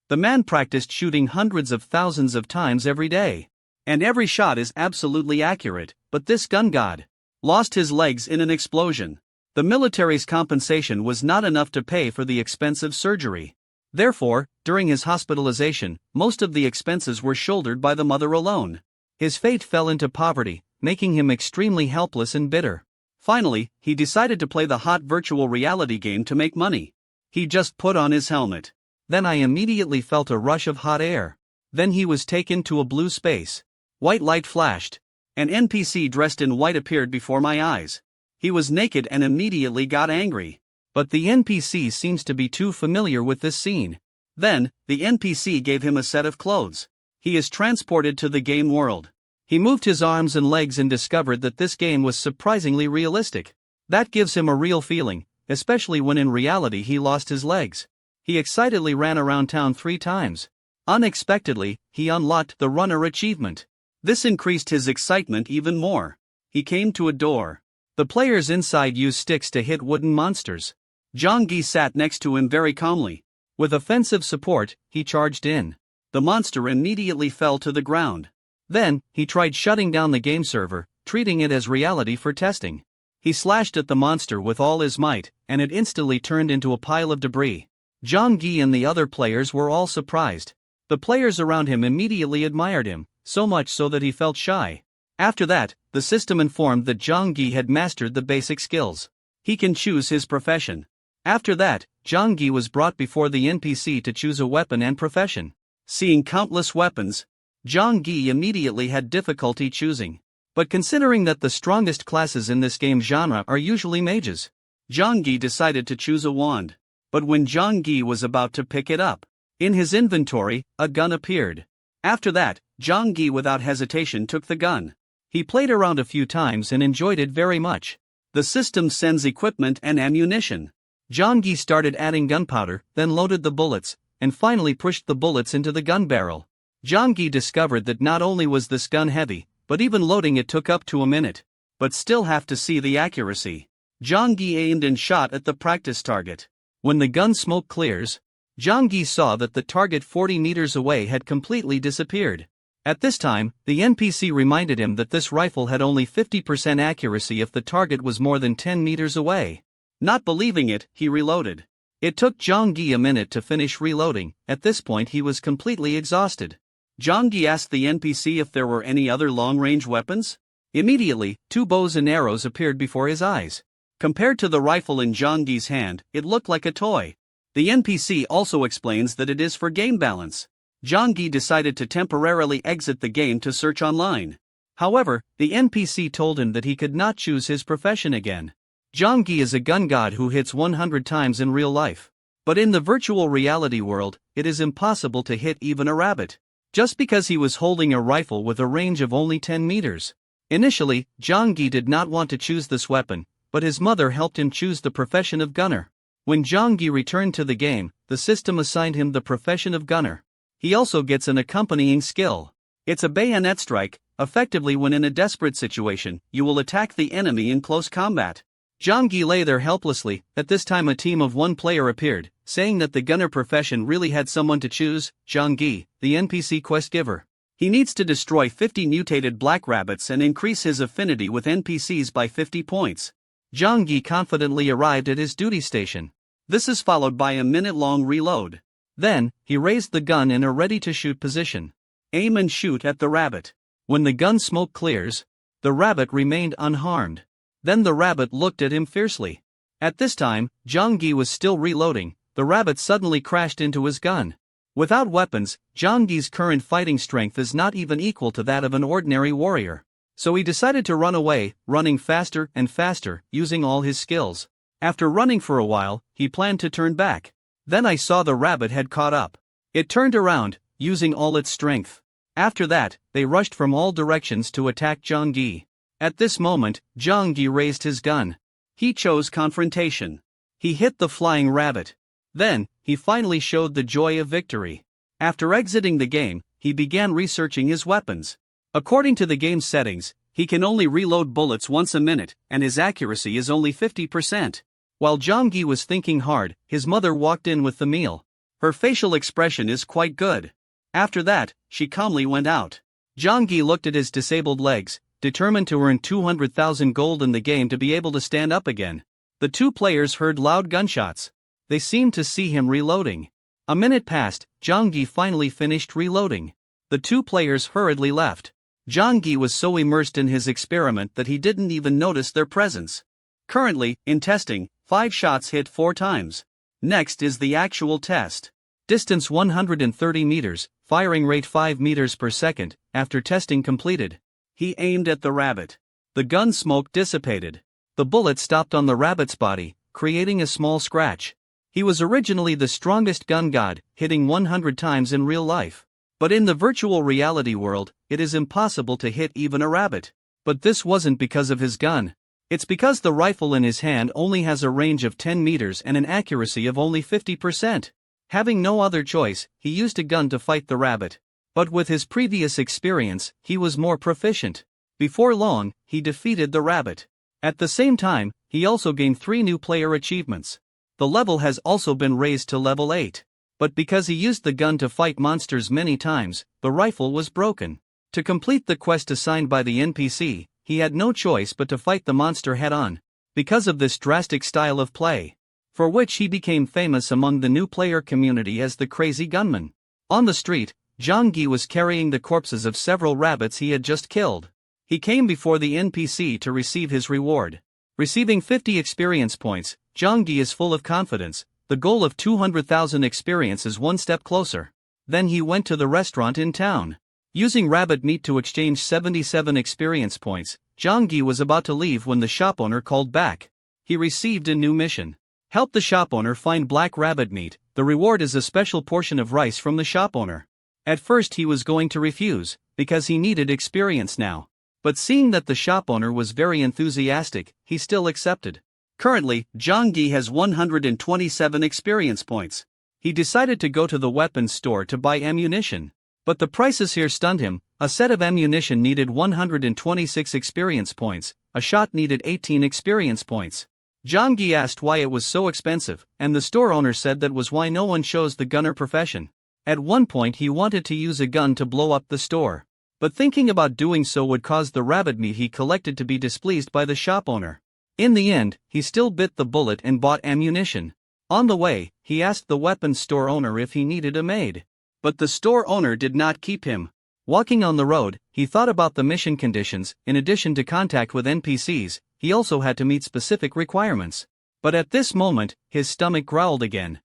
The man practiced shooting hundreds of thousands of times every day. And every shot is absolutely accurate, but this gun god lost his legs in an explosion. The military's compensation was not enough to pay for the expensive surgery. Therefore, during his hospitalization, most of the expenses were shouldered by the mother alone. His fate fell into poverty, making him extremely helpless and bitter. Finally, he decided to play the hot virtual reality game to make money. He just put on his helmet. Then I immediately felt a rush of hot air. Then he was taken to a blue space. White light flashed. An NPC dressed in white appeared before my eyes. He was naked and immediately got angry. But the NPC seems to be too familiar with this scene. Then, the NPC gave him a set of clothes. He is transported to the game world. He moved his arms and legs and discovered that this game was surprisingly realistic. That gives him a real feeling, especially when in reality he lost his legs. He excitedly ran around town 3 times. Unexpectedly, he unlocked the runner achievement. This increased his excitement even more. He came to a door. The players inside used sticks to hit wooden monsters. Jong-gi sat next to him very calmly. With offensive support, he charged in. The monster immediately fell to the ground. Then, he tried shutting down the game server, treating it as reality for testing. He slashed at the monster with all his might, and it instantly turned into a pile of debris. Jong-gi and the other players were all surprised. The players around him immediately admired him, so much so that he felt shy. After that, the system informed that Jong-gi had mastered the basic skills. He can choose his profession. After that, Jong-gi was brought before the NPC to choose a weapon and profession. Seeing countless weapons, Jong-gi immediately had difficulty choosing. But considering that the strongest classes in this game genre are usually mages, Jong-gi decided to choose a wand. But when Jong-gi was about to pick it up, in his inventory, a gun appeared. After that, Jong-gi without hesitation took the gun. He played around a few times and enjoyed it very much. The system sends equipment and ammunition. Jong-gi started adding gunpowder, then loaded the bullets, and finally pushed the bullets into the gun barrel. Jong-gi discovered that not only was this gun heavy, but even loading it took up to a minute. But still have to see the accuracy. Jong-gi aimed and shot at the practice target. When the gun smoke clears, Jong-gi saw that the target 40 meters away had completely disappeared. At this time, the NPC reminded him that this rifle had only 50% accuracy if the target was more than 10 meters away. Not believing it, he reloaded. It took Jong-gi a minute to finish reloading. At this point he was completely exhausted. Jong-gi asked the NPC if there were any other long-range weapons. Immediately, 2 bows and arrows appeared before his eyes. Compared to the rifle in Jong-gi's hand, it looked like a toy. The NPC also explains that it is for game balance. Jong-gi decided to temporarily exit the game to search online. However, the NPC told him that he could not choose his profession again. Jong-gi is a gun god who hits 100 times in real life. But in the virtual reality world, it is impossible to hit even a rabbit. Just because he was holding a rifle with a range of only 10 meters. Initially, Jong-gi did not want to choose this weapon, but his mother helped him choose the profession of gunner. When Jong-gi returned to the game, the system assigned him the profession of gunner. He also gets an accompanying skill. It's a bayonet strike. Effectively, when in a desperate situation, you will attack the enemy in close combat. Jong-gi lay there helplessly. At this time a team of 1 player appeared, saying that the gunner profession really had someone to choose, Jong-gi, the NPC quest giver. He needs to destroy 50 mutated black rabbits and increase his affinity with NPCs by 50 points. Jong-gi confidently arrived at his duty station. This is followed by a minute-long reload. Then, he raised the gun in a ready-to-shoot position. Aim and shoot at the rabbit. When the gun smoke clears, the rabbit remained unharmed. Then the rabbit looked at him fiercely. At this time, Jong-gi was still reloading. The rabbit suddenly crashed into his gun. Without weapons, Jong-gi's current fighting strength is not even equal to that of an ordinary warrior. So he decided to run away, running faster and faster, using all his skills. After running for a while, he planned to turn back. Then I saw the rabbit had caught up. It turned around, using all its strength. After that, they rushed from all directions to attack Jong-gi. At this moment, Jong-gi raised his gun. He chose confrontation. He hit the flying rabbit. Then, he finally showed the joy of victory. After exiting the game, he began researching his weapons. According to the game's settings, he can only reload bullets once a minute, and his accuracy is only 50%. While Jong-gi was thinking hard, his mother walked in with the meal. Her facial expression is quite good. After that, she calmly went out. Zhang Yi looked at his disabled legs, determined to earn 200,000 gold in the game to be able to stand up again. The two players heard loud gunshots. They seemed to see him reloading. A minute passed, Zhang Yi finally finished reloading. The two players hurriedly left. Zhang Yi was so immersed in his experiment that he didn't even notice their presence. Currently, in testing, 5 shots hit 4 times. Next is the actual test. Distance 130 meters, firing rate 5 meters per second. After testing completed, he aimed at the rabbit. The gun smoke dissipated. The bullet stopped on the rabbit's body, creating a small scratch. He was originally the strongest gun god, hitting 100 times in real life. But in the virtual reality world, it is impossible to hit even a rabbit. But this wasn't because of his gun. It's because the rifle in his hand only has a range of 10 meters and an accuracy of only 50%. Having no other choice, he used a gun to fight the rabbit. But with his previous experience, he was more proficient. Before long, he defeated the rabbit. At the same time, he also gained 3 new player achievements. The level has also been raised to level 8. But because he used the gun to fight monsters many times, the rifle was broken. To complete the quest assigned by the NPC, he had no choice but to fight the monster head-on. Because of this drastic style of play, for which he became famous among the new player community as the Crazy Gunman. On the street, Zhang Yi was carrying the corpses of several rabbits he had just killed. He came before the NPC to receive his reward. Receiving 50 experience points, Zhang Yi is full of confidence. The goal of 200,000 experience is one step closer. Then he went to the restaurant in town. Using rabbit meat to exchange 77 experience points, Zhang Yi was about to leave when the shop owner called back. He received a new mission. Help the shop owner find black rabbit meat. The reward is a special portion of rice from the shop owner. At first he was going to refuse, because he needed experience now. But seeing that the shop owner was very enthusiastic, he still accepted. Currently, Zhang Yi has 127 experience points. He decided to go to the weapons store to buy ammunition. But the prices here stunned him. A set of ammunition needed 126 experience points, a shot needed 18 experience points. Zhang Yi asked why it was so expensive, and the store owner said that was why no one chose the gunner profession. At one point he wanted to use a gun to blow up the store. But thinking about doing so would cause the rabbit meat he collected to be displeased by the shop owner. In the end, he still bit the bullet and bought ammunition. On the way, he asked the weapons store owner if he needed a maid. But the store owner did not keep him. Walking on the road, he thought about the mission conditions. In addition to contact with NPCs, he also had to meet specific requirements. But at this moment, his stomach growled again.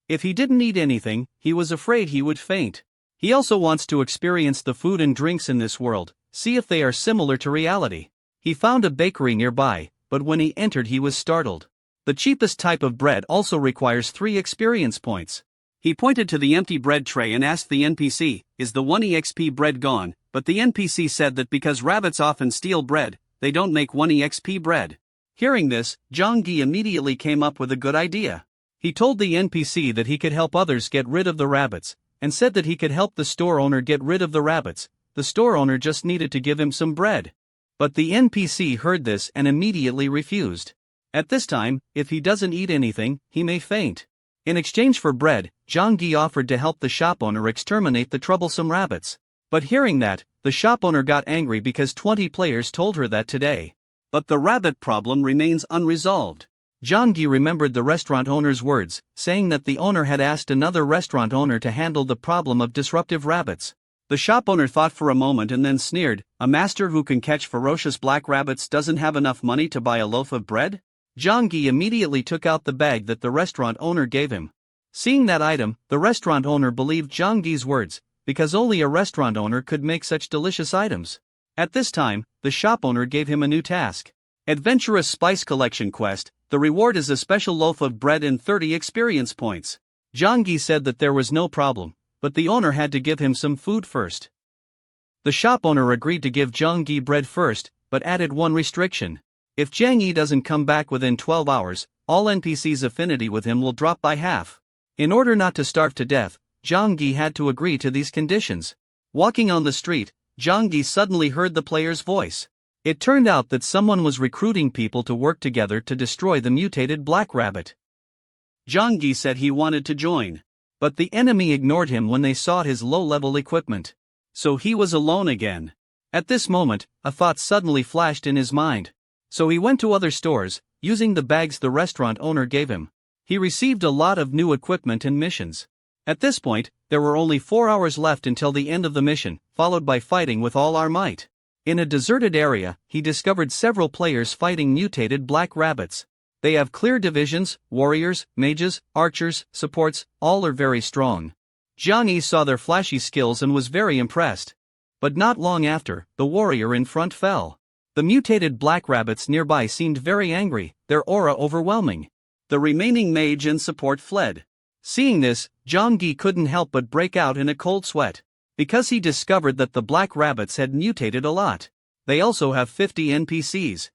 If he didn't eat anything, he was afraid he would faint. He also wants to experience the food and drinks in this world, see if they are similar to reality. He found a bakery nearby, but when he entered he was startled. The cheapest type of bread also requires 3 experience points. He pointed to the empty bread tray and asked the NPC, "Is the 1 EXP bread gone?" But the NPC said that because rabbits often steal bread, they don't make 1 EXP bread. Hearing this, Zhang Yi immediately came up with a good idea. He told the NPC that he could help others get rid of the rabbits, and said that he could help the store owner get rid of the rabbits. The store owner just needed to give him some bread. But the NPC heard this and immediately refused. At this time, if he doesn't eat anything, he may faint. In exchange for bread, Zhang Yi offered to help the shop owner exterminate the troublesome rabbits. But hearing that, the shop owner got angry because 20 players told her that today. But the rabbit problem remains unresolved. Zhang Yi remembered the restaurant owner's words, saying that the owner had asked another restaurant owner to handle the problem of disruptive rabbits. The shop owner thought for a moment and then sneered, "A master who can catch ferocious black rabbits doesn't have enough money to buy a loaf of bread?" Zhang Yi immediately took out the bag that the restaurant owner gave him. Seeing that item, the restaurant owner believed Zhang Yi's words, because only a restaurant owner could make such delicious items. At this time, the shop owner gave him a new task. Adventurous Spice Collection Quest. The reward is a special loaf of bread and 30 experience points. Zhang Yi said that there was no problem, but the owner had to give him some food first. The shop owner agreed to give Zhang Yi bread first, but added one restriction. If Zhang Yi doesn't come back within 12 hours, all NPCs' affinity with him will drop by half. In order not to starve to death, Zhang Yi had to agree to these conditions. Walking on the street, Zhang Yi suddenly heard the player's voice. It turned out that someone was recruiting people to work together to destroy the mutated black rabbit. Zhang Yi said he wanted to join. But the enemy ignored him when they saw his low-level equipment. So he was alone again. At this moment, a thought suddenly flashed in his mind. So he went to other stores, using the bags the restaurant owner gave him. He received a lot of new equipment and missions. At this point, there were only 4 hours left until the end of the mission, followed by fighting with all our might. In a deserted area, he discovered several players fighting mutated black rabbits. They have clear divisions: warriors, mages, archers, supports, all are very strong. Zhang Yi saw their flashy skills and was very impressed. But not long after, the warrior in front fell. The mutated black rabbits nearby seemed very angry, their aura overwhelming. The remaining mage and support fled. Seeing this, Zhang Yi couldn't help but break out in a cold sweat. Because he discovered that the black rabbits had mutated a lot. They also have 50 NPCs.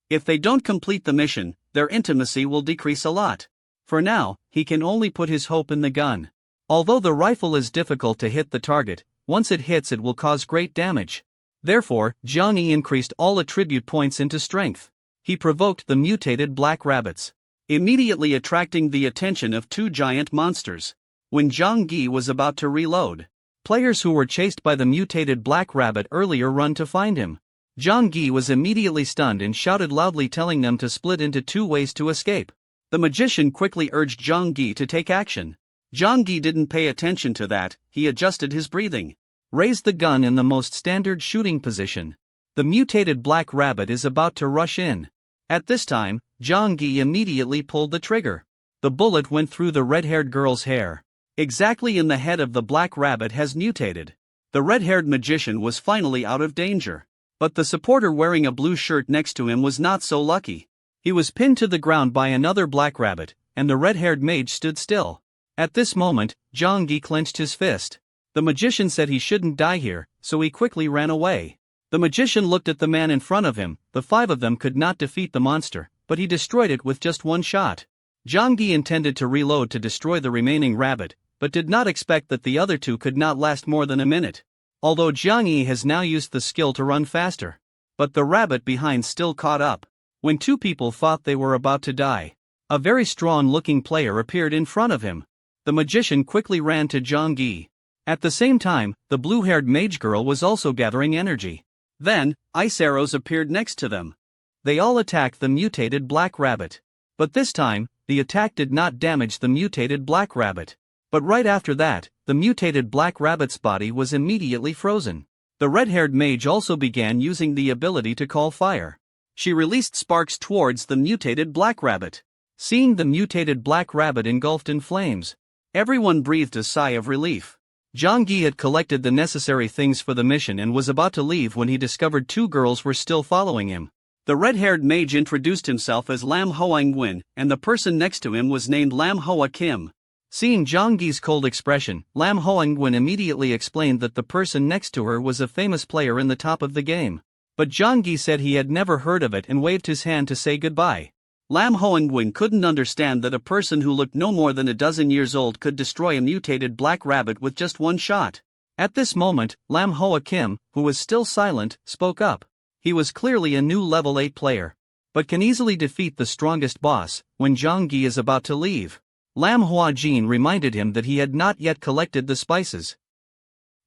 If they don't complete the mission, their intimacy will decrease a lot. For now, he can only put his hope in the gun. Although the rifle is difficult to hit the target, once it hits it will cause great damage. Therefore, Zhang Yi increased all attribute points into strength. He provoked the mutated black rabbits, immediately attracting the attention of 2 giant monsters. When Zhang Yi was about to reload, players who were chased by the mutated black rabbit earlier run to find him. Zhang Yi was immediately stunned and shouted loudly, telling them to split into 2 ways to escape. The magician quickly urged Zhang Yi to take action. Zhang Yi didn't pay attention to that, he adjusted his breathing. Raised the gun in the most standard shooting position. The mutated black rabbit is about to rush in. At this time, Zhang Yi immediately pulled the trigger. The bullet went through the red-haired girl's hair. Exactly in the head of the black rabbit has mutated. The red-haired magician was finally out of danger. But the supporter wearing a blue shirt next to him was not so lucky. He was pinned to the ground by another black rabbit, and the red-haired mage stood still. At this moment, Zhang Yi clenched his fist. The magician said he shouldn't die here, so he quickly ran away. The magician looked at the man in front of him. The 5 of them could not defeat the monster, but he destroyed it with just 1 shot. Zhang Yi intended to reload to destroy the remaining rabbit, but did not expect that the other 2 could not last more than a minute. Although Zhang Yi has now used the skill to run faster. But the rabbit behind still caught up. When 2 people thought they were about to die, a very strong-looking player appeared in front of him. The magician quickly ran to Zhang Yi. At the same time, the blue-haired mage girl was also gathering energy. Then, ice arrows appeared next to them. They all attacked the mutated black rabbit. But this time, the attack did not damage the mutated black rabbit. But right after that, the mutated black rabbit's body was immediately frozen. The red-haired mage also began using the ability to call fire. She released sparks towards the mutated black rabbit. Seeing the mutated black rabbit engulfed in flames, everyone breathed a sigh of relief. Zhang Yi had collected the necessary things for the mission and was about to leave when he discovered 2 girls were still following him. The red-haired mage introduced himself as Lam Hoang-Nguyen, and the person next to him was named Lam Hoa Kim. Seeing Zhang Yi's cold expression, Lam Hoang-Nguyen immediately explained that the person next to her was a famous player in the top of the game. But Zhang Yi said he had never heard of it and waved his hand to say goodbye. Lam Hoang-Nguyen couldn't understand that a person who looked no more than a dozen years old could destroy a mutated black rabbit with just 1 shot. At this moment, Lam Hoa Kim, who was still silent, spoke up. He was clearly a new level 8 player, but can easily defeat the strongest boss. When Zhang Yi is about to leave, Lam Hua Jin reminded him that he had not yet collected the spices.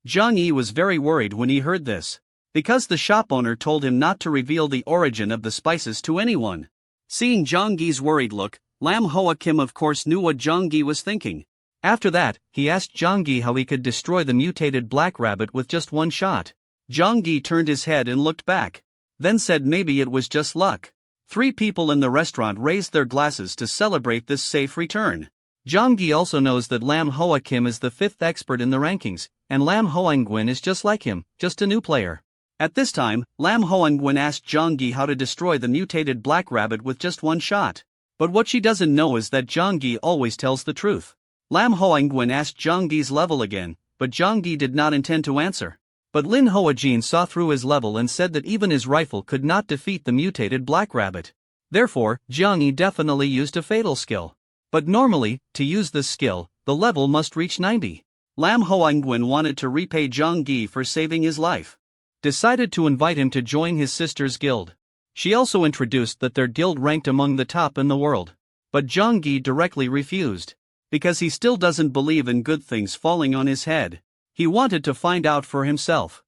Zhang Yi was very worried when he heard this, because the shop owner told him not to reveal the origin of the spices to anyone. Seeing Zhang Yi's worried look, Lam Hoa Kim of course knew what Zhang Yi was thinking. After that, he asked Zhang Yi how he could destroy the mutated black rabbit with just 1 shot. Zhang Yi turned his head and looked back, then said maybe it was just luck. 3 people in the restaurant raised their glasses to celebrate this safe return. Zhang Yi also knows that Lam Hoa Kim is the 5th expert in the rankings, and Lam Hoang-Nguyen is just like him, just a new player. At this time, Lam Hoang-Nguyen asked Zhang Yi how to destroy the mutated black rabbit with just 1 shot. But what she doesn't know is that Zhang Yi always tells the truth. Lam Hoang-Nguyen asked Zhang Yi's level again, but Zhang Yi did not intend to answer. But Lin Hoa-Jin saw through his level and said that even his rifle could not defeat the mutated black rabbit. Therefore, Zhang Yi definitely used a fatal skill. But normally, to use this skill, the level must reach 90. Lam Hoang-Nguyen wanted to repay Zhang Yi for saving his life. Decided to invite him to join his sister's guild. She also introduced that their guild ranked among the top in the world. But Zhang Yi directly refused. because he still doesn't believe in good things falling on his head. He wanted to find out for himself.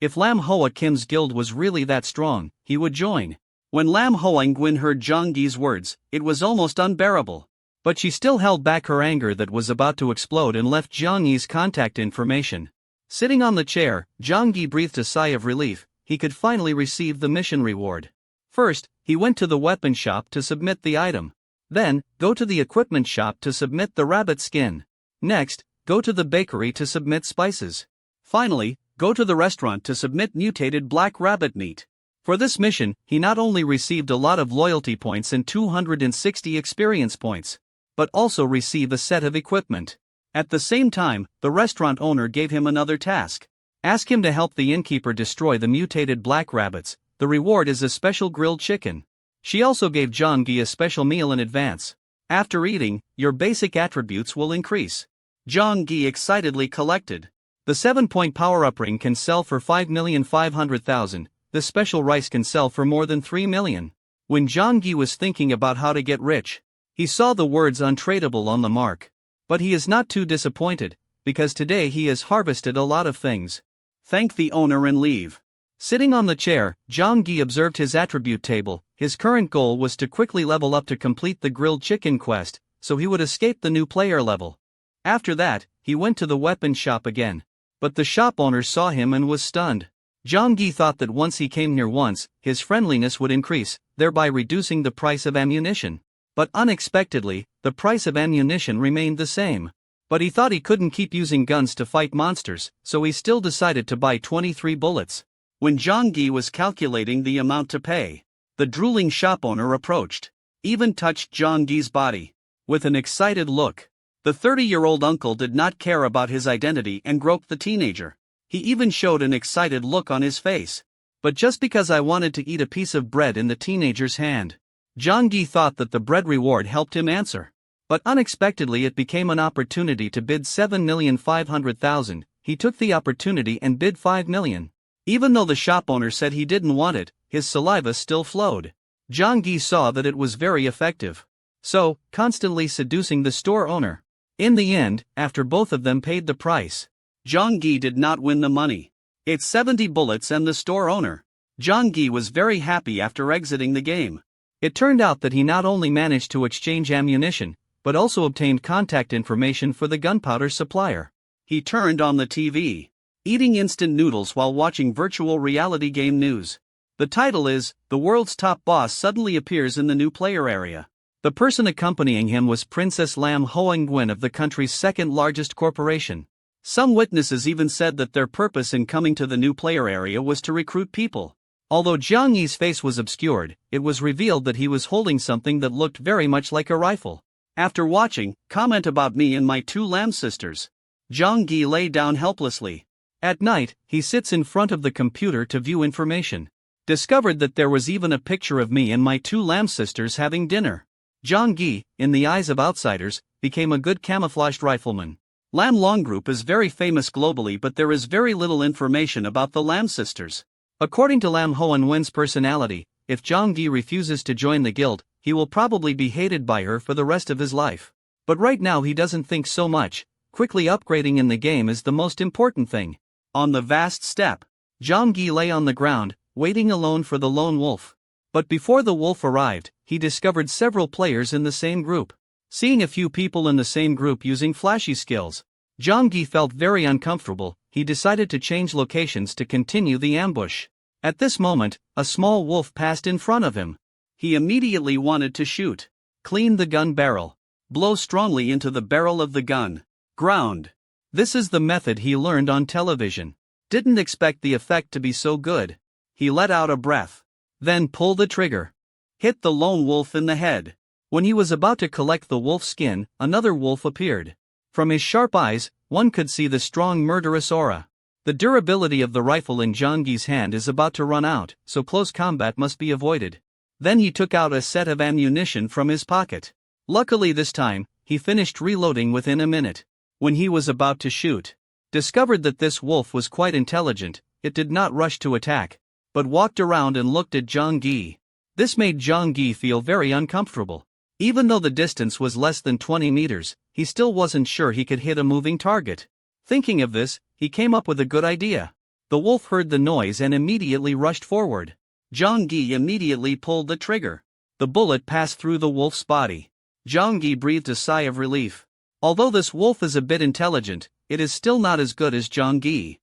If Lam Hoa Kim's guild was really that strong, he would join. When Lam Hoa Nguyen heard Zhang Gi's words, it was almost unbearable. But she still held back her anger that was about to explode and left Zhang Yi's contact information. Sitting on the chair, Zhang Gi breathed a sigh of relief. He could finally receive the mission reward. First, he went to the weapon shop to submit the item. Then, go to the equipment shop to submit the rabbit skin. Next, go to the bakery to submit spices. Finally, go to the restaurant to submit mutated black rabbit meat. For this mission, he not only received a lot of loyalty points and 260 experience points, but also received a set of equipment. At the same time, the restaurant owner gave him another task. Ask him to help the innkeeper destroy the mutated black rabbits. The reward is a special grilled chicken. She also gave Zhang Gi a special meal in advance. After eating, your basic attributes will increase. Zhang Gi excitedly collected. The 7-point power-up ring can sell for 5,500,000. The special rice can sell for more than 3 million. When Zhang Gi was thinking about how to get rich, he saw the words untradeable on the mark. But he is not too disappointed, because today he has harvested a lot of things. Thank the owner and leave. Sitting on the chair, Zhang Gi observed his attribute table. His current goal was to quickly level up to complete the grilled chicken quest, so he would escape the new player level. After that, he went to the weapon shop again. But the shop owner saw him and was stunned. Zhang Gi thought that once he came near once, his friendliness would increase, thereby reducing the price of ammunition. But unexpectedly, the price of ammunition remained the same. But he thought he couldn't keep using guns to fight monsters, so he still decided to buy 23 bullets. When Zhang Gi was calculating the amount to pay, the drooling shop owner approached, even touched Zhang Gi's body. With an excited look, the 30-year-old uncle did not care about his identity and groped the teenager. He even showed an excited look on his face. But just because I wanted to eat a piece of bread in the teenager's hand. Zhang Gi thought that the bread reward helped him answer. But unexpectedly it became an opportunity to bid 7,500,000. He took the opportunity and bid 5 million. Even though the shop owner said he didn't want it, his saliva still flowed. Zhang Gi saw that it was very effective. So, constantly seducing the store owner. In the end, after both of them paid the price, Zhang Gi did not win the money. It's 70 bullets and the store owner. Zhang Gi was very happy after exiting the game. It turned out that he not only managed to exchange ammunition, but also obtained contact information for the gunpowder supplier. He turned on the TV, eating instant noodles while watching virtual reality game news. The title is, The World's Top Boss Suddenly Appears in the New Player Area. The person accompanying him was Princess Lam Hoa Nguyen of the country's second largest corporation. Some witnesses even said that their purpose in coming to the new player area was to recruit people. Although Zhang Yi's face was obscured, it was revealed that he was holding something that looked very much like a rifle. After watching, comment about me and my 2 Lam sisters. Zhang Gi lay down helplessly. At night, he sits in front of the computer to view information. Discovered that there was even a picture of me and my 2 Lam sisters having dinner. Zhang Gi, in the eyes of outsiders, became a good camouflaged rifleman. Lam Long Group is very famous globally, but there is very little information about the Lam sisters. According to Lam Hoa Nguyen's personality, if Zhang Gi refuses to join the guild, he will probably be hated by her for the rest of his life. But right now he doesn't think so much. Quickly upgrading in the game is the most important thing. On the vast steppe, Zhang Gi lay on the ground, waiting alone for the lone wolf. But before the wolf arrived, he discovered several players in the same group. Seeing a few people in the same group using flashy skills, Zhang Gi felt very uncomfortable. He decided to change locations to continue the ambush. At this moment, a small wolf passed in front of him. He immediately wanted to shoot. Clean the gun barrel. Blow strongly into the barrel of the gun. Ground. This is the method he learned on television. Didn't expect the effect to be so good. He let out a breath. Then pull the trigger. Hit the lone wolf in the head. When he was about to collect the wolf's skin, another wolf appeared. From his sharp eyes, one could see the strong murderous aura. The durability of the rifle in Zhang Gi's hand is about to run out, so close combat must be avoided. Then he took out a set of ammunition from his pocket. Luckily this time, he finished reloading within a minute. When he was about to shoot, discovered that this wolf was quite intelligent. It did not rush to attack, but walked around and looked at Zhang Gi. This made Zhang Gi feel very uncomfortable. Even though the distance was less than 20 meters, he still wasn't sure he could hit a moving target. Thinking of this, he came up with a good idea. The wolf heard the noise and immediately rushed forward. Zhang Yi immediately pulled the trigger. The bullet passed through the wolf's body. Zhang Yi breathed a sigh of relief. Although this wolf is a bit intelligent, it is still not as good as Zhang Yi.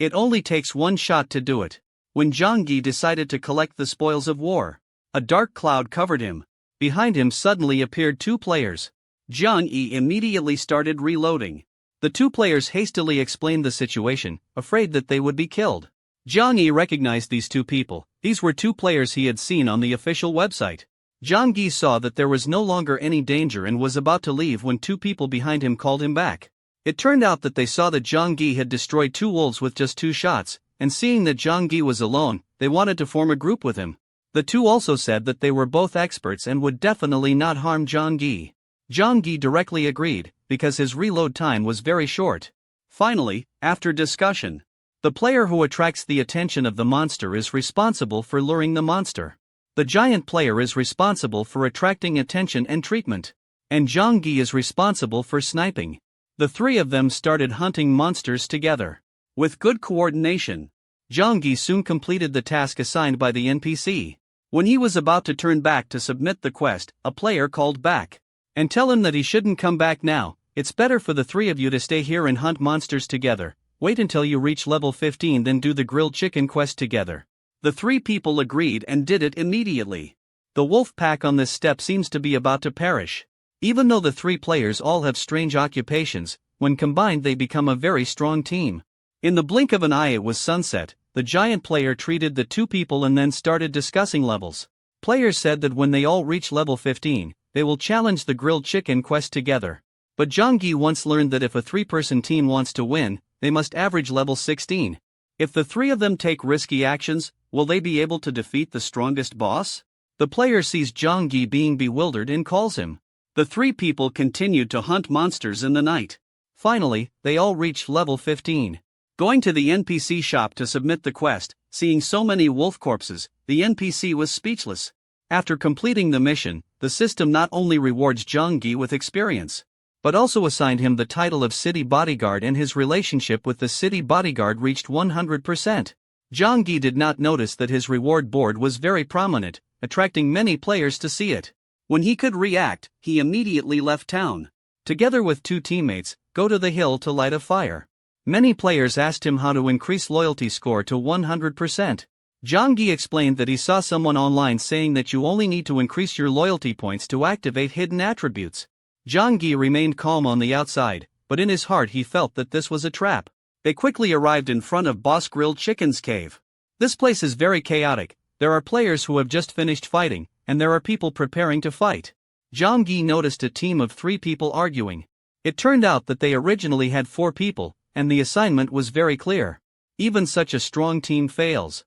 It only takes one shot to do it. When Zhang Yi decided to collect the spoils of war, a dark cloud covered him. Behind him suddenly appeared two players. Zhang Yi immediately started reloading. The two players hastily explained the situation, afraid that they would be killed. Zhang Yi recognized these two people. These were two players he had seen on the official website. Zhang Yi saw that there was no longer any danger and was about to leave when two people behind him called him back. It turned out that they saw that Zhang Yi had destroyed two wolves with just 2 shots, and seeing that Zhang Yi was alone, they wanted to form a group with him. The two also said that they were both experts and would definitely not harm Zhang Yi. Zhang Yi directly agreed, because his reload time was very short. Finally, after discussion, the player who attracts the attention of the monster is responsible for luring the monster. The giant player is responsible for attracting attention and treatment. And Zhang Yi is responsible for sniping. The three of them started hunting monsters together. With good coordination, Zhang Yi soon completed the task assigned by the NPC. When he was about to turn back to submit the quest, a player called back. And tell him that he shouldn't come back now. It's better for the three of you to stay here and hunt monsters together. Wait until you reach level 15, then do the grilled chicken quest together. The three people agreed and did it immediately. The wolf pack on this step seems to be about to perish. Even though the three players all have strange occupations, when combined they become a very strong team. In the blink of an eye it was sunset. The giant player treated the two people and then started discussing levels. Players said that when they all reach level 15, they will challenge the grilled chicken quest together. But Zhang Yi once learned that if a 3-person team wants to win, they must average level 16. If the three of them take risky actions, will they be able to defeat the strongest boss? The player sees Zhang Yi being bewildered and calls him. The three people continued to hunt monsters in the night. Finally, they all reached level 15. Going to the NPC shop to submit the quest, seeing so many wolf corpses, the NPC was speechless. After completing the mission, the system not only rewards Zhang Yi with experience, but also assigned him the title of city bodyguard, and his relationship with the city bodyguard reached 100%. Zhang Yi did not notice that his reward board was very prominent, attracting many players to see it. When he could react, he immediately left town. Together with two teammates, go to the hill to light a fire. Many players asked him how to increase loyalty score to 100%. Zhang Yi explained that he saw someone online saying that you only need to increase your loyalty points to activate hidden attributes. Zhang Yi remained calm on the outside, but in his heart he felt that this was a trap. They quickly arrived in front of Boss Grilled Chicken's cave. This place is very chaotic. There are players who have just finished fighting, and there are people preparing to fight. Zhang Yi noticed a team of 3 people arguing. It turned out that they originally had 4 people, and the assignment was very clear. Even such a strong team fails.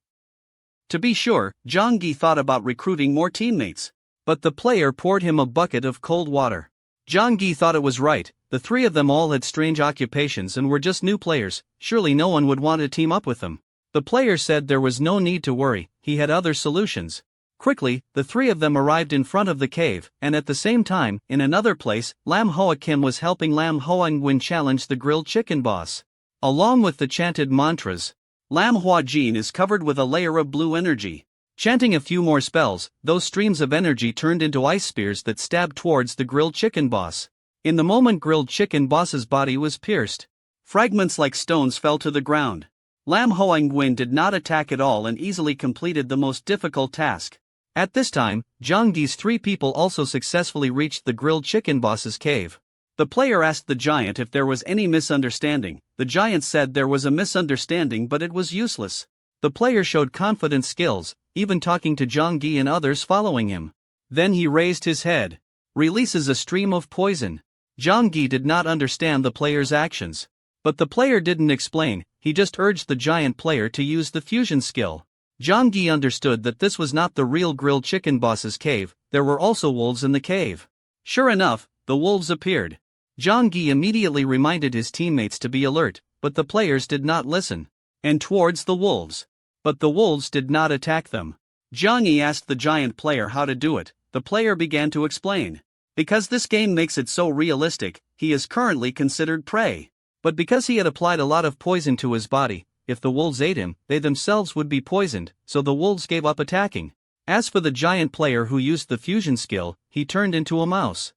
To be sure, Zhang Yi thought about recruiting more teammates. But the player poured him a bucket of cold water. Zhang Yi thought it was right. The 3 of them all had strange occupations and were just new players. Surely no one would want to team up with them. The player said there was no need to worry, he had other solutions. Quickly, the 3 of them arrived in front of the cave, and at the same time, in another place, Lam Hoa Kim was helping Lam Hoa Nguyen challenge the grilled chicken boss. Along with the chanted mantras, Lam Hoa Jin is covered with a layer of blue energy. Chanting a few more spells, those streams of energy turned into ice spears that stabbed towards the grilled chicken boss. In the moment grilled chicken boss's body was pierced. Fragments like stones fell to the ground. Lam Hoa Nguyen did not attack at all and easily completed the most difficult task. At this time, Zhang Yi's 3 people also successfully reached the grilled chicken boss's cave. The player asked the giant if there was any misunderstanding. The giant said there was a misunderstanding, but it was useless. The player showed confident skills, even talking to Zhang Yi and others following him. Then he raised his head. Releases a stream of poison. Zhang Yi did not understand the player's actions. But the player didn't explain, he just urged the giant player to use the fusion skill. Zhang Yi understood that this was not the real grilled chicken boss's cave, there were also wolves in the cave. Sure enough, the wolves appeared. Zhang Yi immediately reminded his teammates to be alert, but the players did not listen. And towards the wolves. But the wolves did not attack them. Zhang Yi asked the giant player how to do it. The player began to explain. Because this game makes it so realistic, he is currently considered prey. But because he had applied a lot of poison to his body, if the wolves ate him, they themselves would be poisoned, so the wolves gave up attacking. As for the giant player who used the fusion skill, he turned into a mouse.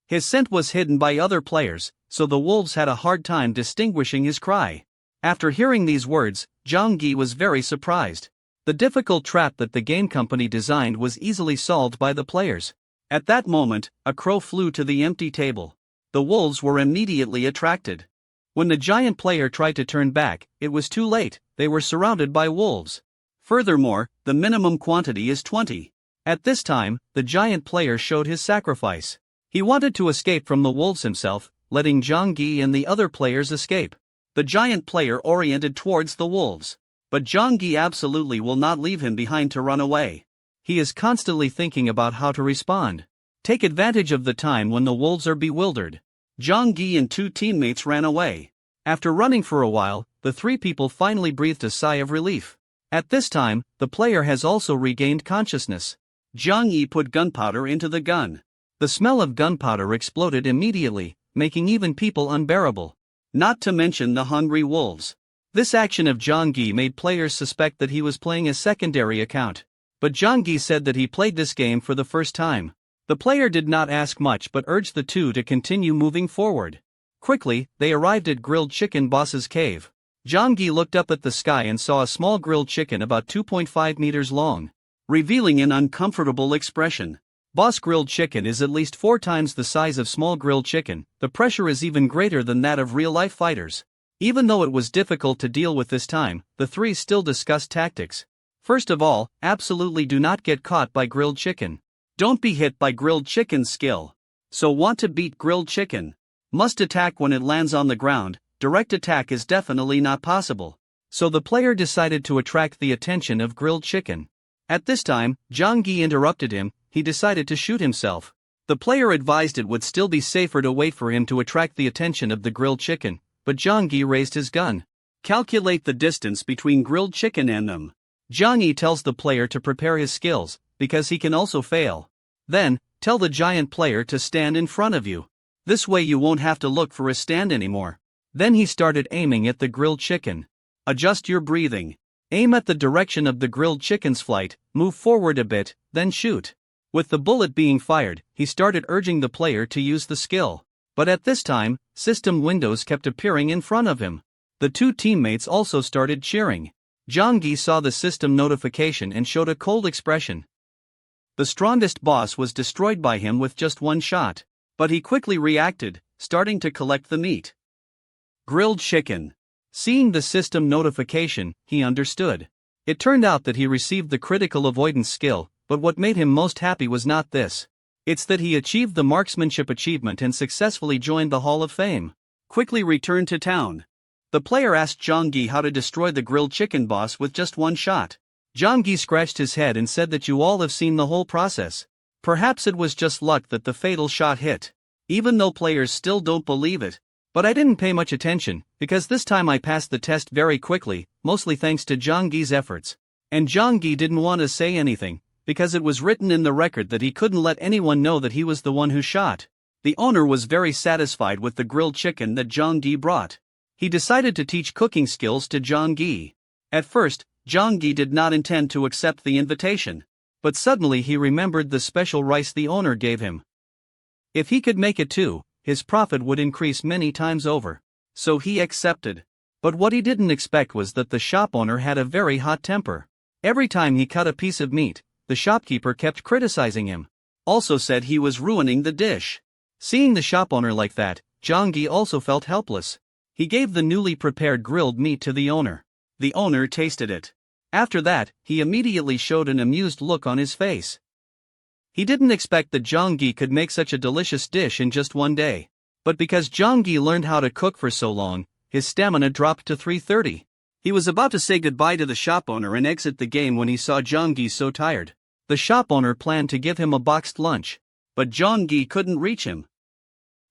His scent was hidden by other players, so the wolves had a hard time distinguishing his cry. After hearing these words, Zhang Yi was very surprised. The difficult trap that the game company designed was easily solved by the players. At that moment, a crow flew to the empty table. The wolves were immediately attracted. When the giant player tried to turn back, it was too late, they were surrounded by wolves. Furthermore, the minimum quantity is 20. At this time, the giant player showed his sacrifice. He wanted to escape from the wolves himself, letting Zhang Yi and the other players escape. The giant player oriented towards the wolves. But Zhang Yi absolutely will not leave him behind to run away. He is constantly thinking about how to respond. Take advantage of the time when the wolves are bewildered. Zhang Yi and two teammates ran away. After running for a while, the three people finally breathed a sigh of relief. At this time, the player has also regained consciousness. Zhang Yi put gunpowder into the gun. The smell of gunpowder exploded immediately, making even people unbearable. Not to mention the hungry wolves. This action of Zhang Yi made players suspect that he was playing a secondary account. But Zhang Yi said that he played this game for the first time. The player did not ask much but urged the two to continue moving forward. Quickly, they arrived at Grilled Chicken Boss's cave. Zhang Yi looked up at the sky and saw a small grilled chicken about 2.5 meters long, revealing an uncomfortable expression. Boss grilled chicken is at least 4 times the size of small grilled chicken. The pressure is even greater than that of real-life fighters. Even though it was difficult to deal with this time, the three still discussed tactics. First of all, absolutely do not get caught by grilled chicken. Don't be hit by grilled chicken's skill. So want to beat grilled chicken. Must attack when it lands on the ground. Direct attack is definitely not possible. So the player decided to attract the attention of grilled chicken. At this time, Zhang Yi interrupted him. He decided to shoot himself. The player advised it would still be safer to wait for him to attract the attention of the grilled chicken, but Zhang Yi raised his gun. Calculate the distance between grilled chicken and them. Zhang Yi tells the player to prepare his skills, because he can also fail. Then, tell the giant player to stand in front of you. This way you won't have to look for a stand anymore. Then he started aiming at the grilled chicken. Adjust your breathing. Aim at the direction of the grilled chicken's flight, move forward a bit, then shoot. With the bullet being fired, he started urging the player to use the skill. But at this time, system windows kept appearing in front of him. The two teammates also started cheering. Zhang Yi saw the system notification and showed a cold expression. The strongest boss was destroyed by him with just one shot. But he quickly reacted, starting to collect the meat. Grilled chicken. Seeing the system notification, he understood. It turned out that he received the critical avoidance skill, but what made him most happy was not this. It's that he achieved the marksmanship achievement and successfully joined the Hall of Fame. Quickly returned to town. The player asked Zhang Yi how to destroy the grilled chicken boss with just one shot. Zhang Yi scratched his head and said that you all have seen the whole process. Perhaps it was just luck that the fatal shot hit. Even though players still don't believe it. But I didn't pay much attention, because this time I passed the test very quickly, mostly thanks to Zhang Yi's efforts. And Zhang Yi didn't want to say anything, because it was written in the record that he couldn't let anyone know that he was the one who shot. The owner was very satisfied with the grilled chicken that Zhang Yi brought. He decided to teach cooking skills to Zhang Yi. At first, Zhang Yi did not intend to accept the invitation. But suddenly he remembered the special rice the owner gave him. If he could make it too, his profit would increase many times over. So he accepted. But what he didn't expect was that the shop owner had a very hot temper. Every time he cut a piece of meat, the shopkeeper kept criticizing him. Also said he was ruining the dish. Seeing the shop owner like that, Zhang Yi also felt helpless. He gave the newly prepared grilled meat to the owner. The owner tasted it. After that, he immediately showed an amused look on his face. He didn't expect that Zhang Yi could make such a delicious dish in just one day. But because Zhang Yi learned how to cook for so long, his stamina dropped to 330. He was about to say goodbye to the shop owner and exit the game when he saw Zhang Yi so tired. The shop owner planned to give him a boxed lunch. But Zhang Yi couldn't reach him.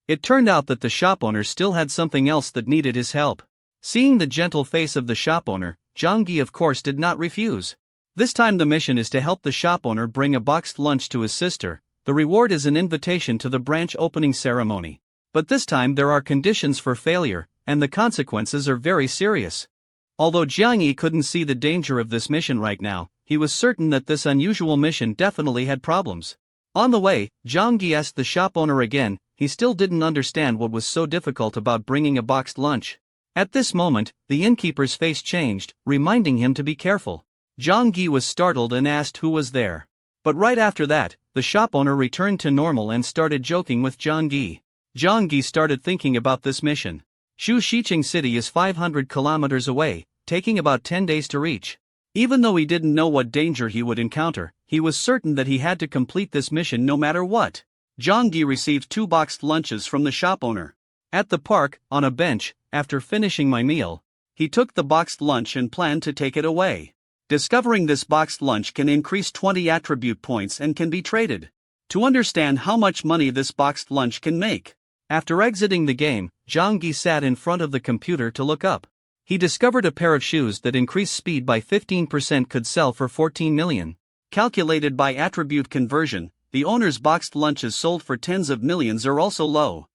It turned out that the shop owner still had something else that needed his help. Seeing the gentle face of the shop owner, Zhang Yi of course did not refuse. This time the mission is to help the shop owner bring a boxed lunch to his sister, The reward is an invitation to the branch opening ceremony. But this time there are conditions for failure, and the consequences are very serious. Although Jiang Yi couldn't see the danger of this mission right now, he was certain that this unusual mission definitely had problems. On the way, Jiang Yi asked the shop owner again. He still didn't understand what was so difficult about bringing a boxed lunch. At this moment, the innkeeper's face changed, reminding him to be careful. Jiang Yi was startled and asked who was there. But right after that, the shop owner returned to normal and started joking with Jiang Yi. Jiang Yi started thinking about this mission. Shu Shiqing City is 500 kilometers away, taking about 10 days to reach. Even though he didn't know what danger he would encounter, he was certain that he had to complete this mission no matter what. Jiang Yi received 2 boxed lunches from the shop owner. At the park, on a bench, after finishing my meal, he took the boxed lunch and planned to take it away. Discovering this boxed lunch can increase 20 attribute points and can be traded. To understand how much money this boxed lunch can make. After exiting the game, Jiang Yi sat in front of the computer to look up. He discovered a pair of shoes that increased speed by 15% could sell for 14 million. Calculated by attribute conversion, the owner's boxed lunches sold for tens of millions are also low.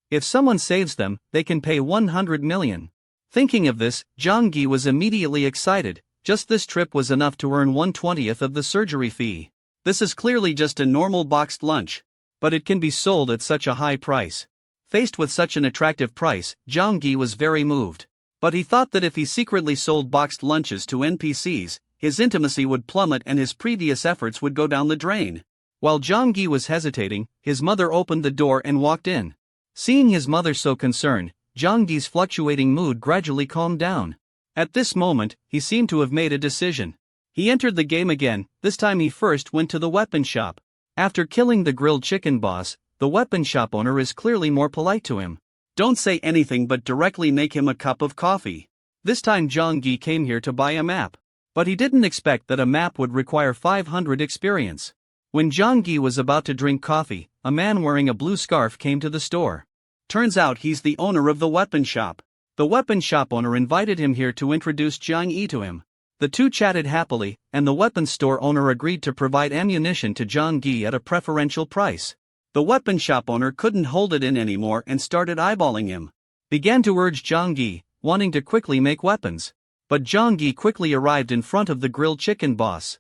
If someone saves them, they can pay 100 million. Thinking of this, Jiang Yi was immediately excited. Just this trip was enough to earn 1/20th of the surgery fee. This is clearly just a normal boxed lunch. But it can be sold at such a high price. Faced with such an attractive price, Jiang Yi was very moved. But he thought that if he secretly sold boxed lunches to NPCs, his intimacy would plummet and his previous efforts would go down the drain. While Jiang Yi was hesitating, his mother opened the door and walked in. Seeing his mother so concerned, Jiang Yi's fluctuating mood gradually calmed down. At this moment, he seemed to have made a decision. He entered the game again. This time he first went to the weapon shop. After killing the grilled chicken boss, the weapon shop owner is clearly more polite to him. Don't say anything but directly make him a cup of coffee. This time Jiang Yi came here to buy a map. But he didn't expect that a map would require 500 experience. When Jiang Yi was about to drink coffee, a man wearing a blue scarf came to the store. Turns out he's the owner of the weapon shop. The weapon shop owner invited him here to introduce Jiang Yi to him. The two chatted happily, and the weapons store owner agreed to provide ammunition to Jiang Yi at a preferential price. The weapon shop owner couldn't hold it in anymore and started eyeballing him. Began to urge Jiang Yi, wanting to quickly make weapons. But Jiang Yi quickly arrived in front of the grilled chicken boss.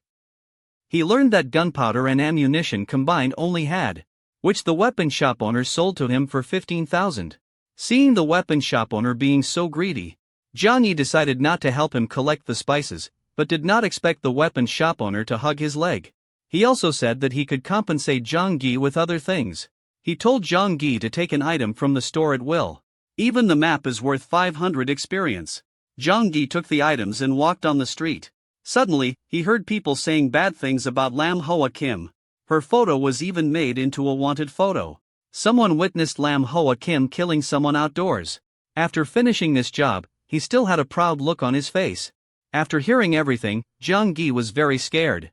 He learned that gunpowder and ammunition combined only had, which the weapon shop owner sold to him for 15,000. Seeing the weapon shop owner being so greedy, Jiang Yi decided not to help him collect the spices, but did not expect the weapon shop owner to hug his leg. He also said that he could compensate Jiang Yi with other things. He told Jiang Yi to take an item from the store at will. Even the map is worth 500 experience. Jiang Yi took the items and walked on the street. Suddenly, he heard people saying bad things about Lam Hoa Kim. Her photo was even made into a wanted photo. Someone witnessed Lam Hoa Kim killing someone outdoors. After finishing this job, he still had a proud look on his face. After hearing everything, Jiang Yi was very scared.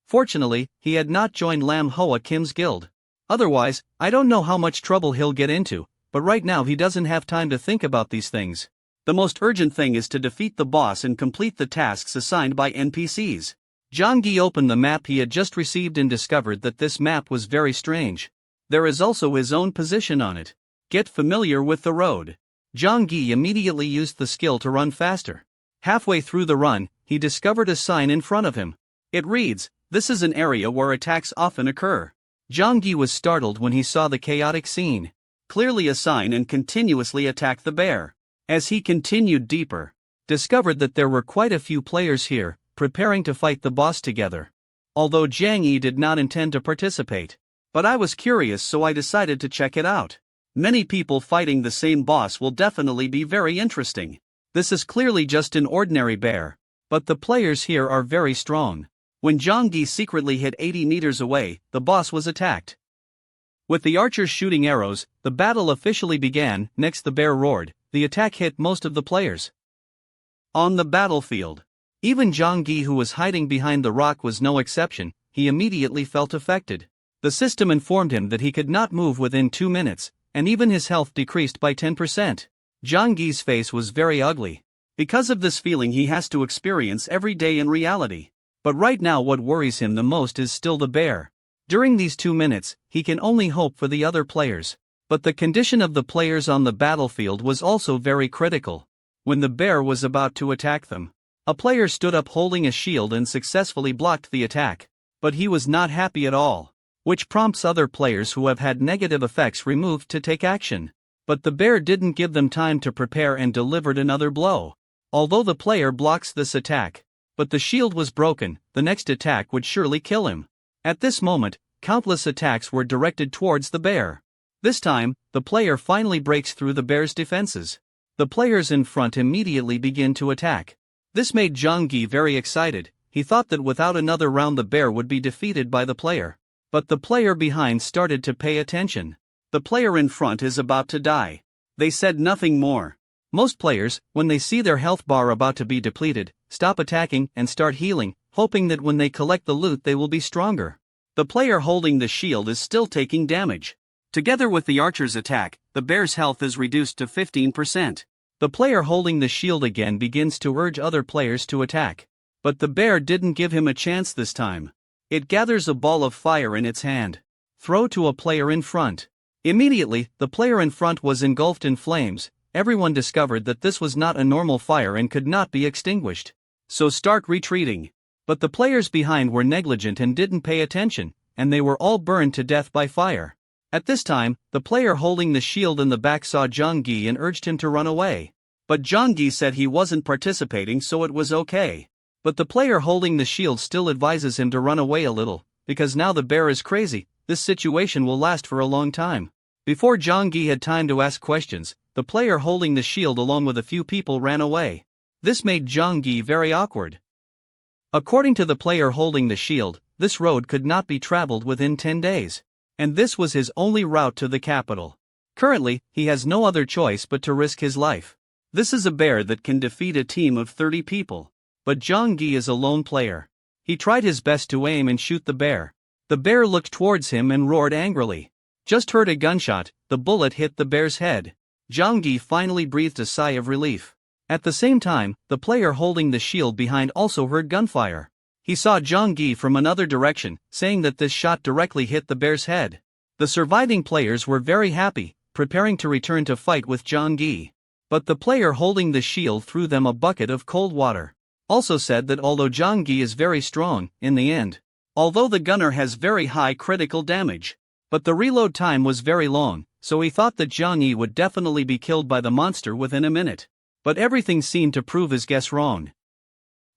Fortunately, he had not joined Lam Hoa Kim's guild. Otherwise, I don't know how much trouble he'll get into, but right now he doesn't have time to think about these things. The most urgent thing is to defeat the boss and complete the tasks assigned by NPCs. Jiang Yi opened the map he had just received and discovered that this map was very strange. There is also his own position on it. Get familiar with the road. Jiang Yi immediately used the skill to run faster. Halfway through the run, he discovered a sign in front of him. It reads, "This is an area where attacks often occur." Jiang Yi was startled when he saw the chaotic scene. Clearly a sign and continuously attacked the bear. As he continued deeper, discovered that there were quite a few players here, preparing to fight the boss together. Although Jiang Yi did not intend to participate. But I was curious, so I decided to check it out. Many people fighting the same boss will definitely be very interesting. This is clearly just an ordinary bear, but the players here are very strong. When Jiang Yi secretly hid 80 meters away, the boss was attacked. With the archers shooting arrows, the battle officially began. Next the bear roared. The attack hit most of the players on the battlefield. Even Jiang Yi, who was hiding behind the rock, was no exception. He immediately felt affected. The system informed him that he could not move within 2 minutes, and even his health decreased by 10%. Jiang Yi's face was very ugly. Because of this feeling he has to experience every day in reality. But right now what worries him the most is still the bear. During these 2 minutes, he can only hope for the other players. But the condition of the players on the battlefield was also very critical. When the bear was about to attack them, a player stood up holding a shield and successfully blocked the attack. But he was not happy at all, which prompts other players who have had negative effects removed to take action. But the bear didn't give them time to prepare and delivered another blow. Although the player blocks this attack, but the shield was broken, the next attack would surely kill him. At this moment, countless attacks were directed towards the bear. This time, the player finally breaks through the bear's defenses. The players in front immediately begin to attack. This made Zhang Yi very excited. He thought that without another round the bear would be defeated by the player. But the player behind started to pay attention. The player in front is about to die. They said nothing more. Most players, when they see their health bar about to be depleted, stop attacking and start healing, hoping that when they collect the loot they will be stronger. The player holding the shield is still taking damage. Together with the archer's attack, the bear's health is reduced to 15%. The player holding the shield again begins to urge other players to attack. But the bear didn't give him a chance this time. It gathers a ball of fire in its hand. Throw to a player in front. Immediately, the player in front was engulfed in flames. Everyone discovered that this was not a normal fire and could not be extinguished. So start retreating. But the players behind were negligent and didn't pay attention, and they were all burned to death by fire. At this time, the player holding the shield in the back saw Zhang Yi and urged him to run away. But Zhang Yi said he wasn't participating, so it was okay. But the player holding the shield still advises him to run away a little, because now the bear is crazy. This situation will last for a long time. Before Zhang Yi had time to ask questions, the player holding the shield along with a few people ran away. This made Zhang Yi very awkward. According to the player holding the shield, this road could not be traveled within 10 days. And this was his only route to the capital. Currently, he has no other choice but to risk his life. This is a bear that can defeat a team of 30 people. But Zhang Yi is a lone player. He tried his best to aim and shoot the bear. The bear looked towards him and roared angrily. Just heard a gunshot, the bullet hit the bear's head. Zhang Yi finally breathed a sigh of relief. At the same time, the player holding the shield behind also heard gunfire. He saw Zhang Yi from another direction, saying that this shot directly hit the bear's head. The surviving players were very happy, preparing to return to fight with Zhang Yi. But the player holding the shield threw them a bucket of cold water. Also said that although Zhang Yi is very strong, in the end, although the gunner has very high critical damage, but the reload time was very long, so he thought that Zhang Yi would definitely be killed by the monster within a minute. But everything seemed to prove his guess wrong.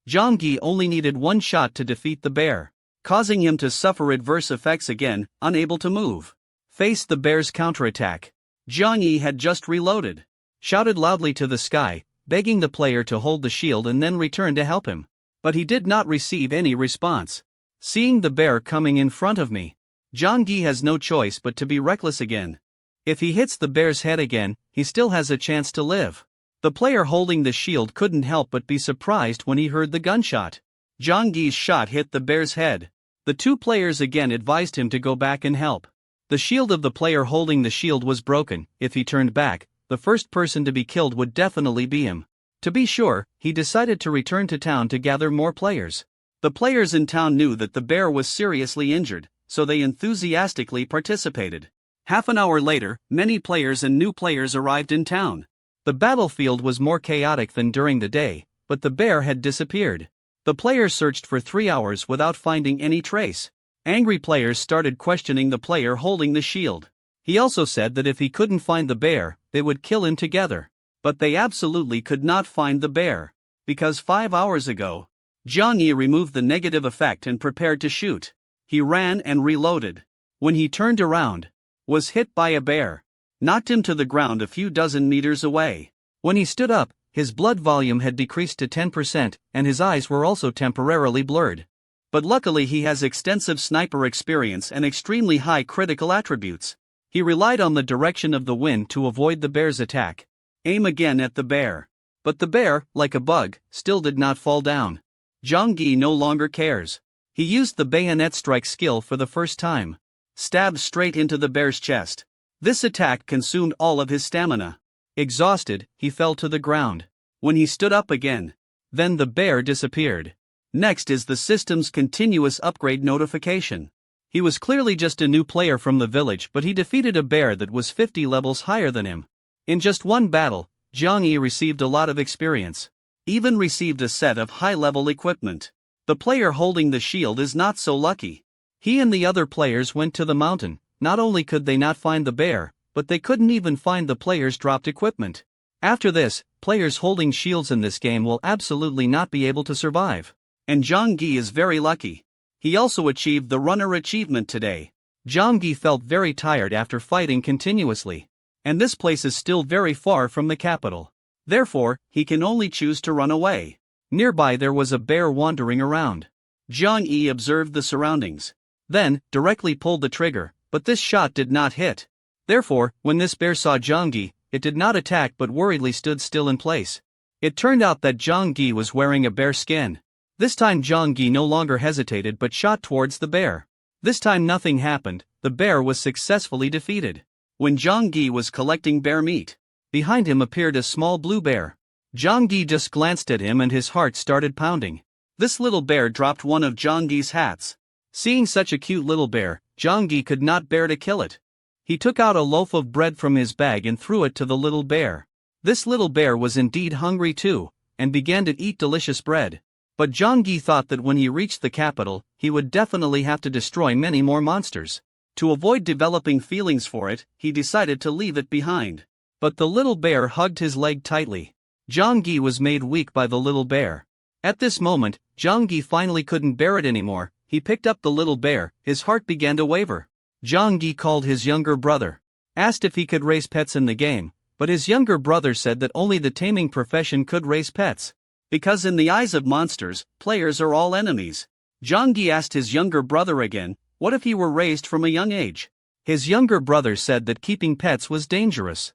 Zhang Yi only needed one shot to defeat the bear, causing him to suffer adverse effects again, unable to move. Faced the bear's counterattack. Zhang Yi had just reloaded. Shouted loudly to the sky, begging the player to hold the shield and then return to help him. But he did not receive any response. Seeing the bear coming in front of me, Zhang Yi has no choice but to be reckless again. If he hits the bear's head again, he still has a chance to live. The player holding the shield couldn't help but be surprised when he heard the gunshot. Zhang Yi's shot hit the bear's head. The two players again advised him to go back and help. The shield of the player holding the shield was broken. If he turned back, the first person to be killed would definitely be him. To be sure, he decided to return to town to gather more players. The players in town knew that the bear was seriously injured, so they enthusiastically participated. Half an hour later, many players and new players arrived in town. The battlefield was more chaotic than during the day, but the bear had disappeared. The players searched for 3 hours without finding any trace. Angry players started questioning the player holding the shield. He also said that if he couldn't find the bear, they would kill him together. But they absolutely could not find the bear. Because 5 hours ago, Zhang Yi removed the negative effect and prepared to shoot. He ran and reloaded. When he turned around, was hit by a bear. Knocked him to the ground a few dozen meters away. When he stood up, his blood volume had decreased to 10% and his eyes were also temporarily blurred. But luckily he has extensive sniper experience and extremely high critical attributes. He relied on the direction of the wind to avoid the bear's attack. Aim again at the bear. But the bear, like a bug, still did not fall down. Zhang Yi no longer cares. He used the bayonet strike skill for the first time. Stabbed straight into the bear's chest. This attack consumed all of his stamina. Exhausted, he fell to the ground. When he stood up again, then the bear disappeared. Next is the system's continuous upgrade notification. He was clearly just a new player from the village, but he defeated a bear that was 50 levels higher than him. In just one battle, Zhang Yi received a lot of experience. Even received a set of high-level equipment. The player holding the shield is not so lucky. He and the other players went to the mountain. Not only could they not find the bear, but they couldn't even find the player's dropped equipment. After this, players holding shields in this game will absolutely not be able to survive. And Zhang Yi is very lucky. He also achieved the runner achievement today. Zhang Yi felt very tired after fighting continuously. And this place is still very far from the capital. Therefore, he can only choose to run away. Nearby there was a bear wandering around. Zhang Yi observed the surroundings. Then, directly pulled the trigger, but this shot did not hit. Therefore, when this bear saw Zhang Yi, it did not attack but worriedly stood still in place. It turned out that Zhang Yi was wearing a bear skin. This time Zhang Yi no longer hesitated but shot towards the bear. This time nothing happened, the bear was successfully defeated. When Zhang Yi was collecting bear meat, behind him appeared a small blue bear. Zhang Yi just glanced at him and his heart started pounding. This little bear dropped one of Zhang Yi's hats. Seeing such a cute little bear, Zhang Yi could not bear to kill it. He took out a loaf of bread from his bag and threw it to the little bear. This little bear was indeed hungry too, and began to eat delicious bread. But Zhang Yi thought that when he reached the capital, he would definitely have to destroy many more monsters. To avoid developing feelings for it, he decided to leave it behind. But the little bear hugged his leg tightly. Zhang Yi was made weak by the little bear. At this moment, Zhang Yi finally couldn't bear it anymore. He picked up the little bear, his heart began to waver. Zhang Yi called his younger brother. Asked if he could raise pets in the game, but his younger brother said that only the taming profession could raise pets. Because in the eyes of monsters, players are all enemies. Zhang Yi asked his younger brother again, what if he were raised from a young age? His younger brother said that keeping pets was dangerous.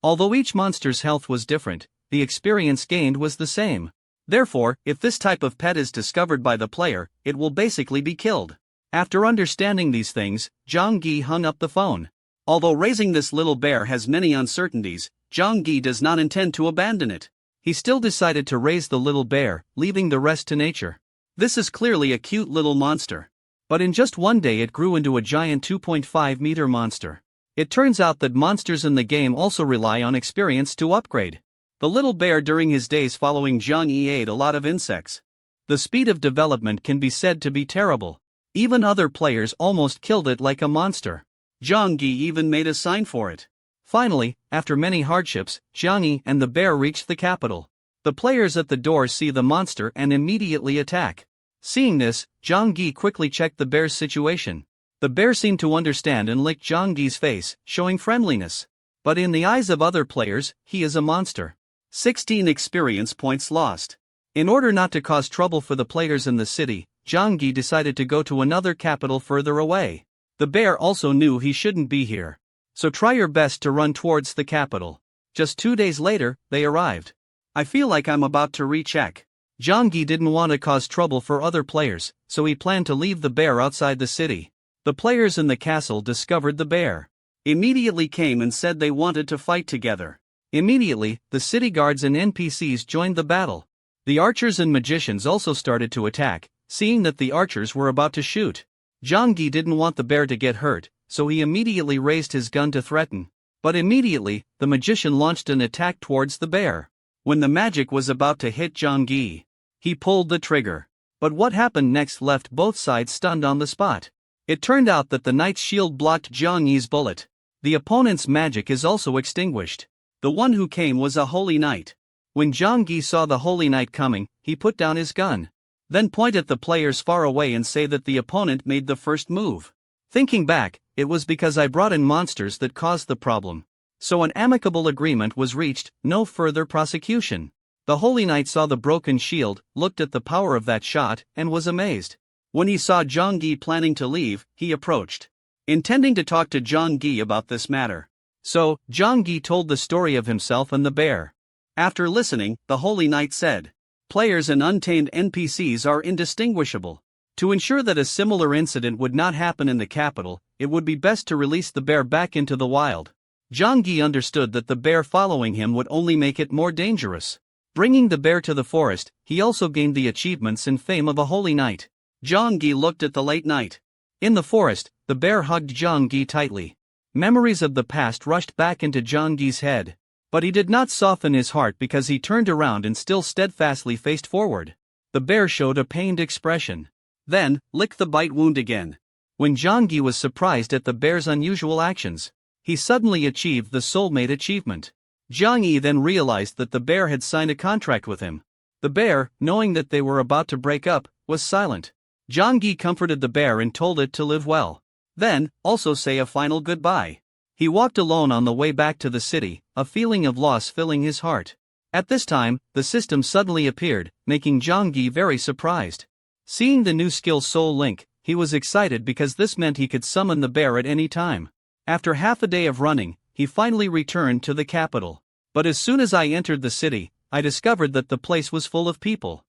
Although each monster's health was different, the experience gained was the same. Therefore, if this type of pet is discovered by the player, it will basically be killed. After understanding these things, Zhang Yi hung up the phone. Although raising this little bear has many uncertainties, Zhang Yi does not intend to abandon it. He still decided to raise the little bear, leaving the rest to nature. This is clearly a cute little monster. But in just one day it grew into a giant 2.5-meter monster. It turns out that monsters in the game also rely on experience to upgrade. The little bear during his days following Zhang Yi ate a lot of insects. The speed of development can be said to be terrible. Even other players almost killed it like a monster. Zhang Yi even made a sign for it. Finally, after many hardships, Zhang Yi and the bear reached the capital. The players at the door see the monster and immediately attack. Seeing this, Zhang Yi quickly checked the bear's situation. The bear seemed to understand and licked Zhang Yi's face, showing friendliness. But in the eyes of other players, he is a monster. 16 experience points lost. In order not to cause trouble for the players in the city, Zhang Yi decided to go to another capital further away. The bear also knew he shouldn't be here. So try your best to run towards the capital. Just 2 days later, they arrived. I feel like I'm about to recheck. Zhang Yi didn't want to cause trouble for other players, so he planned to leave the bear outside the city. The players in the castle discovered the bear. Immediately came and said they wanted to fight together. Immediately, the city guards and NPCs joined the battle. The archers and magicians also started to attack, seeing that the archers were about to shoot. Zhang Yi didn't want the bear to get hurt, so he immediately raised his gun to threaten. But immediately, the magician launched an attack towards the bear. When the magic was about to hit Zhang Yi, he pulled the trigger. But what happened next left both sides stunned on the spot. It turned out that the knight's shield blocked Zhang Yi's bullet. The opponent's magic is also extinguished. The one who came was a holy knight. When Zhang Yi saw the holy knight coming, he put down his gun. Then point at the players far away and say that the opponent made the first move. Thinking back, it was because I brought in monsters that caused the problem. So an amicable agreement was reached, no further prosecution. The holy knight saw the broken shield, looked at the power of that shot, and was amazed. When he saw Zhang Yi planning to leave, he approached, intending to talk to Zhang Yi about this matter. So, Zhang Yi told the story of himself and the bear. After listening, the holy knight said, players and untamed NPCs are indistinguishable. To ensure that a similar incident would not happen in the capital, it would be best to release the bear back into the wild. Zhang Yi understood that the bear following him would only make it more dangerous. Bringing the bear to the forest, he also gained the achievements and fame of a holy knight. Zhang Yi looked at the late night. In the forest, the bear hugged Zhang Yi tightly. Memories of the past rushed back into Zhang Yi's head. But he did not soften his heart because he turned around and still steadfastly faced forward. The bear showed a pained expression. Then, licked the bite wound again. When Zhang Yi was surprised at the bear's unusual actions, he suddenly achieved the soulmate achievement. Zhang Yi then realized that the bear had signed a contract with him. The bear, knowing that they were about to break up, was silent. Zhang Yi comforted the bear and told it to live well. Then, also say a final goodbye. He walked alone on the way back to the city, a feeling of loss filling his heart. At this time, the system suddenly appeared, making Zhang Yi very surprised. Seeing the new skill Soul Link, he was excited because this meant he could summon the bear at any time. After half a day of running, he finally returned to the capital. But as soon as I entered the city, I discovered that the place was full of people.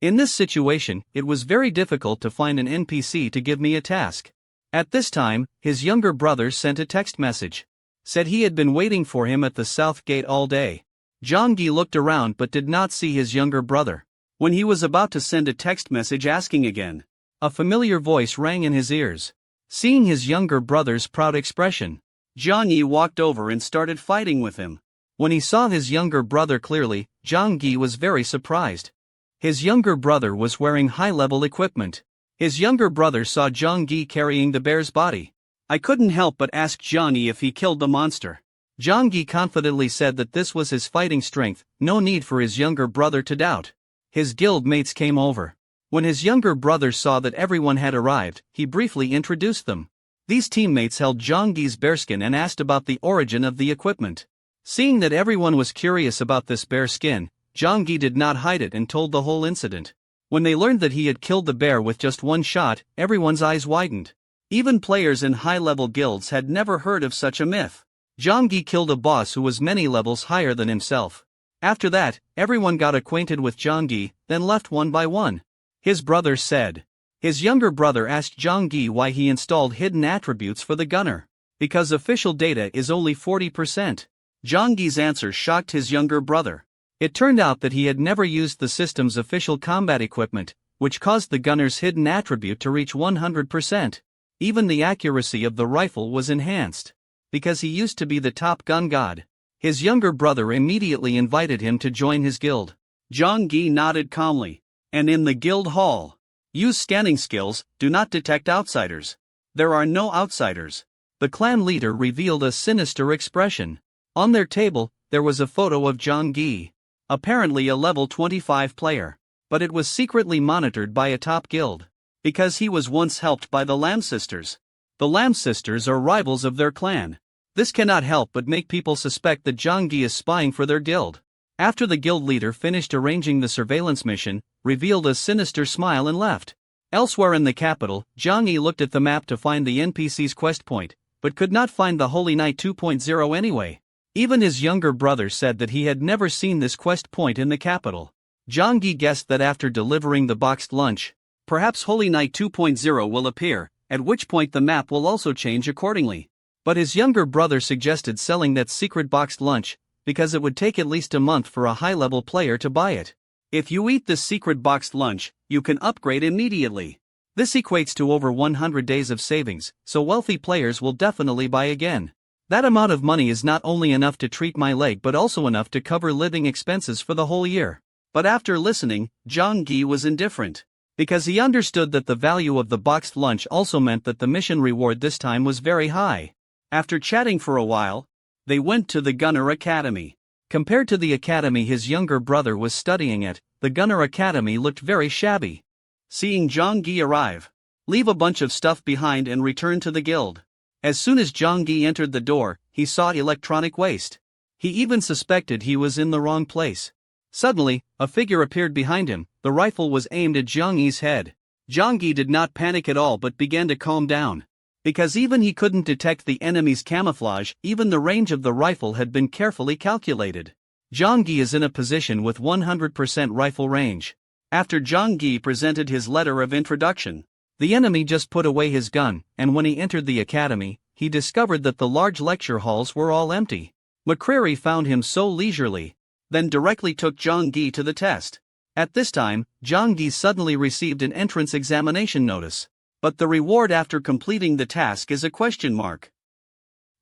In this situation, it was very difficult to find an NPC to give me a task. At this time, his younger brother sent a text message. Said he had been waiting for him at the south gate all day. Zhang Yi looked around but did not see his younger brother. When he was about to send a text message asking again, a familiar voice rang in his ears. Seeing his younger brother's proud expression, Zhang Yi walked over and started fighting with him. When he saw his younger brother clearly, Zhang Yi was very surprised. His younger brother was wearing high-level equipment. His younger brother saw Zhang Yi carrying the bear's body. I couldn't help but ask Zhang Yi if he killed the monster. Zhang Yi confidently said that this was his fighting strength, no need for his younger brother to doubt. His guild mates came over. When his younger brother saw that everyone had arrived, he briefly introduced them. These teammates held Zhang Yi's bearskin and asked about the origin of the equipment. Seeing that everyone was curious about this bear skin, Zhang Yi did not hide it and told the whole incident. When they learned that he had killed the bear with just one shot, everyone's eyes widened. Even players in high-level guilds had never heard of such a myth. Zhang Yi killed a boss who was many levels higher than himself. After that, everyone got acquainted with Zhang Yi, then left one by one. His brother said. His younger brother asked Zhang Yi why he installed hidden attributes for the gunner. Because official data is only 40%. Zhang Yi's answer shocked his younger brother. It turned out that he had never used the system's official combat equipment, which caused the gunner's hidden attribute to reach 100%. Even the accuracy of the rifle was enhanced. Because he used to be the top gun god. His younger brother immediately invited him to join his guild. Zhang Yi nodded calmly. And in the guild hall, use scanning skills, do not detect outsiders. There are no outsiders. The clan leader revealed a sinister expression. On their table, there was a photo of Zhang Yi. Apparently a level 25 player. But it was secretly monitored by a top guild. Because he was once helped by the Lamb Sisters. The Lamb Sisters are rivals of their clan. This cannot help but make people suspect that Zhang Yi is spying for their guild. After the guild leader finished arranging the surveillance mission, revealed a sinister smile and left. Elsewhere in the capital, Zhang Yi looked at the map to find the NPC's quest point, but could not find the Holy Knight 2.0 anyway. Even his younger brother said that he had never seen this quest point in the capital. Zhang Yi guessed that after delivering the boxed lunch, perhaps Holy Knight 2.0 will appear, at which point the map will also change accordingly. But his younger brother suggested selling that secret boxed lunch, because it would take at least a month for a high-level player to buy it. If you eat this secret boxed lunch, you can upgrade immediately. This equates to over 100 days of savings, so wealthy players will definitely buy again. That amount of money is not only enough to treat my leg but also enough to cover living expenses for the whole year. But after listening, Zhang Yi was indifferent. Because he understood that the value of the boxed lunch also meant that the mission reward this time was very high. After chatting for a while, they went to the Gunner Academy. Compared to the academy his younger brother was studying at, the Gunner Academy looked very shabby. Seeing Zhang Yi arrive, leave a bunch of stuff behind and return to the guild. As soon as Zhang Yi entered the door, he saw electronic waste. He even suspected he was in the wrong place. Suddenly, a figure appeared behind him. The rifle was aimed at Zhang Yi's head. Zhang Yi did not panic at all but began to calm down. Because even he couldn't detect the enemy's camouflage, even the range of the rifle had been carefully calculated. Zhang Yi is in a position with 100% rifle range. After Zhang Yi presented his letter of introduction, the enemy just put away his gun, and when he entered the academy, he discovered that the large lecture halls were all empty. McCreary found him so leisurely, then directly took Zhang Yi to the test. At this time, Zhang Yi suddenly received an entrance examination notice. But the reward after completing the task is a question mark.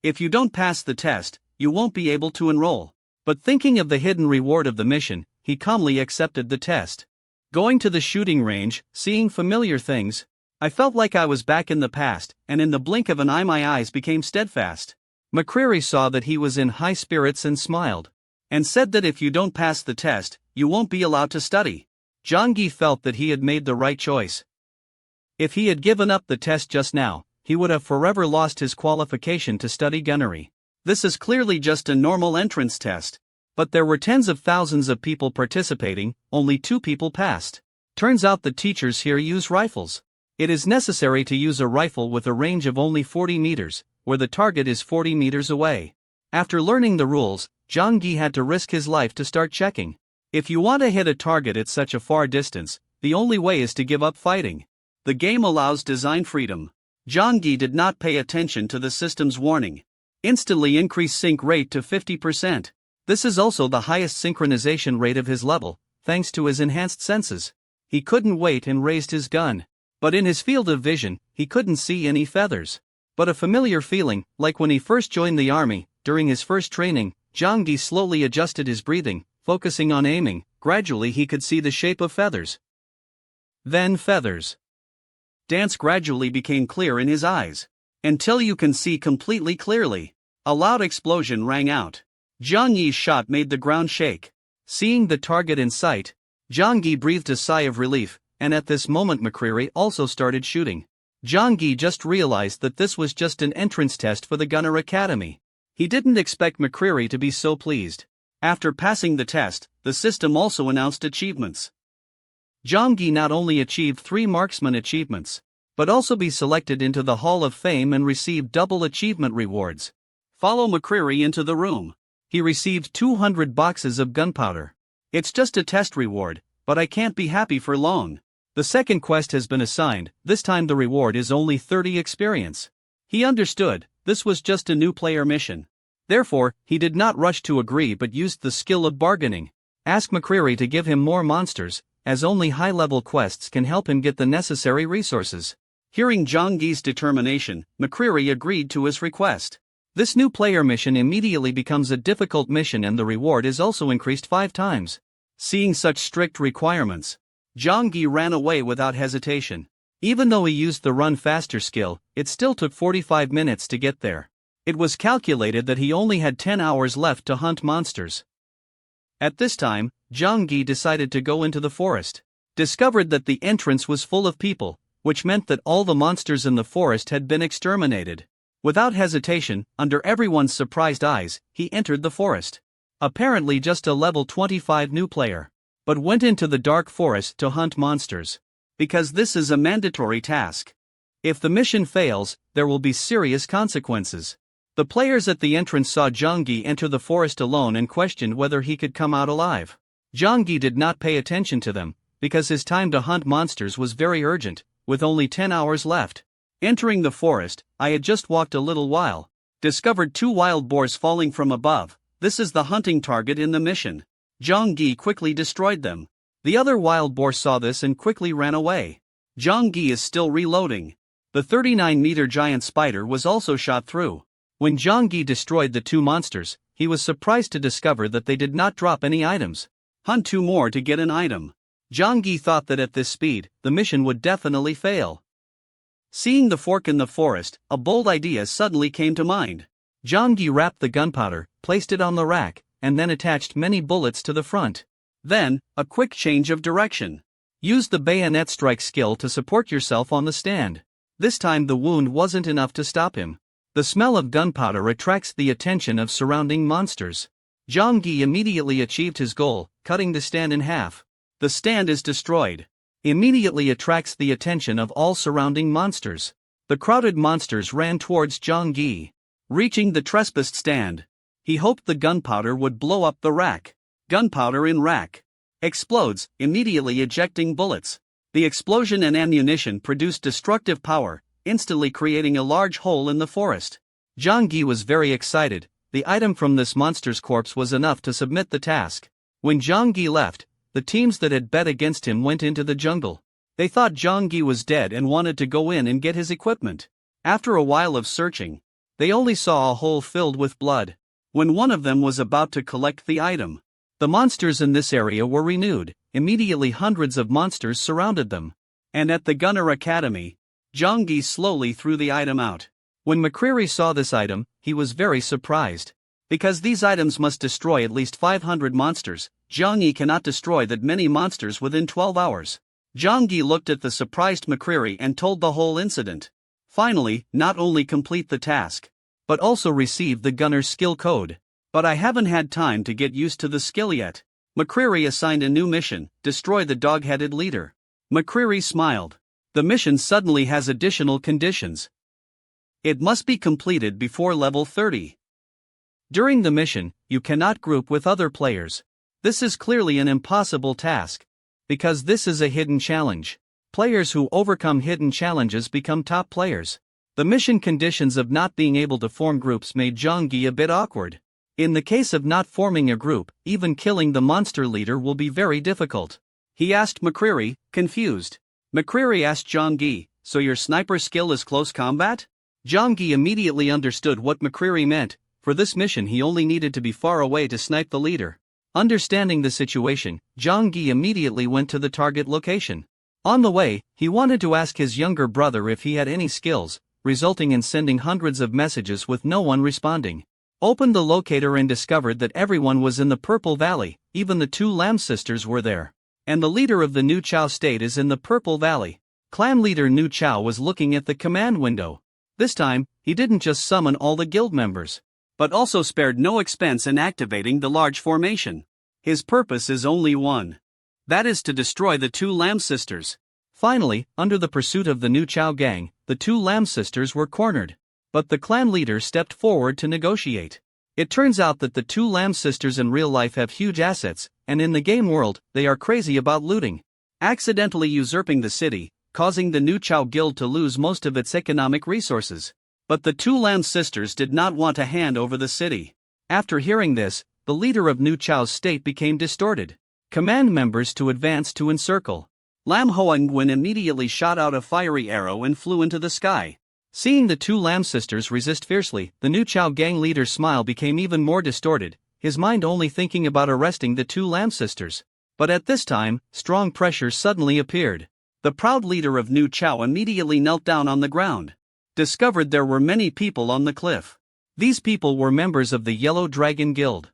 If you don't pass the test, you won't be able to enroll. But thinking of the hidden reward of the mission, he calmly accepted the test. Going to the shooting range, seeing familiar things, I felt like I was back in the past, and in the blink of an eye my eyes became steadfast. McCreary saw that he was in high spirits and smiled, and said that if you don't pass the test, you won't be allowed to study. Zhang felt that he had made the right choice. If he had given up the test just now, he would have forever lost his qualification to study gunnery. This is clearly just a normal entrance test. But there were tens of thousands of people participating, only 2 people passed. Turns out the teachers here use rifles. It is necessary to use a rifle with a range of only 40 meters, where the target is 40 meters away. After learning the rules, Zhang Yi had to risk his life to start checking. If you want to hit a target at such a far distance, the only way is to give up fighting. The game allows design freedom. Zhang Yi did not pay attention to the system's warning. Instantly increase sync rate to 50%. This is also the highest synchronization rate of his level, thanks to his enhanced senses. He couldn't wait and raised his gun. But in his field of vision, he couldn't see any feathers. But a familiar feeling, like when he first joined the army, during his first training, Zhang Yi slowly adjusted his breathing, focusing on aiming. Gradually he could see the shape of feathers. Then feathers. Dance gradually became clear in his eyes. Until you can see completely clearly. A loud explosion rang out. Zhang Yi's shot made the ground shake. Seeing the target in sight, Zhang Yi breathed a sigh of relief, and at this moment McCreary also started shooting. Zhang Yi just realized that this was just an entrance test for the Gunner Academy. He didn't expect McCreary to be so pleased. After passing the test, the system also announced achievements. Zhang Yi not only achieved 3 marksman achievements, but also be selected into the Hall of Fame and receive double achievement rewards. Follow McCreary into the room. He received 200 boxes of gunpowder. It's just a test reward, but I can't be happy for long. The second quest has been assigned, this time the reward is only 30 experience. He understood, this was just a new player mission. Therefore, he did not rush to agree but used the skill of bargaining. Ask McCreary to give him more monsters, as only high-level quests can help him get the necessary resources. Hearing Zhang Yi's determination, McCreary agreed to his request. This new player mission immediately becomes a difficult mission and the reward is also increased 5 times. Seeing such strict requirements, Zhang Yi ran away without hesitation. Even though he used the run faster skill, it still took 45 minutes to get there. It was calculated that he only had 10 hours left to hunt monsters. At this time, Zhang Yi decided to go into the forest. Discovered that the entrance was full of people, which meant that all the monsters in the forest had been exterminated. Without hesitation, under everyone's surprised eyes, he entered the forest. Apparently just a level 25 new player. But went into the dark forest to hunt monsters. Because this is a mandatory task. If the mission fails, there will be serious consequences. The players at the entrance saw Zhang Yi enter the forest alone and questioned whether he could come out alive. Zhang Yi did not pay attention to them, because his time to hunt monsters was very urgent, with only 10 hours left. Entering the forest, I had just walked a little while. Discovered 2 wild boars falling from above. This is the hunting target in the mission. Zhang Yi quickly destroyed them. The other wild boar saw this and quickly ran away. Zhang Yi is still reloading. The 39-meter giant spider was also shot through. When Zhang Yi destroyed the 2 monsters, he was surprised to discover that they did not drop any items. Hunt 2 more to get an item. Zhang Yi thought that at this speed, the mission would definitely fail. Seeing the fork in the forest, a bold idea suddenly came to mind. Zhang Yi wrapped the gunpowder, placed it on the rack, and then attached many bullets to the front. Then, a quick change of direction. Use the bayonet strike skill to support yourself on the stand. This time the wound wasn't enough to stop him. The smell of gunpowder attracts the attention of surrounding monsters. Zhang Yi immediately achieved his goal, cutting the stand in half. The stand is destroyed. Immediately attracts the attention of all surrounding monsters. The crowded monsters ran towards Zhang Yi. Reaching the trespassed stand, he hoped the gunpowder would blow up the rack. Gunpowder in rack. Explodes, immediately ejecting bullets. The explosion and ammunition produced destructive power, instantly creating a large hole in the forest. Zhang Yi was very excited. The item from this monster's corpse was enough to submit the task. When Zhang Yi left, the teams that had bet against him went into the jungle. They thought Zhang Yi was dead and wanted to go in and get his equipment. After a while of searching, they only saw a hole filled with blood. When one of them was about to collect the item, the monsters in this area were renewed. Immediately hundreds of monsters surrounded them. And at the Gunner Academy, Zhang Yi slowly threw the item out. When McCreary saw this item, he was very surprised. Because these items must destroy at least 500 monsters, Zhang Yi cannot destroy that many monsters within 12 hours. Zhang Yi looked at the surprised McCreary and told the whole incident. Finally, not only complete the task, but also receive the gunner's skill code. But I haven't had time to get used to the skill yet. McCreary assigned a new mission, destroy the dog-headed leader. McCreary smiled. The mission suddenly has additional conditions. It must be completed before level 30. During the mission, you cannot group with other players. This is clearly an impossible task. Because this is a hidden challenge. Players who overcome hidden challenges become top players. The mission conditions of not being able to form groups made Zhang Yi a bit awkward. In the case of not forming a group, even killing the monster leader will be very difficult. He asked McCreary, confused. McCreary asked Zhang Yi, so your sniper skill is close combat? Zhang Yi immediately understood what McCreary meant. For this mission he only needed to be far away to snipe the leader. Understanding the situation, Zhang Yi immediately went to the target location. On the way, he wanted to ask his younger brother if he had any skills, resulting in sending hundreds of messages with no one responding. Opened the locator and discovered that everyone was in the Purple Valley, even the two Lam sisters were there. And the leader of the New Chao state is in the Purple Valley. Clan leader New Chao was looking at the command window. This time, he didn't just summon all the guild members, but also spared no expense in activating the large formation. His purpose is only one. That is to destroy the two Lam sisters. Finally, under the pursuit of the New Chao gang, the two Lam sisters were cornered. But the clan leader stepped forward to negotiate. It turns out that the two Lam sisters in real life have huge assets, and in the game world, they are crazy about looting. Accidentally usurping the city, causing the New Chao guild to lose most of its economic resources. But the two Lam sisters did not want to hand over the city. After hearing this, the leader of New Chao's state became distorted. Command members to advance to encircle. Lam Hoangwen immediately shot out a fiery arrow and flew into the sky. Seeing the two Lam sisters resist fiercely, the New Chao gang leader's smile became even more distorted, his mind only thinking about arresting the two Lam sisters. But at this time, strong pressure suddenly appeared. The proud leader of New Chao immediately knelt down on the ground. Discovered there were many people on the cliff. These people were members of the Yellow Dragon Guild.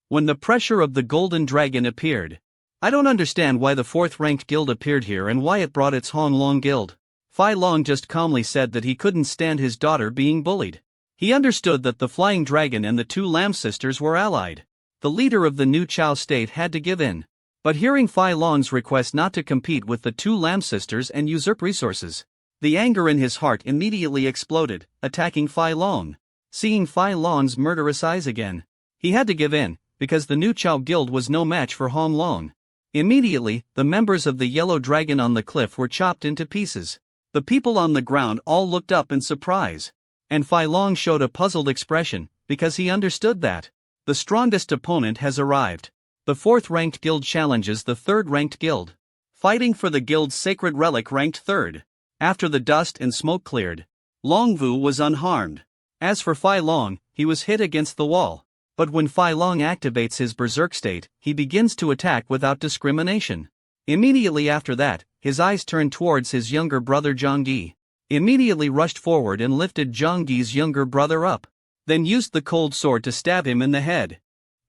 When the pressure of the Golden Dragon appeared, I don't understand why the fourth-ranked guild appeared here and why it brought its Hong Long guild. Fai Long just calmly said that he couldn't stand his daughter being bullied. He understood that the Flying Dragon and the two Lam sisters were allied. The leader of the New Chao state had to give in. But hearing Fai Long's request not to compete with the two Lam sisters and usurp resources, the anger in his heart immediately exploded, attacking Fai Long. Seeing Fai Long's murderous eyes again, he had to give in, because the New Chao guild was no match for Hong Long. Immediately, the members of the Yellow Dragon on the cliff were chopped into pieces. The people on the ground all looked up in surprise. And Fai Long showed a puzzled expression, because he understood that the strongest opponent has arrived. The fourth-ranked guild challenges the third-ranked guild. Fighting for the guild's sacred relic ranked third. After the dust and smoke cleared, Longvu was unharmed. As for Fai Long, he was hit against the wall. But when Fai Long activates his berserk state, he begins to attack without discrimination. Immediately after that, his eyes turned towards his younger brother Zhang Yi. Immediately rushed forward and lifted Zhang Yi's younger brother up. Then used the cold sword to stab him in the head.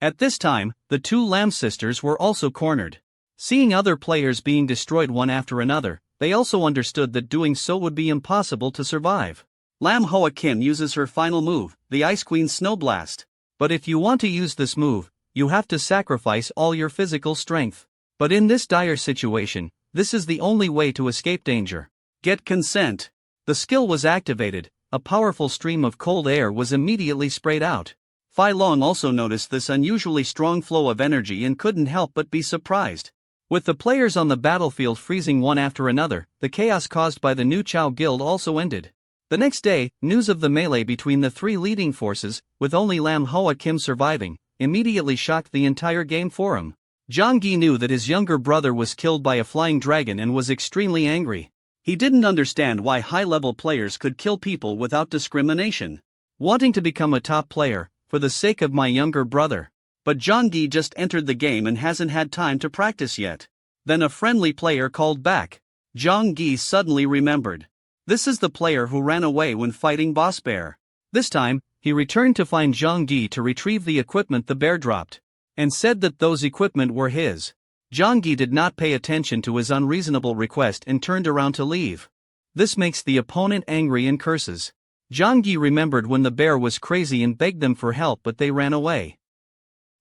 At this time, the two Lam sisters were also cornered. Seeing other players being destroyed one after another, they also understood that doing so would be impossible to survive. Lam Hoa Kim uses her final move, the Ice Queen Snow Blast. But if you want to use this move, you have to sacrifice all your physical strength. But in this dire situation, this is the only way to escape danger. Get consent. The skill was activated, a powerful stream of cold air was immediately sprayed out. Fai Long also noticed this unusually strong flow of energy and couldn't help but be surprised. With the players on the battlefield freezing one after another, the chaos caused by the New Chao guild also ended. The next day, news of the melee between the three leading forces, with only Lam Hoa Kim surviving, immediately shocked the entire game forum. Zhang Yi knew that his younger brother was killed by a flying dragon and was extremely angry. He didn't understand why high-level players could kill people without discrimination. Wanting to become a top player, for the sake of my younger brother. But Zhang Yi just entered the game and hasn't had time to practice yet. Then a friendly player called back. Zhang Yi suddenly remembered. This is the player who ran away when fighting Boss Bear. This time, he returned to find Zhang Yi to retrieve the equipment the bear dropped, and said that those equipment were his. Zhang Yi did not pay attention to his unreasonable request and turned around to leave. This makes the opponent angry and curses. Zhang Yi remembered when the bear was crazy and begged them for help, but they ran away.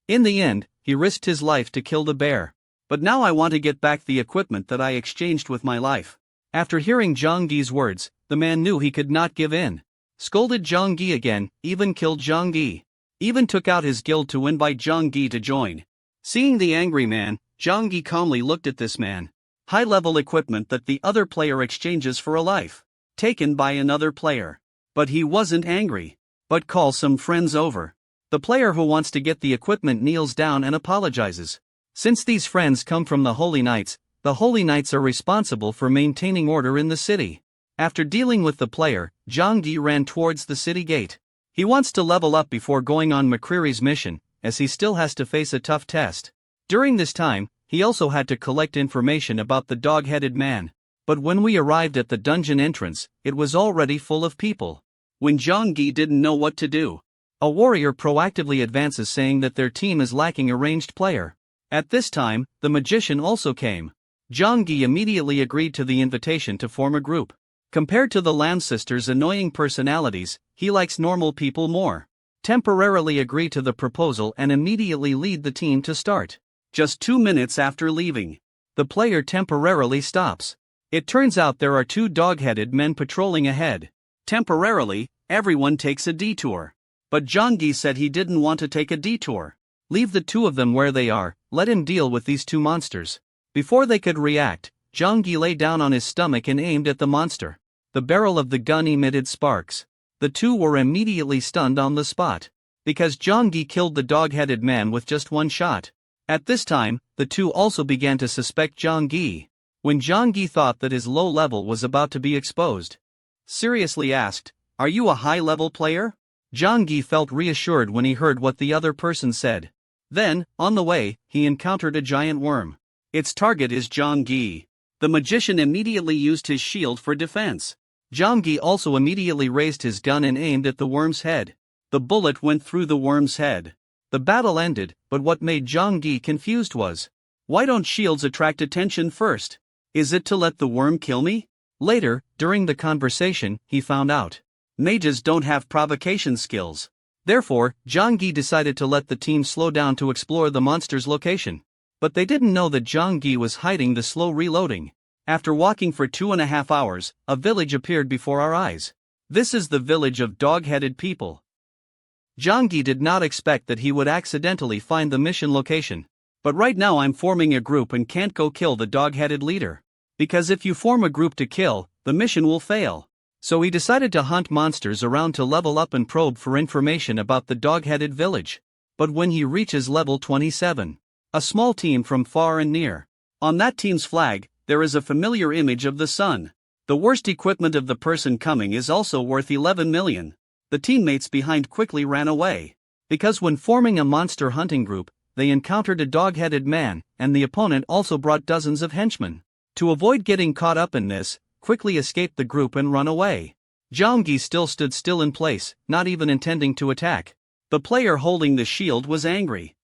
In the end, he risked his life to kill the bear. But now I want to get back the equipment that I exchanged with my life. After hearing Zhang Yi's words, the man knew he could not give in. Scolded Zhang Yi again, even killed Zhang Yi. Even took out his guild to invite Zhang Yi to join. Seeing the angry man, Zhang Yi calmly looked at this man. High-level equipment that the other player exchanges for a life. Taken by another player. But he wasn't angry. But calls some friends over. The player who wants to get the equipment kneels down and apologizes. Since these friends come from the Holy Knights are responsible for maintaining order in the city. After dealing with the player, Zhang Yi ran towards the city gate. He wants to level up before going on McCreary's mission, as he still has to face a tough test. During this time, he also had to collect information about the dog-headed man. But when we arrived at the dungeon entrance, it was already full of people. When Zhang Yi didn't know what to do, a warrior proactively advances saying that their team is lacking a ranged player. At this time, the magician also came. Zhang Yi immediately agreed to the invitation to form a group. Compared to the Lam sisters' annoying personalities, he likes normal people more. Temporarily agree to the proposal and immediately lead the team to start. Just 2 minutes after leaving, the player temporarily stops. It turns out there are 2 dog-headed men patrolling ahead. Temporarily, everyone takes a detour. But Zhang Yi said he didn't want to take a detour. Leave the 2 of them where they are, let him deal with these 2 monsters. Before they could react, Zhang Yi lay down on his stomach and aimed at the monster. The barrel of the gun emitted sparks. The 2 were immediately stunned on the spot. Because Zhang Yi killed the dog-headed man with just 1 shot. At this time, the 2 also began to suspect Zhang Yi. When Zhang Yi thought that his low level was about to be exposed, seriously asked, "Are you a high-level player?" Zhang Yi felt reassured when he heard what the other person said. Then, on the way, he encountered a giant worm. Its target is Zhang Yi. The magician immediately used his shield for defense. Zhang Yi also immediately raised his gun and aimed at the worm's head. The bullet went through the worm's head. The battle ended, but what made Zhang Yi confused was, why don't shields attract attention first? Is it to let the worm kill me? Later, during the conversation, he found out. Mages don't have provocation skills. Therefore, Zhang Yi decided to let the team slow down to explore the monster's location. But they didn't know that Zhang Yi was hiding the slow reloading. After walking for 2.5 hours, a village appeared before our eyes. This is the village of dog-headed people. Zhang Yi did not expect that he would accidentally find the mission location. But right now I'm forming a group and can't go kill the dog-headed leader. Because if you form a group to kill, the mission will fail. So he decided to hunt monsters around to level up and probe for information about the dog-headed village. But when he reaches level 27, a small team from far and near. On that team's flag, there is a familiar image of the sun. The worst equipment of the person coming is also worth 11 million. The teammates behind quickly ran away. Because when forming a monster hunting group, they encountered a dog-headed man, and the opponent also brought dozens of henchmen. To avoid getting caught up in this, quickly escaped the group and run away. Zhang Yi still stood still in place, not even intending to attack. The player holding the shield was angry.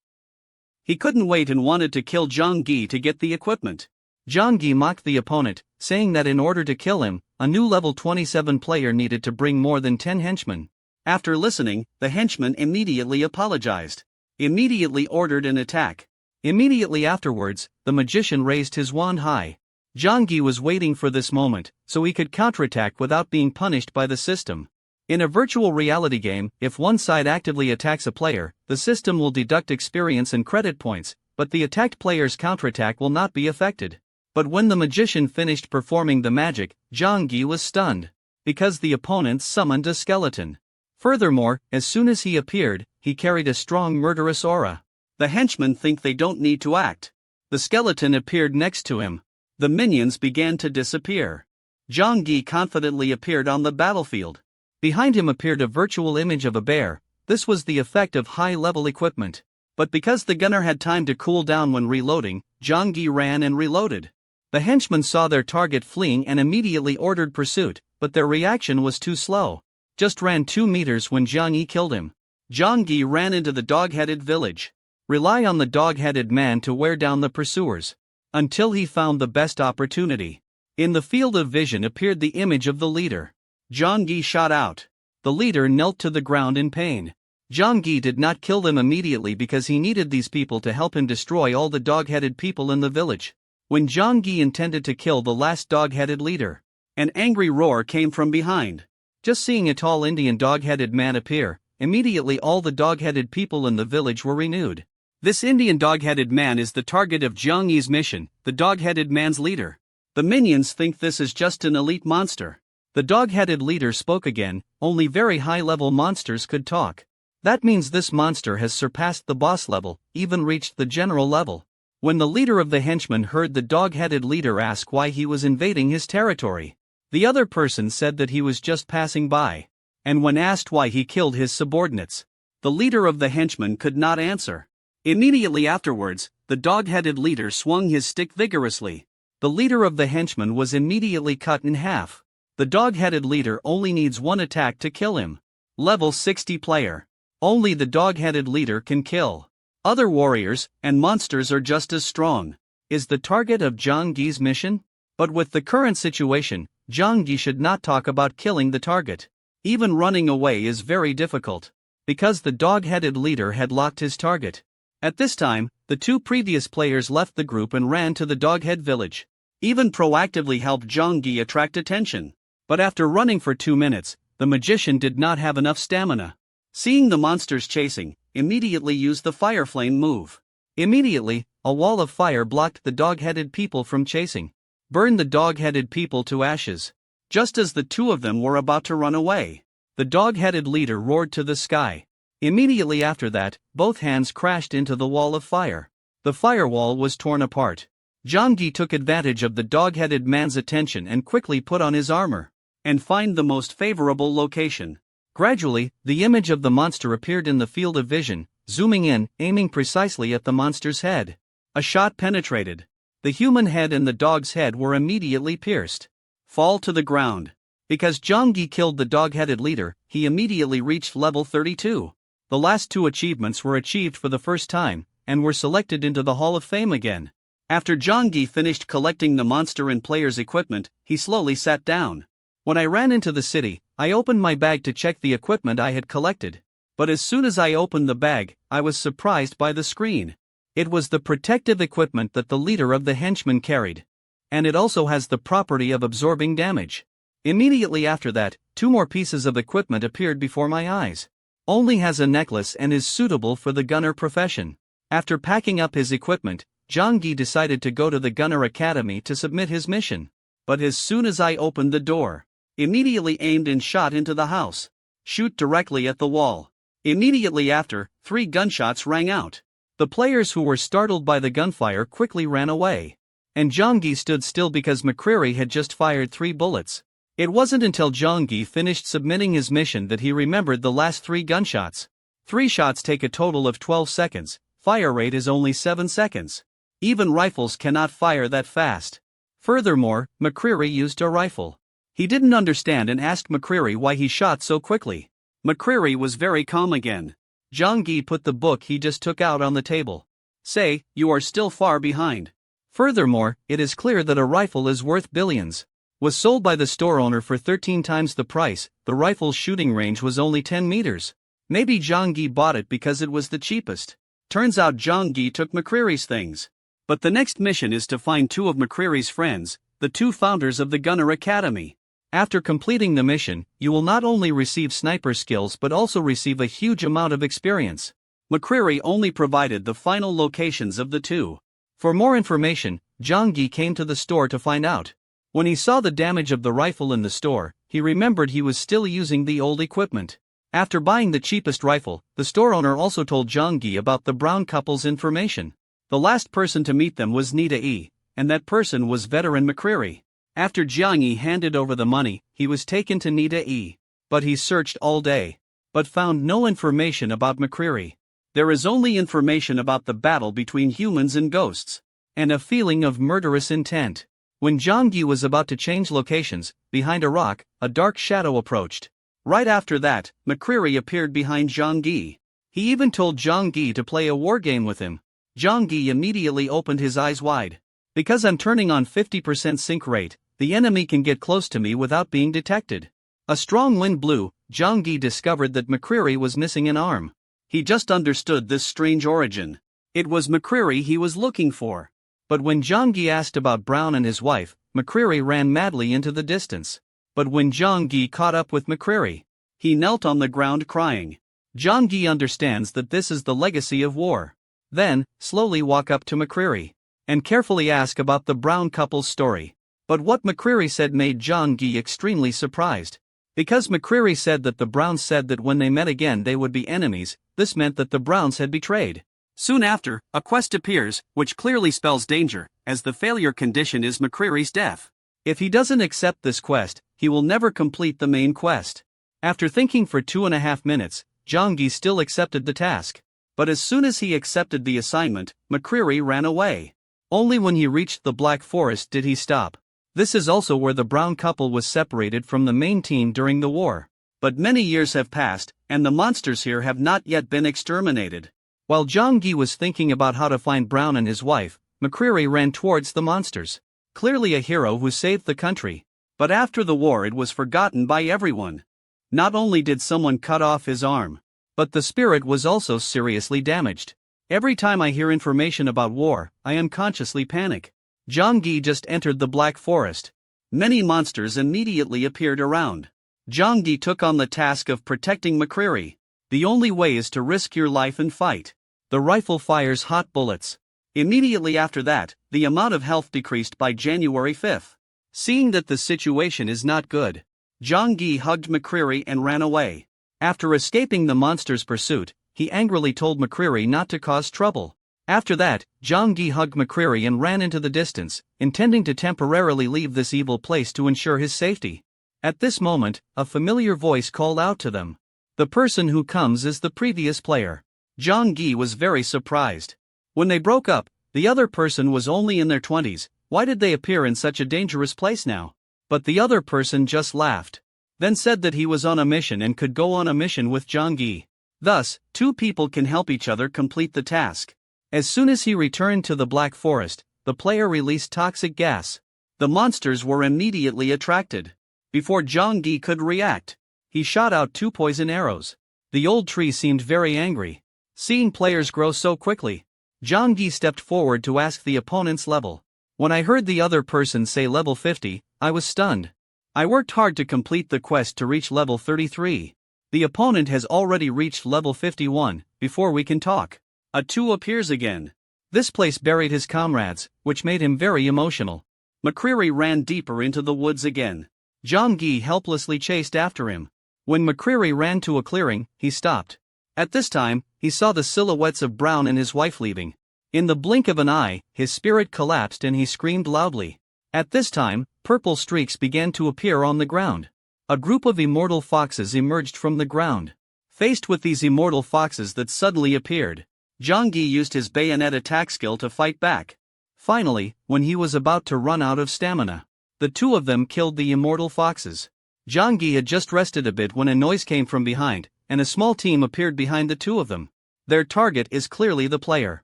He couldn't wait and wanted to kill Zhang Yi to get the equipment. Zhang Yi mocked the opponent, saying that in order to kill him, a new level 27 player needed to bring more than 10 henchmen. After listening, the henchman immediately apologized. Immediately ordered an attack. Immediately afterwards, the magician raised his wand high. Zhang Yi was waiting for this moment, so he could counterattack without being punished by the system. In a virtual reality game, if one side actively attacks a player, the system will deduct experience and credit points, but the attacked player's counterattack will not be affected. But when the magician finished performing the magic, Zhang Yi was stunned. Because the opponent summoned a skeleton. Furthermore, as soon as he appeared, he carried a strong murderous aura. The henchmen think they don't need to act. The skeleton appeared next to him. The minions began to disappear. Zhang Yi confidently appeared on the battlefield. Behind him appeared a virtual image of a bear. This was the effect of high-level equipment. But because the gunner had time to cool down when reloading, Zhang Yi ran and reloaded. The henchmen saw their target fleeing and immediately ordered pursuit, but their reaction was too slow. Just ran 2 meters when Zhang Yi killed him. Zhang Yi ran into the dog-headed village. Rely on the dog-headed man to wear down the pursuers. Until he found the best opportunity. In the field of vision appeared the image of the leader. Zhang Yi shot out. The leader knelt to the ground in pain. Zhang Yi did not kill them immediately because he needed these people to help him destroy all the dog-headed people in the village. When Zhang Yi intended to kill the last dog-headed leader, an angry roar came from behind. Just seeing a tall Indian dog-headed man appear, immediately all the dog-headed people in the village were renewed. This Indian dog-headed man is the target of Zhang Yi's mission, the dog-headed man's leader. The minions think this is just an elite monster. The dog-headed leader spoke again. Only very high-level monsters could talk. That means this monster has surpassed the boss level, even reached the general level. When the leader of the henchmen heard the dog-headed leader ask why he was invading his territory, the other person said that he was just passing by. And when asked why he killed his subordinates, the leader of the henchmen could not answer. Immediately afterwards, the dog-headed leader swung his stick vigorously. The leader of the henchmen was immediately cut in half. The dog-headed leader only needs one attack to kill him. Level 60 player. Only the dog-headed leader can kill. Other warriors and monsters are just as strong. Is the target of Zhang Yi's mission? But with the current situation, Zhang Yi should not talk about killing the target. Even running away is very difficult. Because the dog-headed leader had locked his target. At this time, the 2 previous players left the group and ran to the doghead village. Even proactively helped Zhang Yi attract attention. But after running for 2 minutes, the magician did not have enough stamina. Seeing the monsters chasing, immediately used the fire flame move. Immediately, a wall of fire blocked the dog-headed people from chasing. Burned the dog-headed people to ashes. Just as the 2 of them were about to run away, the dog-headed leader roared to the sky. Immediately after that, both hands crashed into the wall of fire. The firewall was torn apart. Zhang Yi took advantage of the dog-headed man's attention and quickly put on his armor. And find the most favorable location. Gradually, the image of the monster appeared in the field of vision, zooming in, aiming precisely at the monster's head. A shot penetrated. The human head and the dog's head were immediately pierced. Fall to the ground. Because Zhang Yi killed the dog-headed leader, he immediately reached level 32. The last 2 achievements were achieved for the first time, and were selected into the Hall of Fame again. After Zhang Yi finished collecting the monster and player's equipment, he slowly sat down. When I ran into the city, I opened my bag to check the equipment I had collected. But as soon as I opened the bag, I was surprised by the screen. It was the protective equipment that the leader of the henchmen carried. And it also has the property of absorbing damage. Immediately after that, 2 more pieces of equipment appeared before my eyes. Only has a necklace and is suitable for the gunner profession. After packing up his equipment, Zhang Yi decided to go to the Gunner Academy to submit his mission. But as soon as I opened the door, immediately aimed and shot into the house. Shoot directly at the wall. Immediately after, 3 gunshots rang out. The players who were startled by the gunfire quickly ran away. And Zhang Yi stood still because McCreary had just fired 3 bullets. It wasn't until Zhang Yi finished submitting his mission that he remembered the last 3 gunshots. 3 shots take a total of 12 seconds, fire rate is only 7 seconds. Even rifles cannot fire that fast. Furthermore, McCreary used a rifle. He didn't understand and asked McCreary why he shot so quickly. McCreary was very calm again. Zhang Yi put the book he just took out on the table. Say, you are still far behind. Furthermore, it is clear that a rifle is worth billions. Was sold by the store owner for 13 times the price, the rifle's shooting range was only 10 meters. Maybe Zhang Yi bought it because it was the cheapest. Turns out Zhang Yi took McCreary's things. But the next mission is to find 2 of McCreary's friends, the 2 founders of the Gunner Academy. After completing the mission, you will not only receive sniper skills but also receive a huge amount of experience. McCreary only provided the final locations of the 2. For more information, Zhang Yi came to the store to find out. When he saw the damage of the rifle in the store, he remembered he was still using the old equipment. After buying the cheapest rifle, the store owner also told Zhang Yi about the brown couple's information. The last person to meet them was Nita E, and that person was veteran McCreary. After Jiang Yi handed over the money, he was taken to Nita E. But he searched all day, but found no information about McCreary. There is only information about the battle between humans and ghosts, and a feeling of murderous intent. When Jiang Yi was about to change locations, behind a rock, a dark shadow approached. Right after that, McCreary appeared behind Jiang Yi. He even told Jiang Yi to play a war game with him. Jiang Yi immediately opened his eyes wide. Because I'm turning on 50% sync rate, the enemy can get close to me without being detected. A strong wind blew. Jiang Yi discovered that McCreary was missing an arm. He just understood this strange origin. It was McCreary he was looking for. But when Jiang Yi asked about Brown and his wife, McCreary ran madly into the distance. But when Jiang Yi caught up with McCreary, he knelt on the ground crying. Jiang Yi understands that this is the legacy of war. Then, slowly walk up to McCreary and carefully ask about the Brown couple's story. But what McCreary said made Jiang Yi extremely surprised. Because McCreary said that the Browns said that when they met again they would be enemies, this meant that the Browns had betrayed. Soon after, a quest appears, which clearly spells danger, as the failure condition is McCreary's death. If he doesn't accept this quest, he will never complete the main quest. After thinking for 2.5 minutes, Jiang Yi still accepted the task. But as soon as he accepted the assignment, McCreary ran away. Only when he reached the Black Forest did he stop. This is also where the Brown couple was separated from the main team during the war. But many years have passed, and the monsters here have not yet been exterminated. While Jiang Yi was thinking about how to find Brown and his wife, McCreary ran towards the monsters. Clearly a hero who saved the country. But after the war it was forgotten by everyone. Not only did someone cut off his arm, but the spirit was also seriously damaged. Every time I hear information about war, I unconsciously panic. Jiang Yi just entered the Black Forest. Many monsters immediately appeared around. Jiang Yi took on the task of protecting McCreary. The only way is to risk your life and fight. The rifle fires hot bullets. Immediately after that, the amount of health decreased by January 5th. Seeing that the situation is not good, Jiang Yi hugged McCreary and ran away. After escaping the monster's pursuit, he angrily told McCreary not to cause trouble. After that, Jiang Yi hugged McCreary and ran into the distance, intending to temporarily leave this evil place to ensure his safety. At this moment, a familiar voice called out to them. The person who comes is the previous player. Jiang Yi was very surprised. When they broke up, the other person was only in their 20s, why did they appear in such a dangerous place now? But the other person just laughed. Then said that he was on a mission and could go on a mission with Jiang Yi. Thus, two people can help each other complete the task. As soon as he returned to the Black Forest, the player released toxic gas. The monsters were immediately attracted. Before Jiang Yi could react, he shot out 2 poison arrows. The old tree seemed very angry. Seeing players grow so quickly, Jiang Yi stepped forward to ask the opponent's level. When I heard the other person say level 50, I was stunned. I worked hard to complete the quest to reach level 33. The opponent has already reached level 51, before we can talk. A 2 appears again. This place buried his comrades, which made him very emotional. McCreary ran deeper into the woods again. Jiang Yi helplessly chased after him. When McCreary ran to a clearing, he stopped. At this time, he saw the silhouettes of Brown and his wife leaving. In the blink of an eye, his spirit collapsed and he screamed loudly. At this time, purple streaks began to appear on the ground. A group of immortal foxes emerged from the ground. Faced with these immortal foxes that suddenly appeared, Jiang Yi used his bayonet attack skill to fight back. Finally, when he was about to run out of stamina, the 2 of them killed the immortal foxes. Jiang Yi had just rested a bit when a noise came from behind, and a small team appeared behind the 2 of them. Their target is clearly the player.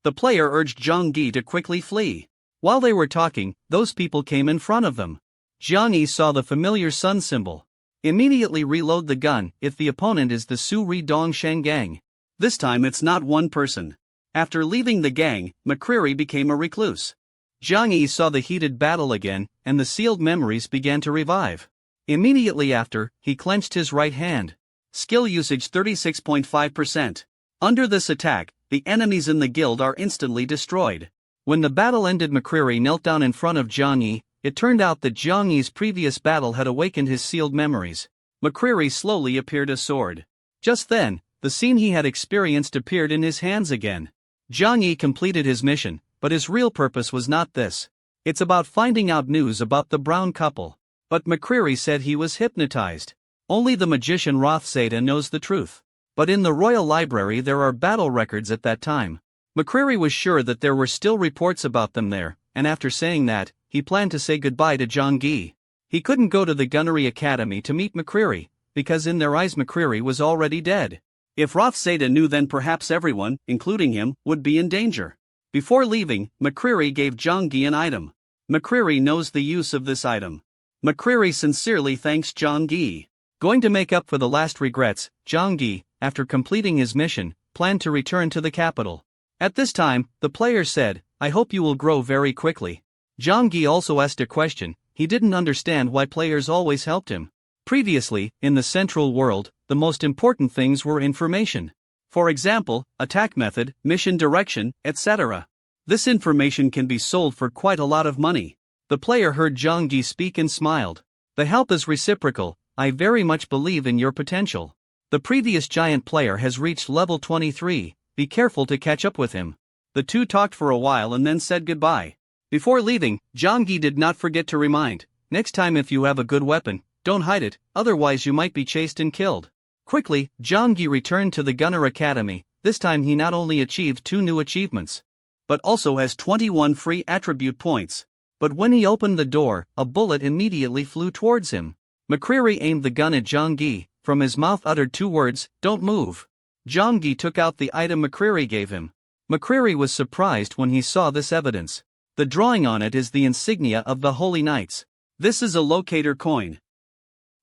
The player urged Jiang Yi to quickly flee. While they were talking, those people came in front of them. Jiang Yi saw the familiar sun symbol. Immediately reload the gun if the opponent is the Su Ri Dong Shen gang. This time it's not one person. After leaving the gang, McCreary became a recluse. Jiang Yi saw the heated battle again, and the sealed memories began to revive. Immediately after, he clenched his right hand. Skill usage 36.5%. Under this attack, the enemies in the guild are instantly destroyed. When the battle ended, McCreary knelt down in front of Jiang Yi. It turned out that Jiang Yi's previous battle had awakened his sealed memories. McCreary slowly appeared a sword. Just then, the scene he had experienced appeared in his hands again. Zhang Yi completed his mission, but his real purpose was not this. It's about finding out news about the brown couple. But McCreary said he was hypnotized. Only the magician Rothsayda knows the truth. But in the Royal Library there are battle records at that time. McCreary was sure that there were still reports about them there, and after saying that, he planned to say goodbye to Zhang Yi. He couldn't go to the Gunnery Academy to meet McCreary, because in their eyes McCreary was already dead. If Rothsayda knew, then perhaps everyone, including him, would be in danger. Before leaving, McCreary gave Zhang Yi an item. McCreary knows the use of this item. McCreary sincerely thanks Zhang Yi. Going to make up for the last regrets, Zhang Yi, after completing his mission, planned to return to the capital. At this time, the player said, "I hope you will grow very quickly." Zhang Yi also asked a question. He didn't understand why players always helped him. Previously, in the Central World, the most important things were information. For example, attack method, mission direction, etc. This information can be sold for quite a lot of money. The player heard Zhang Yi speak and smiled. "The help is reciprocal. I very much believe in your potential. The previous giant player has reached level 23, be careful to catch up with him." The two talked for a while and then said goodbye. Before leaving, Zhang Yi did not forget to remind, "Next time if you have a good weapon, don't hide it, otherwise you might be chased and killed." Quickly, Zhang Yi returned to the Gunner Academy. This time he not only achieved 2 new achievements, but also has 21 free attribute points. But when he opened the door, a bullet immediately flew towards him. McCreary aimed the gun at Zhang Yi. From his mouth uttered 2 words, "Don't move." Zhang Yi took out the item McCreary gave him. McCreary was surprised when he saw this evidence. The drawing on it is the insignia of the Holy Knights. This is a locator coin.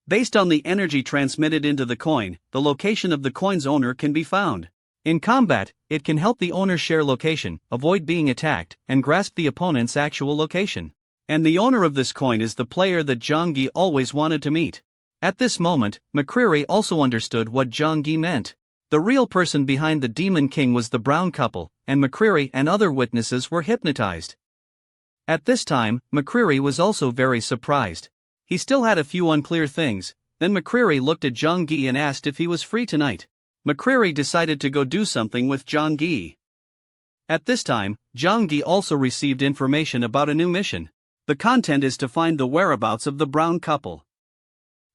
Based on the energy transmitted into the coin, the location of the coin's owner can be found. In combat, it can help the owner share location, avoid being attacked, and grasp the opponent's actual location. And the owner of this coin is the player that Zhang Yi always wanted to meet. At this moment, McCreary also understood what Zhang Yi meant. The real person behind the Demon King was the brown couple, and McCreary and other witnesses were hypnotized. At this time, McCreary was also very surprised. He still had a few unclear things. Then McCreary looked at Zhang Yi and asked if he was free tonight. McCreary decided to go do something with Zhang Yi. At this time, Zhang Yi also received information about a new mission. The content is to find the whereabouts of the brown couple.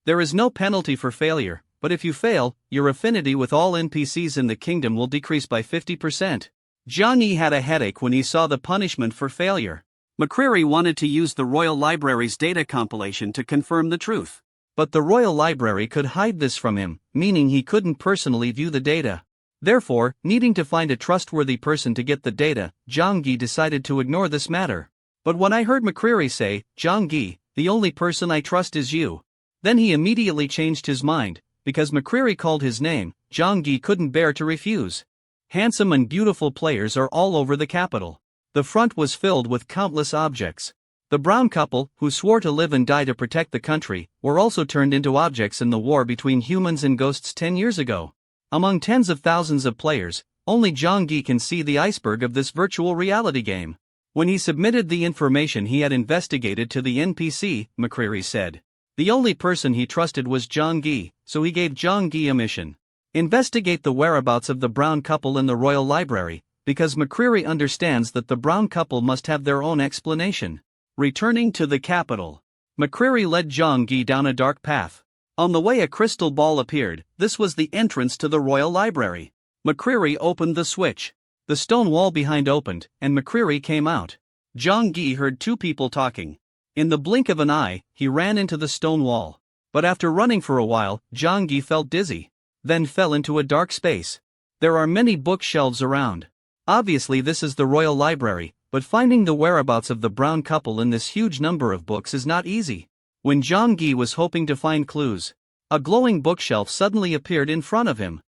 There is no penalty for failure, but if you fail, your affinity with all NPCs in the kingdom will decrease by 50%. Zhang Yi had a headache when he saw the punishment for failure. McCreary wanted to use the Royal Library's data compilation to confirm the truth. But the Royal Library could hide this from him, meaning he couldn't personally view the data. Therefore, needing to find a trustworthy person to get the data, Zhang Yi decided to ignore this matter. But when I heard McCreary say, "Zhang Yi, the only person I trust is you," then he immediately changed his mind. Because McCreary called his name, Zhang Yi couldn't bear to refuse. Handsome and beautiful players are all over the capital. The front was filled with countless objects. The brown couple, who swore to live and die to protect the country, were also turned into objects in the war between humans and ghosts 10 years ago. Among tens of thousands of players, only Zhang Yi can see the iceberg of this virtual reality game. When he submitted the information he had investigated to the NPC, McCreary said, the only person he trusted was Zhang Yi, so he gave Zhang Yi a mission. Investigate the whereabouts of the brown couple in the Royal Library, because McCreary understands that the brown couple must have their own explanation. Returning to the capital, McCreary led Zhang Yi down a dark path. On the way a crystal ball appeared. This was the entrance to the Royal Library. McCreary opened the switch. The stone wall behind opened, and McCreary came out. Zhang Yi heard 2 people talking. In the blink of an eye, he ran into the stone wall. But after running for a while, Zhang Yi felt dizzy. Then fell into a dark space. There are many bookshelves around. Obviously this is the Royal Library, but finding the whereabouts of the brown couple in this huge number of books is not easy. When Zhang Yi was hoping to find clues, a glowing bookshelf suddenly appeared in front of him.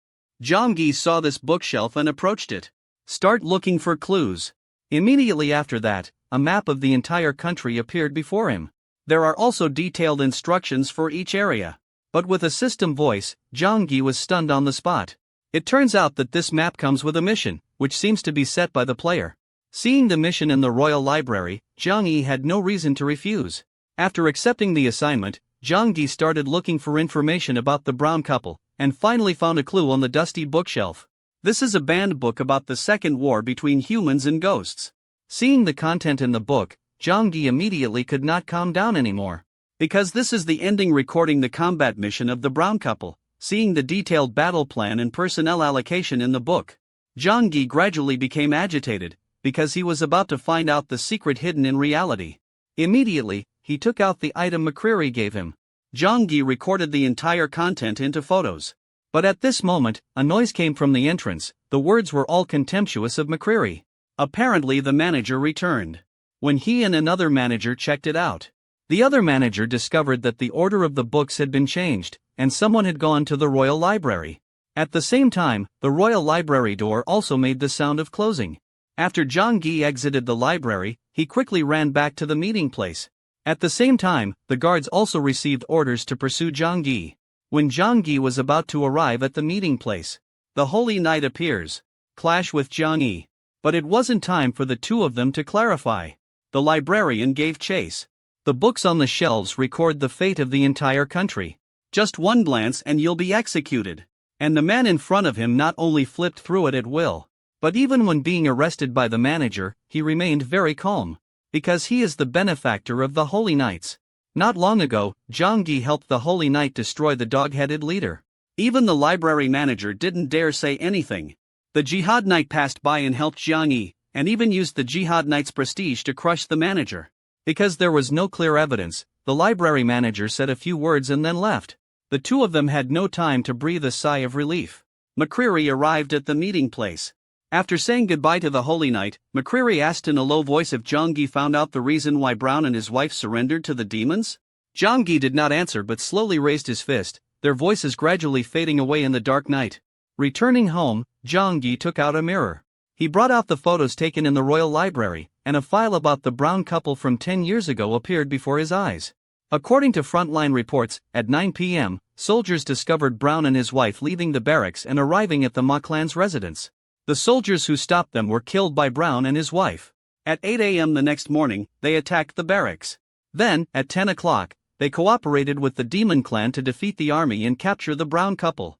Zhang Yi saw this bookshelf and approached it. Start looking for clues. Immediately after that, a map of the entire country appeared before him. There are also detailed instructions for each area. But with a system voice, Zhang Yi was stunned on the spot. It turns out that this map comes with a mission, which seems to be set by the player. Seeing the mission in the Royal Library, Zhang Yi had no reason to refuse. After accepting the assignment, Zhang Yi started looking for information about the brown couple, and finally found a clue on the dusty bookshelf. This is a banned book about the second war between humans and ghosts. Seeing the content in the book, Zhang immediately could not calm down anymore. Because this is the ending recording the combat mission of the brown couple, seeing the detailed battle plan and personnel allocation in the book. Zhang gradually became agitated, because he was about to find out the secret hidden in reality. Immediately, he took out the item McCreary gave him. Zhang recorded the entire content into photos. But at this moment, a noise came from the entrance. The words were all contemptuous of McCreary. Apparently the manager returned. When he and another manager checked it out, the other manager discovered that the order of the books had been changed, and someone had gone to the Royal Library. At the same time, the Royal Library door also made the sound of closing. After Zhang exited the library, he quickly ran back to the meeting place. At the same time, the guards also received orders to pursue Zhang. When Zhang was about to arrive at the meeting place, the Holy Knight appears. Clash with Zhang. But it wasn't time for the two of them to clarify. The librarian gave chase. The books on the shelves record the fate of the entire country. Just one glance and you'll be executed. And the man in front of him not only flipped through it at will, but even when being arrested by the manager, he remained very calm. Because he is the benefactor of the Holy Knights. Not long ago, Zhang helped the Holy Knight destroy the dog-headed leader. Even the library manager didn't dare say anything. The Jihad Knight passed by and helped Zhang, and even used the Jihad Knight's prestige to crush the manager. Because there was no clear evidence, the library manager said a few words and then left. The two of them had no time to breathe a sigh of relief. McCreary arrived at the meeting place. After saying goodbye to the Holy Knight, McCreary asked in a low voice if Zhang found out the reason why Brown and his wife surrendered to the demons. Zhang did not answer but slowly raised his fist, their voices gradually fading away in the dark night. Returning home, Zhang took out a mirror. He brought out the photos taken in the Royal Library, and a file about the Brown couple from 10 years ago appeared before his eyes. According to frontline reports, at 9 p.m., soldiers discovered Brown and his wife leaving the barracks and arriving at the Ma clan's residence. The soldiers who stopped them were killed by Brown and his wife. At 8 a.m. the next morning, they attacked the barracks. Then, at 10 o'clock, they cooperated with the Demon Clan to defeat the army and capture the Brown couple.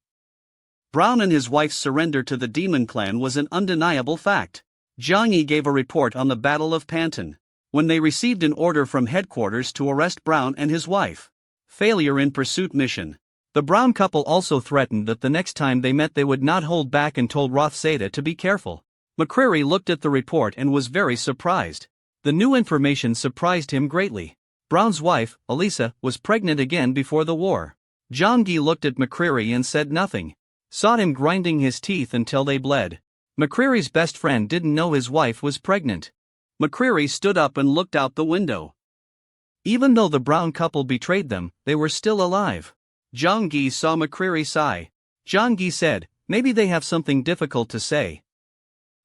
Brown and his wife's surrender to the Demon Clan was an undeniable fact. Zhang gave a report on the Battle of Panton, when they received an order from headquarters to arrest Brown and his wife. Failure in pursuit mission. The Brown couple also threatened that the next time they met they would not hold back and told Rothsada to be careful. McCreary looked at the report and was very surprised. The new information surprised him greatly. Brown's wife, Elisa, was pregnant again before the war. Zhang looked at McCreary and said nothing. Saw him grinding his teeth until they bled. McCreary's best friend didn't know his wife was pregnant. McCreary stood up and looked out the window. Even though the Brown couple betrayed them, they were still alive. Zhang saw McCreary sigh. Zhang said, maybe they have something difficult to say.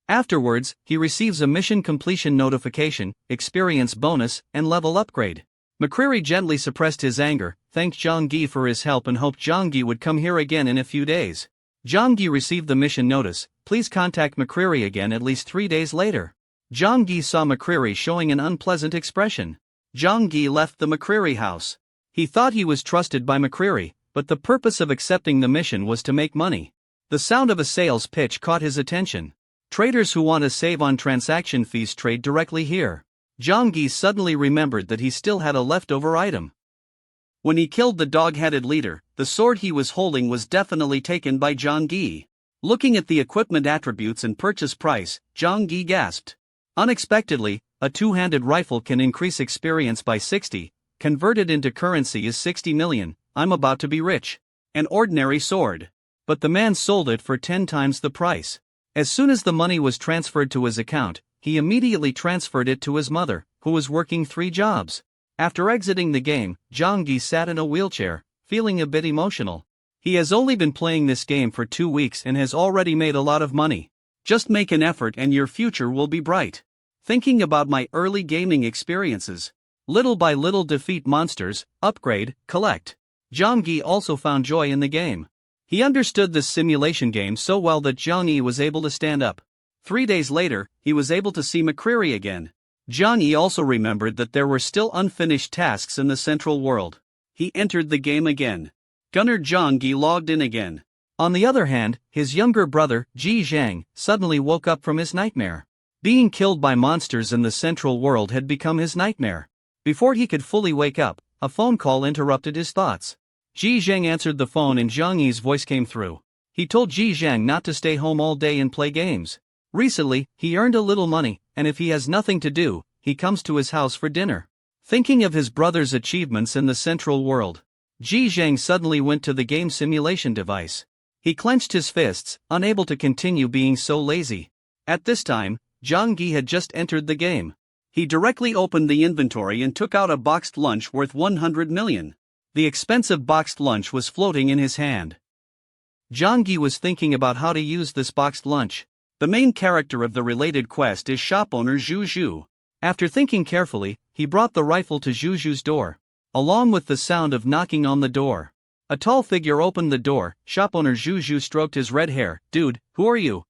Afterwards, he receives a mission completion notification, experience bonus, and level upgrade. McCreary gently suppressed his anger, thanked Zhang for his help and hoped Zhang would come here again in a few days. Zhang received the mission notice, please contact McCreary again at least 3 days later. Zhang saw McCreary showing an unpleasant expression. Zhang left the McCreary house. He thought he was trusted by McCreary, but the purpose of accepting the mission was to make money. The sound of a sales pitch caught his attention. Traders who want to save on transaction fees trade directly here. Zhang suddenly remembered that he still had a leftover item. When he killed the dog-headed leader, the sword he was holding was definitely taken by Zhang. Looking at the equipment attributes and purchase price, Zhang gasped. Unexpectedly, a two-handed rifle can increase experience by 60, converted into currency is 60 million, I'm about to be rich. An ordinary sword. But the man sold it for 10 times the price. As soon as the money was transferred to his account, he immediately transferred it to his mother, who was working 3 jobs. After exiting the game, Zhang sat in a wheelchair, feeling a bit emotional. He has only been playing this game for 2 weeks and has already made a lot of money. Just make an effort and your future will be bright. Thinking about my early gaming experiences. Little by little defeat monsters, upgrade, collect. Zhang also found joy in the game. He understood this simulation game so well that Zhang was able to stand up. 3 days later, he was able to see McCreary again. Zhang also remembered that there were still unfinished tasks in the central world. He entered the game again. Gunner Zhang logged in again. On the other hand, his younger brother, Ji Zhang, suddenly woke up from his nightmare. Being killed by monsters in the central world had become his nightmare. Before he could fully wake up, a phone call interrupted his thoughts. Ji Zhang answered the phone and Zhang Yi's voice came through. He told Ji Zhang not to stay home all day and play games. Recently, he earned a little money, and if he has nothing to do, he comes to his house for dinner. Thinking of his brother's achievements in the central world, Ji Zhang suddenly went to the game simulation device. He clenched his fists, unable to continue being so lazy. At this time, Zhang Yi had just entered the game. He directly opened the inventory and took out a boxed lunch worth 100 million. The expensive boxed lunch was floating in his hand. Zhang Yi was thinking about how to use this boxed lunch. The main character of the related quest is shop owner Zhu Zhu. After thinking carefully, he brought the rifle to Zhu Zhu's door. Along with the sound of knocking on the door, a tall figure opened the door. Shop owner Zhu Zhu stroked his red hair. "Dude, who are you?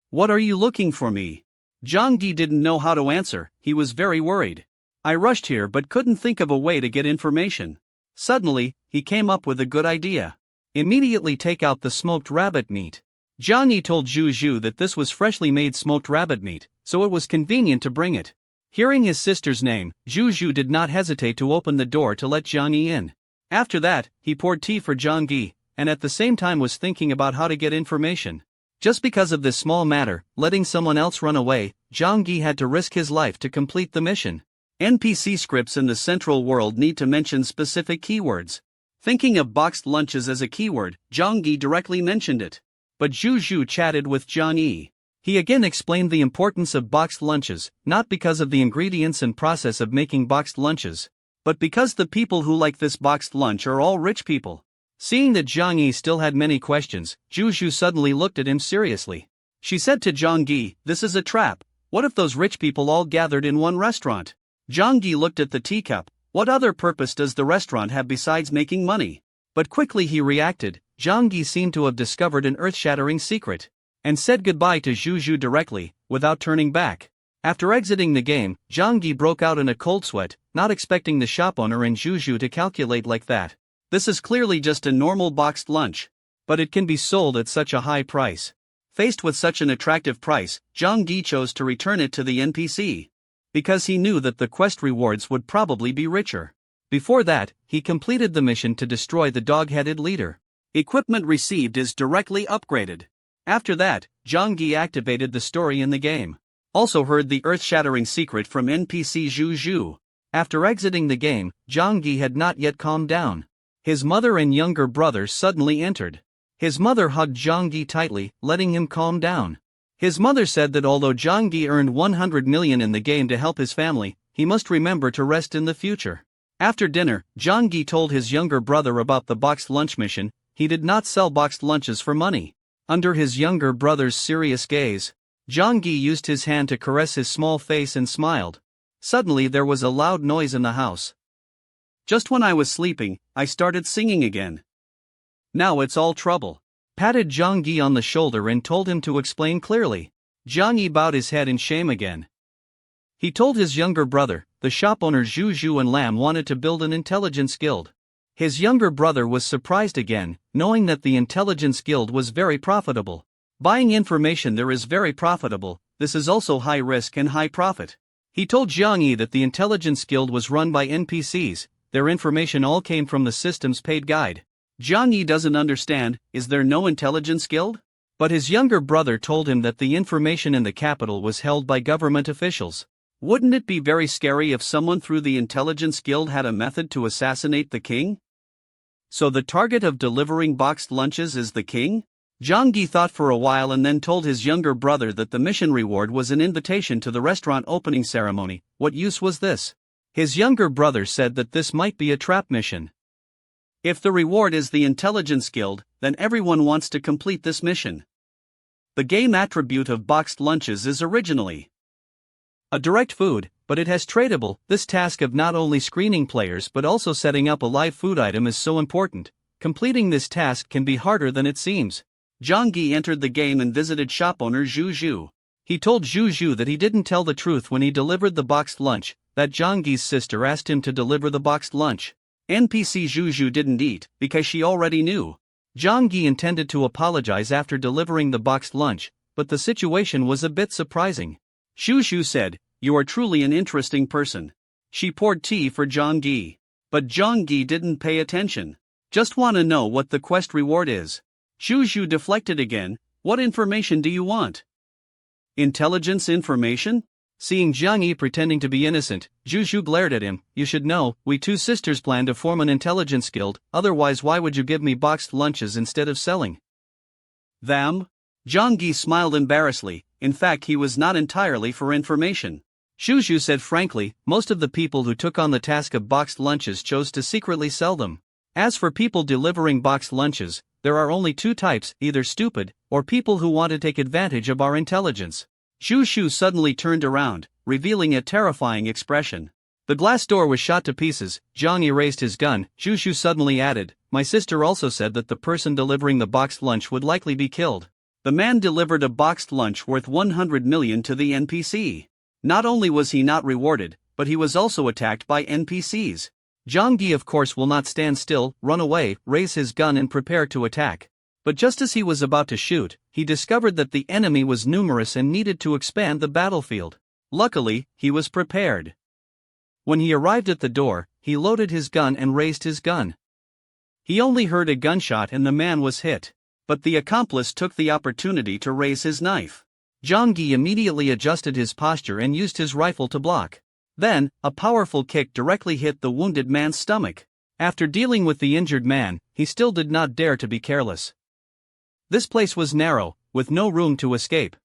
What are you looking for me?" Zhang Yi didn't know how to answer, he was very worried. "I rushed here but couldn't think of a way to get information." Suddenly, he came up with a good idea. "Immediately take out the smoked rabbit meat." Zhang Yi told Zhu Zhu that this was freshly made smoked rabbit meat, so it was convenient to bring it. Hearing his sister's name, Zhu Zhu did not hesitate to open the door to let Zhang Yi in. After that, he poured tea for Zhang Yi, and at the same time was thinking about how to get information. Just because of this small matter, letting someone else run away, Zhang Yi had to risk his life to complete the mission. NPC scripts in the central world need to mention specific keywords. Thinking of boxed lunches as a keyword, Zhang Yi directly mentioned it. But Zhu Zhu chatted with Zhang Yi. He again explained the importance of boxed lunches, not because of the ingredients and process of making boxed lunches, but because the people who like this boxed lunch are all rich people. Seeing that Zhang Yi still had many questions, Zhu Zhu suddenly looked at him seriously. She said to Zhang Yi, "This is a trap. What if those rich people all gathered in one restaurant?" Zhang Yi looked at the teacup. What other purpose does the restaurant have besides making money? But quickly he reacted. Zhang Yi seemed to have discovered an earth-shattering secret, and said goodbye to Zhu Zhu directly, without turning back. After exiting the game, Zhang Yi broke out in a cold sweat, not expecting the shop owner and Zhu Zhu to calculate like that. This is clearly just a normal boxed lunch, but it can be sold at such a high price. Faced with such an attractive price, Zhang Yi chose to return it to the NPC, because he knew that the quest rewards would probably be richer. Before that, he completed the mission to destroy the dog-headed leader. Equipment received is directly upgraded. After that, Zhang Yi activated the story in the game. Also heard the earth-shattering secret from NPC Zhu Zhu. After exiting the game, Zhang Yi had not yet calmed down. His mother and younger brother suddenly entered. His mother hugged Zhang Yi tightly, letting him calm down. His mother said that although Zhang Yi earned 100 million in the game to help his family, he must remember to rest in the future. After dinner, Zhang Yi told his younger brother about the boxed lunch mission. He did not sell boxed lunches for money. Under his younger brother's serious gaze, Zhang Yi used his hand to caress his small face and smiled. Suddenly there was a loud noise in the house. Just when I was sleeping, I started singing again. Now it's all trouble. Patted Zhang Yi on the shoulder and told him to explain clearly. Zhang Yi bowed his head in shame again. He told his younger brother, the shop owners Zhu Zhu and Lam wanted to build an intelligence guild. His younger brother was surprised again, knowing that the intelligence guild was very profitable. Buying information there is very profitable, this is also high risk and high profit. He told Zhang Yi that the intelligence guild was run by NPCs, their information all came from the system's paid guide. Zhang Yi doesn't understand, is there no intelligence guild? But his younger brother told him that the information in the capital was held by government officials. Wouldn't it be very scary if someone through the intelligence guild had a method to assassinate the king? So the target of delivering boxed lunches is the king? Zhang Yi thought for a while and then told his younger brother that the mission reward was an invitation to the restaurant opening ceremony. What use was this? His younger brother said that this might be a trap mission. If the reward is the intelligence guild, then everyone wants to complete this mission. The game attribute of boxed lunches is originally a direct food, but it has tradable. This task of not only screening players but also setting up a live food item is so important. Completing this task can be harder than it seems. Zhang Yi entered the game and visited shop owner Zhu Zhu. He told Zhu Zhu that he didn't tell the truth when he delivered the boxed lunch, that Zhang Yi's sister asked him to deliver the boxed lunch. NPC Zhu Zhu didn't eat, because she already knew. Zhang Yi intended to apologize after delivering the boxed lunch, but the situation was a bit surprising. Shu Shu said, "You are truly an interesting person." She poured tea for Zhang Yi. But Zhang Yi didn't pay attention. "Just want to know what the quest reward is." Shu Shu deflected again. "What information do you want?" "Intelligence information?" Seeing Zhang Yi pretending to be innocent, Zhu Shu glared at him. "You should know, we two sisters plan to form an intelligence guild, otherwise why would you give me boxed lunches instead of selling them?" Zhang Yi smiled embarrassedly. In fact, he was not entirely for information. Shu Shu said frankly, most of the people who took on the task of boxed lunches chose to secretly sell them. As for people delivering boxed lunches, there are only two types, either stupid, or people who want to take advantage of our intelligence. Shu Shu suddenly turned around, revealing a terrifying expression. The glass door was shot to pieces. Zhang Yi raised his gun. Shu Shu suddenly added, "My sister also said that the person delivering the boxed lunch would likely be killed." The man delivered a boxed lunch worth 100 million to the NPC. Not only was he not rewarded, but he was also attacked by NPCs. Zhang Yi of course will not stand still, run away, raise his gun and prepare to attack. But just as he was about to shoot, he discovered that the enemy was numerous and needed to expand the battlefield. Luckily, he was prepared. When he arrived at the door, he loaded his gun and raised his gun. He only heard a gunshot and the man was hit. But the accomplice took the opportunity to raise his knife. Zhang Yi immediately adjusted his posture and used his rifle to block. Then, a powerful kick directly hit the wounded man's stomach. After dealing with the injured man, he still did not dare to be careless. This place was narrow, with no room to escape.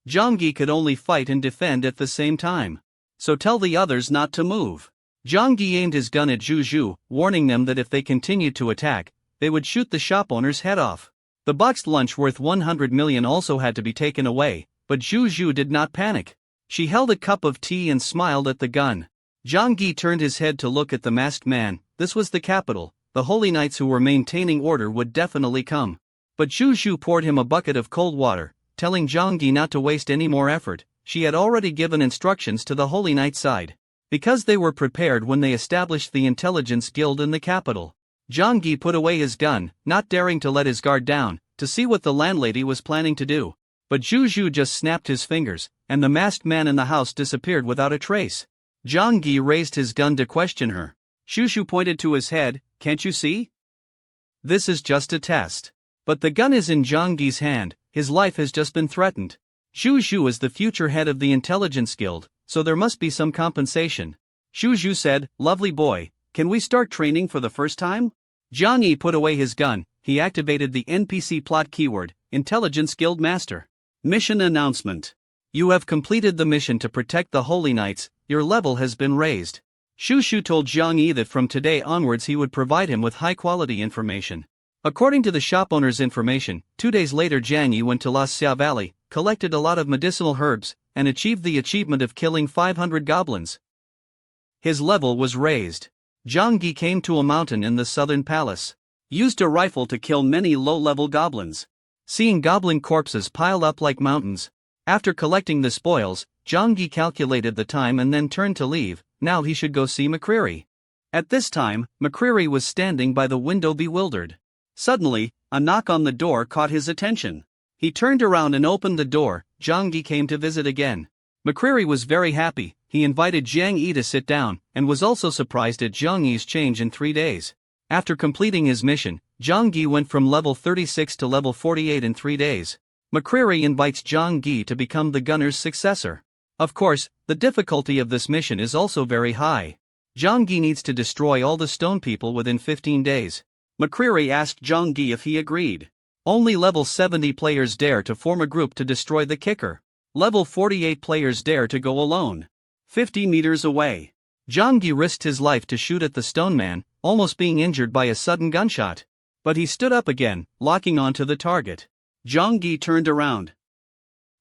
Zhang Yi could only fight and defend at the same time. "So tell the others not to move." Zhang Yi aimed his gun at Zhu Zhu, warning them that if they continued to attack, they would shoot the shop owner's head off. The boxed lunch worth 100 million also had to be taken away, but Zhu Zhu did not panic. She held a cup of tea and smiled at the gun. Zhang Yi turned his head to look at the masked man. This was the capital. The holy knights who were maintaining order would definitely come. But Zhu Zhu poured him a bucket of cold water, telling Zhang Yi not to waste any more effort. She had already given instructions to the holy knight side. Because they were prepared when they established the intelligence guild in the capital. Zhang Yi put away his gun, not daring to let his guard down, to see what the landlady was planning to do. But Zhu Zhu just snapped his fingers, and the masked man in the house disappeared without a trace. Zhang Yi raised his gun to question her. Shu Shu pointed to his head. "Can't you see? This is just a test." But the gun is in Zhang Yi's hand, his life has just been threatened. Shu Zhu is the future head of the intelligence guild, so there must be some compensation. Shu Zhu said, "Lovely boy, can we start training for the first time?" Zhang Yi put away his gun. He activated the NPC plot keyword, Intelligence Guild Master. Mission announcement. You have completed the mission to protect the Holy Knights, your level has been raised. Shu Shu told Zhang Yi that from today onwards he would provide him with high-quality information. According to the shop owner's information, 2 days later Zhang Yi went to La Xia Valley, collected a lot of medicinal herbs, and achieved the achievement of killing 500 goblins. His level was raised. Zhang Yi came to a mountain in the southern palace. Used a rifle to kill many low-level goblins. Seeing goblin corpses pile up like mountains. After collecting the spoils, Zhang Yi calculated the time and then turned to leave. Now he should go see McCreary. At this time, McCreary was standing by the window bewildered. Suddenly, a knock on the door caught his attention. He turned around and opened the door. Zhang Yi came to visit again. McCreary was very happy. He invited Zhang Yi to sit down, and was also surprised at Zhang Yi's change in 3 days. After completing his mission, Zhang Yi went from level 36 to level 48 in 3 days. McCreary invites Zhang Yi to become the gunner's successor. Of course, the difficulty of this mission is also very high. Zhang Yi needs to destroy all the stone people within 15 days. McCreary asked Zhang Yi if he agreed. Only level 70 players dare to form a group to destroy the kicker. Level 48 players dare to go alone. 50 meters away. Zhang Yi risked his life to shoot at the stone man, almost being injured by a sudden gunshot. But he stood up again, locking onto the target. Zhang Yi turned around.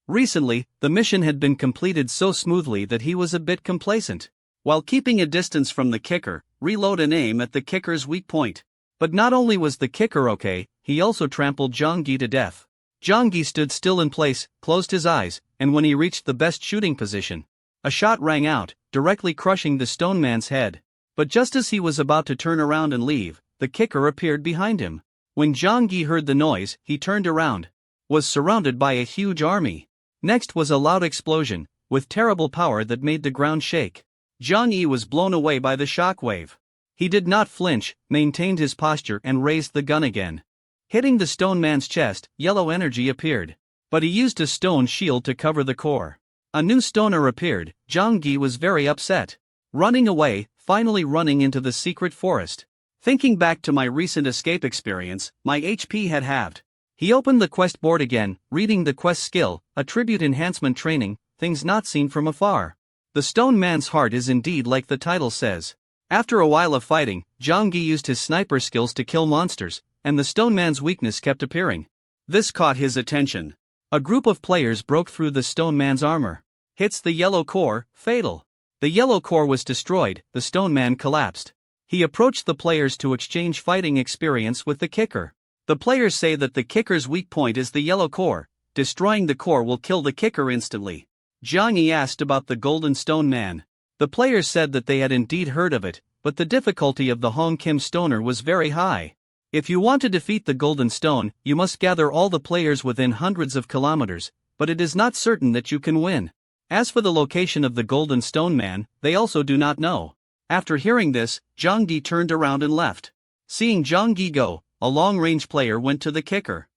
Recently, the mission had been completed so smoothly that he was a bit complacent. While keeping a distance from the kicker, reload and aim at the kicker's weak point. But not only was the kicker okay, he also trampled Zhang Yi to death. Zhang Yi stood still in place, closed his eyes, and when he reached the best shooting position, a shot rang out, directly crushing the stone man's head. But just as he was about to turn around and leave, the kicker appeared behind him. When Zhang Yi heard the noise, he turned around. Was surrounded by a huge army. Next was a loud explosion, with terrible power that made the ground shake. Zhang Yi was blown away by the shockwave. He did not flinch, maintained his posture and raised the gun again. Hitting the stone man's chest, yellow energy appeared. But he used a stone shield to cover the core. A new stoner appeared. Zhang Yi was very upset. Running away, finally running into the secret forest. Thinking back to my recent escape experience, my HP had halved. He opened the quest board again, reading the quest skill, Attribute Enhancement Training, Things Not Seen From Afar. The stone man's heart is indeed like the title says. After a while of fighting, Zhang Yi used his sniper skills to kill monsters, and the stone man's weakness kept appearing. This caught his attention. A group of players broke through the stone man's armor. Hits the yellow core, fatal. The yellow core was destroyed, the stone man collapsed. He approached the players to exchange fighting experience with the kicker. The players say that the kicker's weak point is the yellow core. Destroying the core will kill the kicker instantly. Zhang Yi asked about the golden stone man. The players said that they had indeed heard of it, but the difficulty of the Hong Kim stoner was very high. If you want to defeat the golden stone, you must gather all the players within hundreds of kilometers, but it is not certain that you can win. As for the location of the golden stone man, they also do not know. After hearing this, Zhang Yi turned around and left. Seeing Zhang Yi go, a long-range player went to the kicker.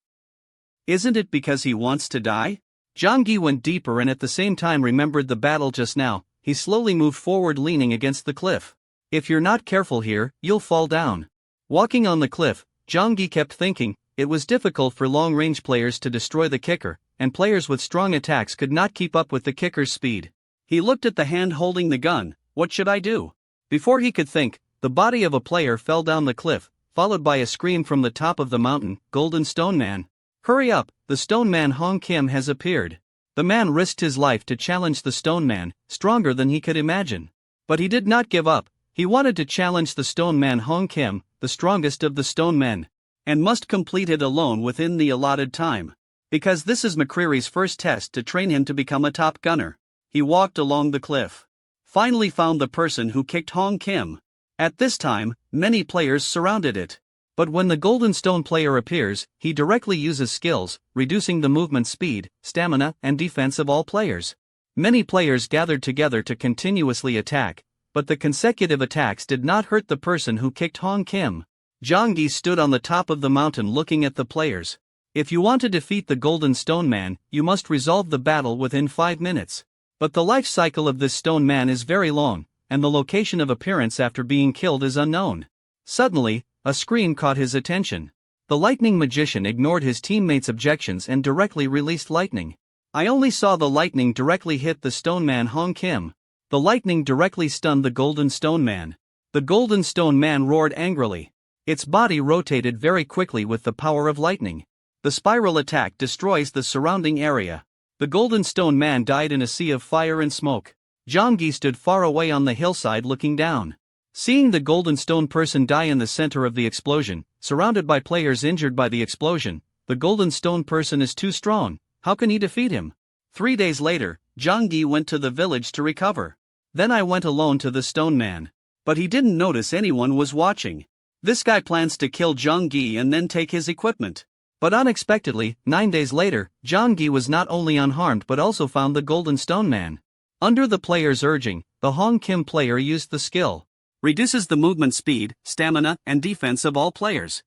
Isn't it because he wants to die? Zhang Yi went deeper and at the same time remembered the battle just now. He slowly moved forward leaning against the cliff. If you're not careful here, you'll fall down. Walking on the cliff, Zhang Yi kept thinking, it was difficult for long-range players to destroy the kicker, and players with strong attacks could not keep up with the kicker's speed. He looked at the hand holding the gun. What should I do? Before he could think, the body of a player fell down the cliff, followed by a scream from the top of the mountain, Golden Stone Man. Hurry up, the Stone Man Hong Kim has appeared. The man risked his life to challenge the Stone Man, stronger than he could imagine. But he did not give up. He wanted to challenge the Stone Man Hong Kim, the strongest of the Stone Men, and must complete it alone within the allotted time. Because this is McCreary's first test to train him to become a top gunner. He walked along the cliff. Finally found the person who kicked Hong Kim. At this time, many players surrounded it. But when the Golden Stone player appears, he directly uses skills, reducing the movement speed, stamina, and defense of all players. Many players gathered together to continuously attack, but the consecutive attacks did not hurt the person who kicked Hong Kim. Zhang Yi stood on the top of the mountain looking at the players. If you want to defeat the Golden Stone Man, you must resolve the battle within 5 minutes. But the life cycle of this stone man is very long, and the location of appearance after being killed is unknown. Suddenly, a scream caught his attention. The lightning magician ignored his teammates' objections and directly released lightning. I only saw the lightning directly hit the stone man Hong Kim. The lightning directly stunned the Golden Stone Man. The Golden Stone Man roared angrily. Its body rotated very quickly with the power of lightning. The spiral attack destroys the surrounding area. The Golden Stone Man died in a sea of fire and smoke. Zhang Yi stood far away on the hillside looking down. Seeing the Golden Stone person die in the center of the explosion, surrounded by players injured by the explosion, the Golden Stone person is too strong. How can he defeat him? 3 days later, Zhang Yi went to the village to recover. Then I went alone to the Stone Man. But he didn't notice anyone was watching. This guy plans to kill Zhang Yi and then take his equipment. But unexpectedly, 9 days later, Zhang Yi was not only unharmed but also found the Golden Stone Man. Under the player's urging, the Hong Kim player used the skill. Reduces the movement speed, stamina, and defense of all players.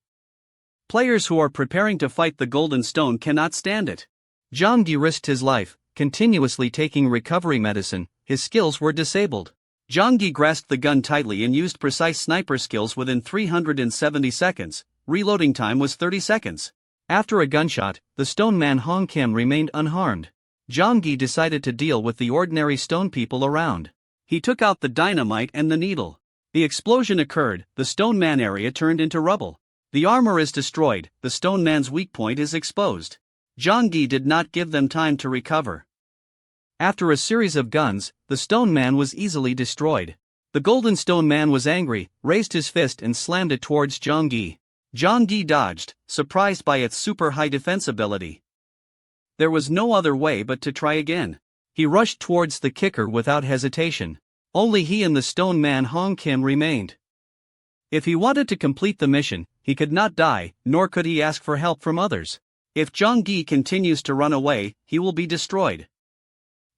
Players who are preparing to fight the Golden Stone cannot stand it. Zhang Yi risked his life, continuously taking recovery medicine. His skills were disabled. Zhang Yi grasped the gun tightly and used precise sniper skills within 370 seconds. Reloading time was 30 seconds. After a gunshot, the stone man Hong Kim remained unharmed. Zhang Yi decided to deal with the ordinary stone people around. He took out the dynamite and the needle. The explosion occurred, the stone man area turned into rubble. The armor is destroyed, the stone man's weak point is exposed. Zhang Yi did not give them time to recover. After a series of guns, the stone man was easily destroyed. The Golden Stone Man was angry, raised his fist and slammed it towards Zhang Yi. Zhang Yi dodged, surprised by its super high defense ability. There was no other way but to try again. He rushed towards the kicker without hesitation. Only he and the stone man Hong Kim remained. If he wanted to complete the mission, he could not die, nor could he ask for help from others. If Zhang Yi continues to run away, he will be destroyed.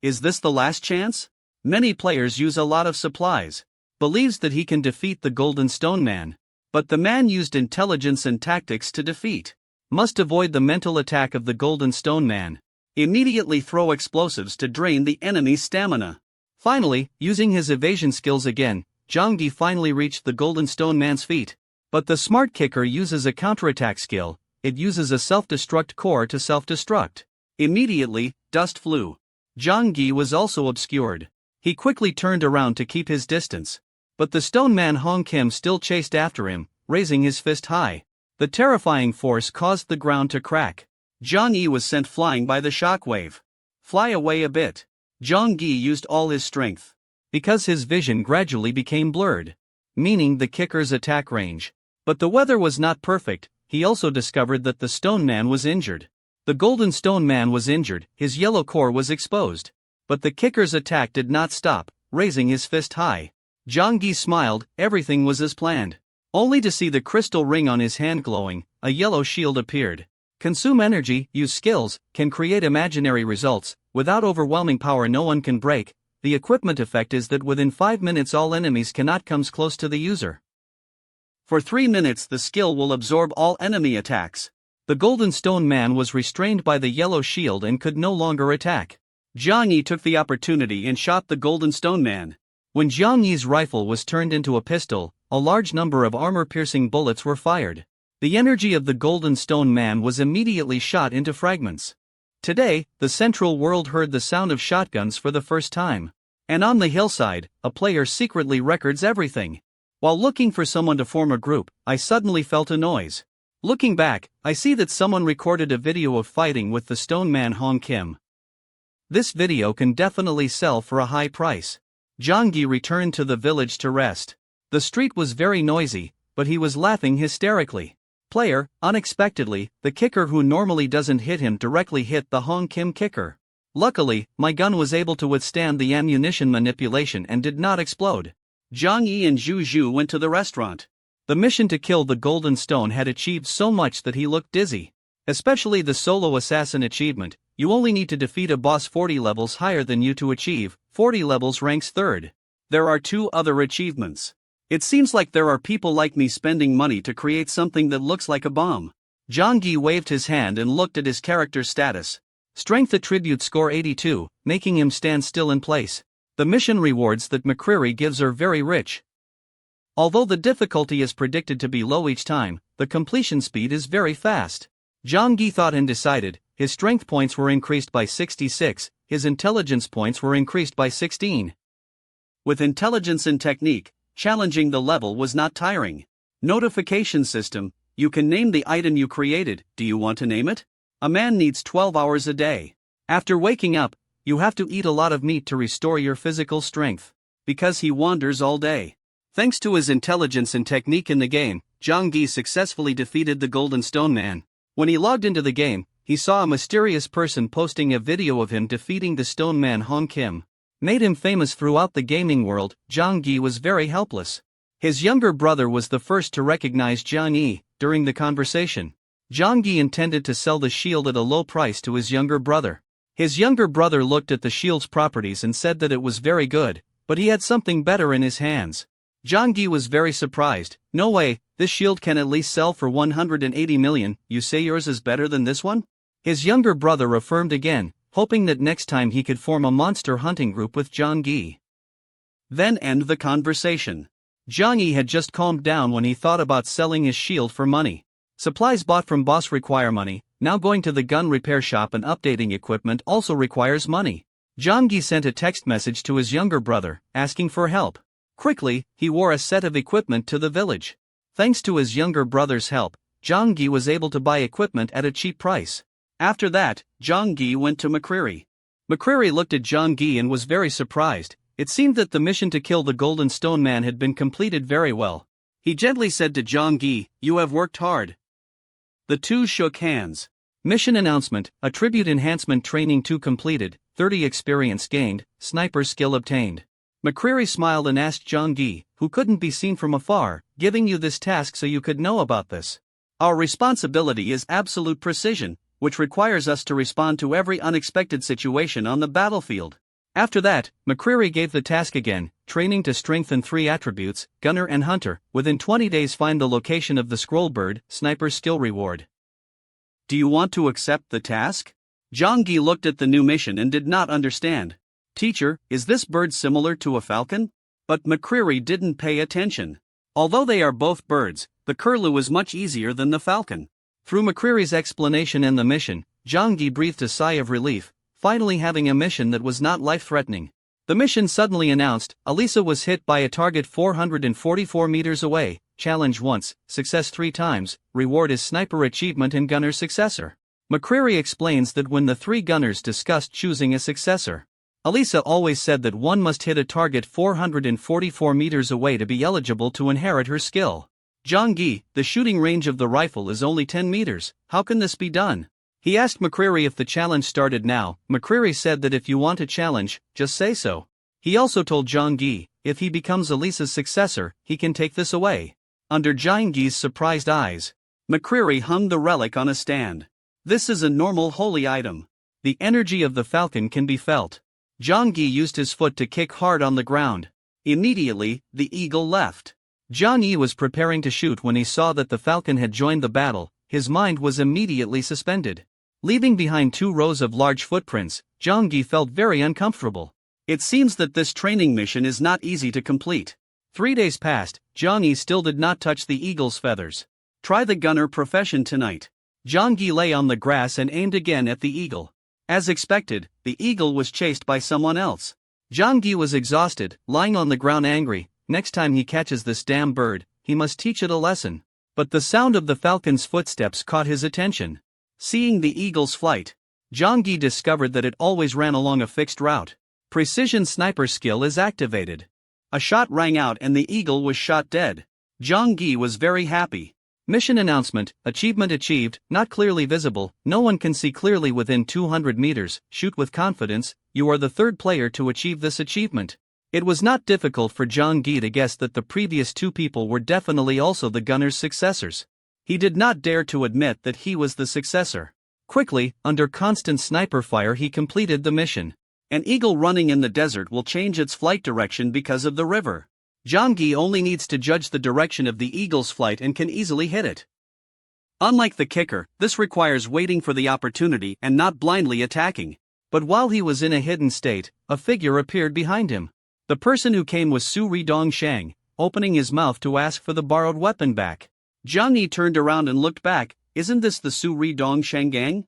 Is this the last chance? Many players use a lot of supplies. Believes that he can defeat the Golden Stone Man. But the man used intelligence and tactics to defeat. Must avoid the mental attack of the Golden Stone Man. Immediately throw explosives to drain the enemy's stamina. Finally, using his evasion skills again, Zhang Yi finally reached the Golden Stone Man's feet. But the smart kicker uses a counterattack skill. It uses a self-destruct core to self-destruct. Immediately, dust flew. Zhang Yi was also obscured. He quickly turned around to keep his distance. But the Stone Man Hong Kim still chased after him, raising his fist high. The terrifying force caused the ground to crack. Zhang Yi was sent flying by the shockwave. Fly away a bit. Zhang Yi used all his strength. Because his vision gradually became blurred, meaning the kicker's attack range. But the weather was not perfect. He also discovered that the Stone Man was injured. The Golden Stone Man was injured, his yellow core was exposed. But the kicker's attack did not stop, raising his fist high. Zhang Yi smiled, everything was as planned. Only to see the crystal ring on his hand glowing, a yellow shield appeared. Consume energy, use skills, can create imaginary results. Without overwhelming power no one can break. The equipment effect is that within 5 minutes all enemies cannot come close to the user. For 3 minutes the skill will absorb all enemy attacks. The Golden Stone Man was restrained by the yellow shield and could no longer attack. Zhang Yi took the opportunity and shot the Golden Stone Man. When Zhang Yi's rifle was turned into a pistol, a large number of armor-piercing bullets were fired. The energy of the Golden Stone Man was immediately shot into fragments. Today, the central world heard the sound of shotguns for the first time. And on the hillside, a player secretly records everything. While looking for someone to form a group, I suddenly felt a noise. Looking back, I see that someone recorded a video of fighting with the Stone Man Hong Kim. This video can definitely sell for a high price. Zhang Yi returned to the village to rest. The street was very noisy, but he was laughing hysterically. Player, unexpectedly, the kicker who normally doesn't hit him directly hit the Hong Kim kicker. Luckily, my gun was able to withstand the ammunition manipulation and did not explode. Zhang Yi and Zhu Zhu went to the restaurant. The mission to kill the Golden Stone had achieved so much that he looked dizzy. Especially the solo assassin achievement. You only need to defeat a boss 40 levels higher than you to achieve. 40 levels ranks 3rd. There are 2 other achievements. It seems like there are people like me spending money to create something that looks like a bomb. Zhang Yi waved his hand and looked at his character's status. Strength attribute score 82, making him stand still in place. The mission rewards that McCreary gives are very rich. Although the difficulty is predicted to be low each time, the completion speed is very fast. Zhang Yi thought and decided. His strength points were increased by 66, his intelligence points were increased by 16. With intelligence and technique, challenging the level was not tiring. Notification system, you can name the item you created, do you want to name it? A man needs 12 hours a day. After waking up, you have to eat a lot of meat to restore your physical strength. Because he wanders all day. Thanks to his intelligence and technique in the game, Zhang Yi successfully defeated the Golden Stone Man. When he logged into the game, he saw a mysterious person posting a video of him defeating the Stone Man Hong Kim. Made him famous throughout the gaming world. Zhang Yi was very helpless. His younger brother was the first to recognize Zhang Yi. During the conversation, Zhang Yi intended to sell the shield at a low price to his younger brother. His younger brother looked at the shield's properties and said that it was very good, but he had something better in his hands. Zhang Yi was very surprised. No way, this shield can at least sell for 180 million, you say yours is better than this one? His younger brother affirmed again, hoping that next time he could form a monster hunting group with Zhang Yi. Then end the conversation. Zhang Yi had just calmed down when he thought about selling his shield for money. Supplies bought from boss require money, now going to the gun repair shop and updating equipment also requires money. Zhang Yi sent a text message to his younger brother, asking for help. Quickly, he wore a set of equipment to the village. Thanks to his younger brother's help, Zhang Yi was able to buy equipment at a cheap price. After that, Zhang Yi went to McCreary. McCreary looked at Zhang Yi and was very surprised. It seemed that the mission to kill the Golden Stone Man had been completed very well. He gently said to Zhang Yi, "You have worked hard." The two shook hands. Mission announcement, Attribute Enhancement Training 2 completed, 30 experience gained, Sniper skill obtained. McCreary smiled and asked Zhang, who couldn't be seen from afar, giving you this task so you could know about this. Our responsibility is absolute precision, which requires us to respond to every unexpected situation on the battlefield. After that, McCreary gave the task again, training to strengthen 3 attributes, Gunner and Hunter, within 20 days find the location of the scroll bird, sniper skill reward. Do you want to accept the task? Zhang looked at the new mission and did not understand. Teacher, is this bird similar to a falcon? But McCreary didn't pay attention. Although they are both birds, the curlew is much easier than the falcon. Through McCreary's explanation and the mission, Zhang breathed a sigh of relief, finally having a mission that was not life-threatening. The mission suddenly announced, Elisa was hit by a target 444 meters away, challenge once, success 3 times, reward is sniper achievement and gunner successor. McCreary explains that when the 3 gunners discussed choosing a successor, Elisa always said that one must hit a target 444 meters away to be eligible to inherit her skill. Zhang, the shooting range of the rifle is only 10 meters, how can this be done? He asked McCreary if the challenge started now. McCreary said that if you want a challenge, just say so. He also told Zhang, if he becomes Elisa's successor, he can take this away. Under Zhang's surprised eyes, McCreary hung the relic on a stand. This is a normal holy item. The energy of the falcon can be felt. Zhang used his foot to kick hard on the ground. Immediately, the eagle left. Zhang was preparing to shoot when he saw that the falcon had joined the battle. His mind was immediately suspended. Leaving behind 2 rows of large footprints, Zhang felt very uncomfortable. It seems that this training mission is not easy to complete. 3 days passed, Zhang still did not touch the eagle's feathers. Try the gunner profession tonight. Zhang lay on the grass and aimed again at the eagle. As expected, the eagle was chased by someone else. Zhang was exhausted, lying on the ground angry. Next time he catches this damn bird, he must teach it a lesson. But the sound of the falcon's footsteps caught his attention. Seeing the eagle's flight, Zhang discovered that it always ran along a fixed route. Precision sniper skill is activated. A shot rang out and the eagle was shot dead. Zhang was very happy. Mission announcement, achievement achieved, not clearly visible, no one can see clearly within 200 meters, shoot with confidence, you are the 3rd player to achieve this achievement. It was not difficult for Zhang to guess that the previous 2 people were definitely also the gunner's successors. He did not dare to admit that he was the successor. Quickly, under constant sniper fire he completed the mission. An eagle running in the desert will change its flight direction because of the river. Zhang only needs to judge the direction of the eagle's flight and can easily hit it. Unlike the kicker, this requires waiting for the opportunity and not blindly attacking. But while he was in a hidden state, a figure appeared behind him. The person who came was Su Ridong, opening his mouth to ask for the borrowed weapon back. Zhang turned around and looked back. Isn't this the Su Ridong gang?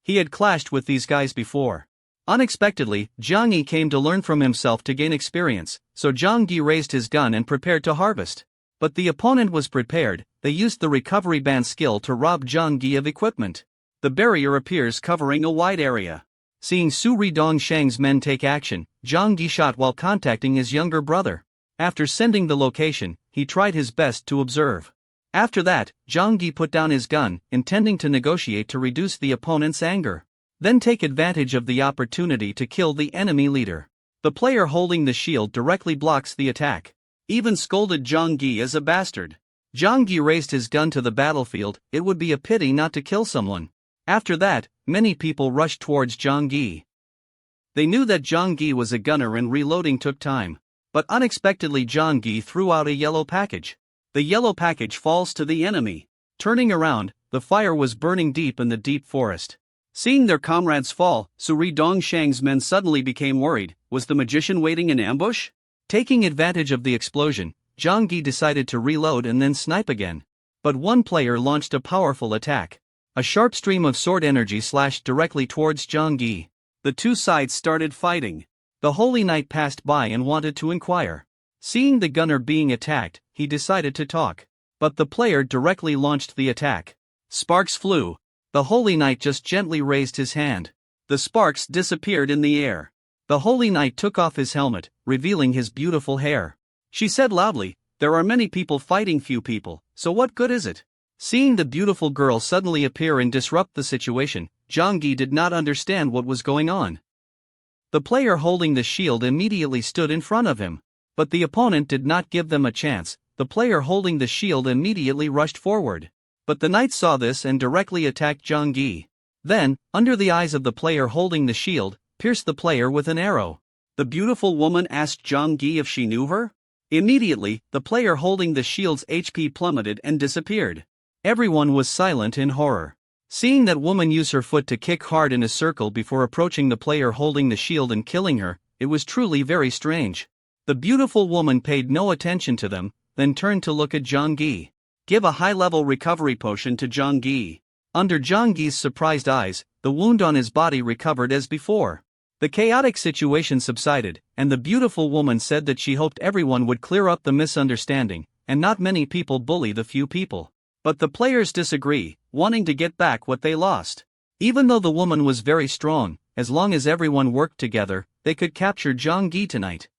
He had clashed with these guys before. Unexpectedly, Zhang came to learn from himself to gain experience, so Zhang raised his gun and prepared to harvest. But the opponent was prepared. They used the recovery band skill to rob Zhang of equipment. The barrier appears covering a wide area. Seeing Su Ridong's men take action, Zhang shot while contacting his younger brother. After sending the location, he tried his best to observe. After that, Zhang put down his gun, intending to negotiate to reduce the opponent's anger. Then take advantage of the opportunity to kill the enemy leader. The player holding the shield directly blocks the attack. Even scolded Zhang as a bastard. Zhang raised his gun to the battlefield. It would be a pity not to kill someone. After that, many people rushed towards Zhang. They knew that Zhang was a gunner and reloading took time. But unexpectedly Zhang threw out a yellow package. The yellow package falls to the enemy. Turning around, the fire was burning deep in the deep forest. Seeing their comrades fall, Su Ridong's men suddenly became worried. Was the magician waiting in ambush? Taking advantage of the explosion, Zhang decided to reload and then snipe again. But one player launched a powerful attack. A sharp stream of sword energy slashed directly towards Zhang. The 2 sides started fighting. The Holy Knight passed by and wanted to inquire. Seeing the gunner being attacked, he decided to talk. But the player directly launched the attack. Sparks flew. The Holy Knight just gently raised his hand. The sparks disappeared in the air. The Holy Knight took off his helmet, revealing his beautiful hair. She said loudly, "There are many people fighting few people, so what good is it?" Seeing the beautiful girl suddenly appear and disrupt the situation, Zhang did not understand what was going on. The player holding the shield immediately stood in front of him. But the opponent did not give them a chance. The player holding the shield immediately rushed forward. But the knight saw this and directly attacked Zhang Yi. Then, under the eyes of the player holding the shield, pierced the player with an arrow. The beautiful woman asked Zhang Yi if she knew her. Immediately, the player holding the shield's HP plummeted and disappeared. Everyone was silent in horror. Seeing that woman use her foot to kick hard in a circle before approaching the player holding the shield and killing her, it was truly very strange. The beautiful woman paid no attention to them, then turned to look at Zhang Yi. Give a high-level recovery potion to Zhang Yi. Under Zhang Yi's surprised eyes, the wound on his body recovered as before. The chaotic situation subsided, and the beautiful woman said that she hoped everyone would clear up the misunderstanding, and not many people bully the few people. But the players disagree, wanting to get back what they lost. Even though the woman was very strong, as long as everyone worked together, they could capture Zhang Yi tonight.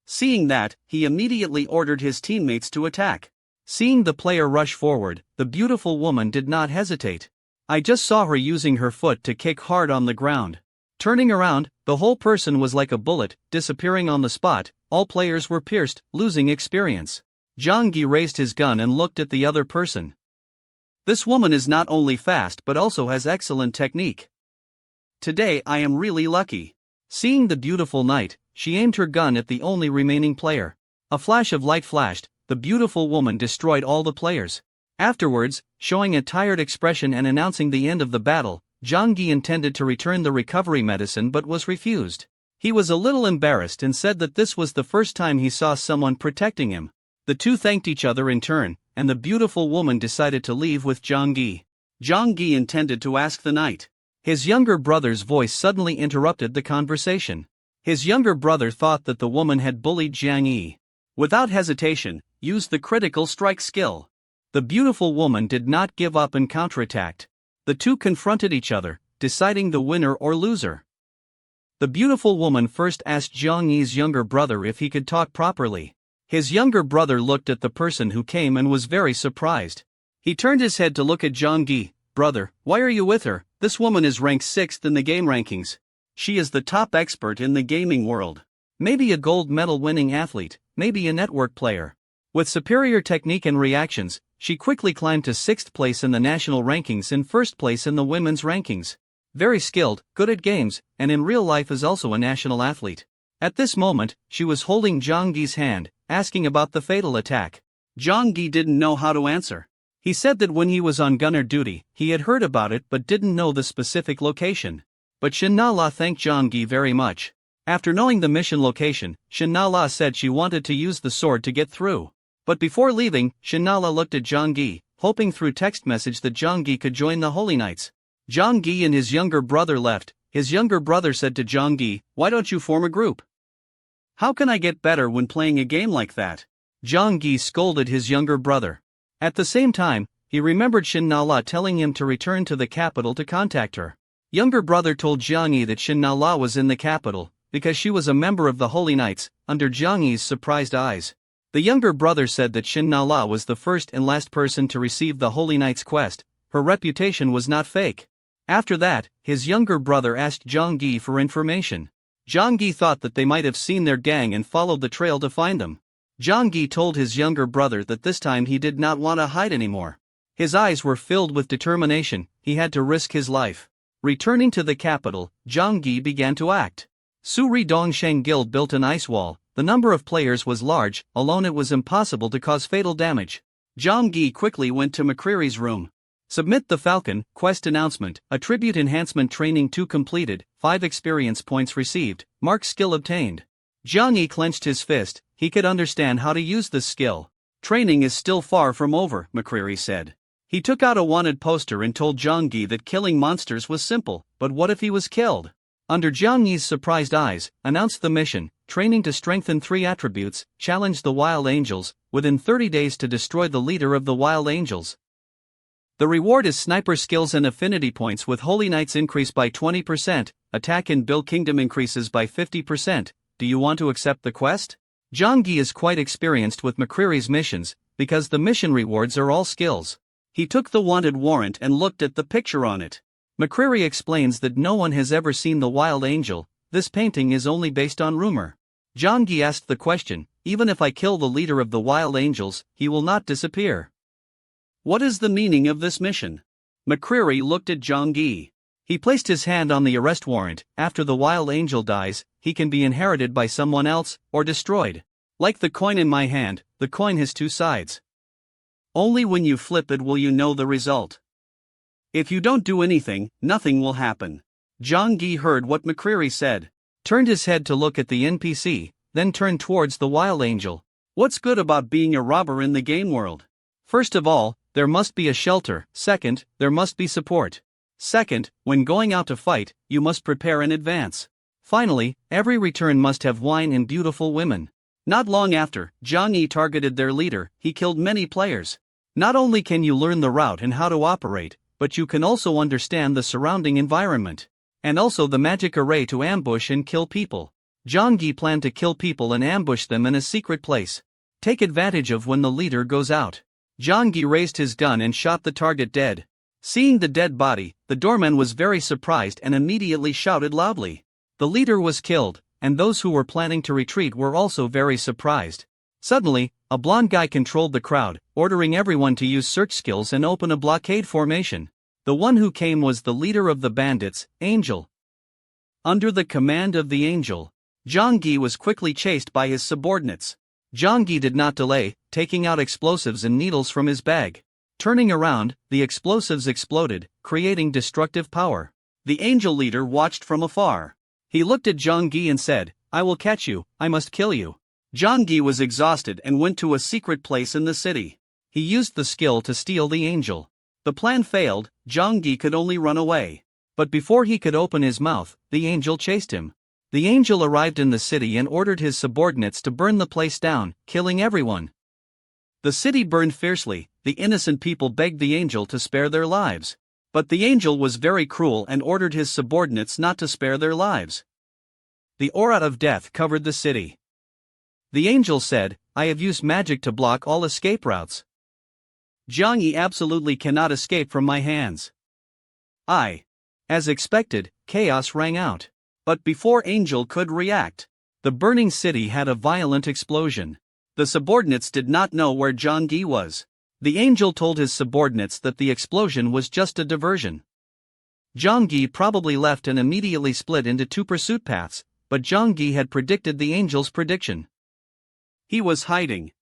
Seeing that, he immediately ordered his teammates to attack. Seeing the player rush forward, the beautiful woman did not hesitate. I just saw her using her foot to kick hard on the ground. Turning around, the whole person was like a bullet, disappearing on the spot. All players were pierced, losing experience. Zhang Yi raised his gun and looked at the other person. This woman is not only fast but also has excellent technique. Today I am really lucky. Seeing the beautiful knight, she aimed her gun at the only remaining player. A flash of light flashed, the beautiful woman destroyed all the players. Afterwards, showing a tired expression and announcing the end of the battle, Zhang Yi intended to return the recovery medicine but was refused. He was a little embarrassed and said that this was the first time he saw someone protecting him. The two thanked each other in turn, and the beautiful woman decided to leave with Zhang Yi. Zhang Yi intended to ask the knight. His younger brother's voice suddenly interrupted the conversation. His younger brother thought that the woman had bullied Zhang Yi. Without hesitation, used the critical strike skill. The beautiful woman did not give up and counterattacked. The two confronted each other, deciding the winner or loser. The beautiful woman first asked Zhang Yi's younger brother if he could talk properly. His younger brother looked at the person who came and was very surprised. He turned his head to look at Zhang Yi. Brother, why are you with her? This woman is ranked 6th in the game rankings. She is the top expert in the gaming world. Maybe a gold medal winning athlete, maybe a network player. With superior technique and reactions, she quickly climbed to 6th place in the national rankings and 1st place in the women's rankings. Very skilled, good at games, and in real life is also a national athlete. At this moment, she was holding Zhang Yi's hand, asking about the fatal attack. Zhang Yi didn't know how to answer. He said that when he was on gunner duty, he had heard about it but didn't know the specific location. But Shin Na-la thanked Zhang Yi very much. After knowing the mission location, Shin Na-la said she wanted to use the sword to get through. But before leaving, Shin Na-la looked at Zhang Yi, hoping through text message that Zhang Yi could join the Holy Knights. Zhang Yi and his younger brother left. His younger brother said to Zhang Yi, "Why don't you form a group? How can I get better when playing a game like that?" Zhang Yi scolded his younger brother. At the same time, he remembered Shin Na-la telling him to return to the capital to contact her. Younger brother told Zhang Yi that Shin Na-la was in the capital, because she was a member of the Holy Knights. Under Zhang Yi's surprised eyes, the younger brother said that Shin Na-la was the first and last person to receive the Holy Knight's quest. Her reputation was not fake. After that, his younger brother asked Zhang Yi for information. Zhang Yi thought that they might have seen their gang and followed the trail to find them. Zhang Yi told his younger brother that this time he did not want to hide anymore. His eyes were filled with determination. He had to risk his life. Returning to the capital, Zhang Yi began to act. Suri Dongsheng Guild built an ice wall. The number of players was large. Alone it was impossible to cause fatal damage. Zhang Yi quickly went to McCreary's room. Submit the Falcon quest announcement. Attribute enhancement training 2 completed. 5 experience points received. Mark skill obtained. Zhang Yi clenched his fist. He could understand how to use this skill. Training is still far from over, McCreary said. He took out a wanted poster and told Zhang Yi that killing monsters was simple, but what if he was killed? Under Zhang Yi's surprised eyes, announced the mission, training to strengthen 3 attributes, challenge the Wild Angels, within 30 days to destroy the leader of the Wild Angels. The reward is sniper skills and affinity points with Holy Knights increase by 20%, attack in Bill Kingdom increases by 50%. Do you want to accept the quest? Zhang Yi is quite experienced with McCreary's missions, because the mission rewards are all skills. He took the wanted warrant and looked at the picture on it. McCreary explains that no one has ever seen the Wild Angel, This painting is only based on rumor. Zhang Yi asked the question, even if I kill the leader of the wild angels, he will not disappear. What is the meaning of this mission? McCreary looked at Zhang Yi. He placed his hand on the arrest warrant. After the wild angel dies, he can be inherited by someone else, or destroyed. Like the coin in my hand, the coin has two sides. Only when you flip it will you know the result. If you don't do anything, nothing will happen. Zhang Yi heard what McCreary said, turned his head to look at the NPC, then turned towards the wild angel. What's good about being a robber in the game world? First of all, there must be a shelter. Second, there must be support. Second, when going out to fight, you must prepare in advance. Finally, every return must have wine and beautiful women. Not long after, Zhang Yi targeted their leader. He killed many players. Not only can you learn the route and how to operate, but you can also understand the surrounding environment. And also the magic array to ambush and kill people. Zhang Yi planned to kill people and ambush them in a secret place. Take advantage of when the leader goes out. Zhang Yi raised his gun and shot the target dead. Seeing the dead body, the doorman was very surprised and immediately shouted loudly. The leader was killed, and those who were planning to retreat were also very surprised. Suddenly, a blonde guy controlled the crowd, ordering everyone to use search skills and open a blockade formation. The one who came was the leader of the bandits, Angel. Under the command of the Angel, Zhang Yi was quickly chased by his subordinates. Zhang Yi did not delay, taking out explosives and needles from his bag. Turning around, the explosives exploded, creating destructive power. The Angel leader watched from afar. He looked at Zhang Yi and said, I will catch you, I must kill you. Zhang Yi was exhausted and went to a secret place in the city. He used the skill to steal the Angel. The plan failed. Zhang Yi could only run away. But before he could open his mouth, the Angel chased him. The Angel arrived in the city and ordered his subordinates to burn the place down, killing everyone. The city burned fiercely. The innocent people begged the Angel to spare their lives. But the Angel was very cruel and ordered his subordinates not to spare their lives. The aura of death covered the city. The Angel said, I have used magic to block all escape routes. Zhang Yi absolutely cannot escape from my hands. As expected, chaos rang out. But before Angel could react, the burning city had a violent explosion. The subordinates did not know where Zhang Yi was. The Angel told his subordinates that the explosion was just a diversion. Zhang Yi probably left and immediately split into two pursuit paths, but Zhang Yi had predicted the Angel's prediction. He was hiding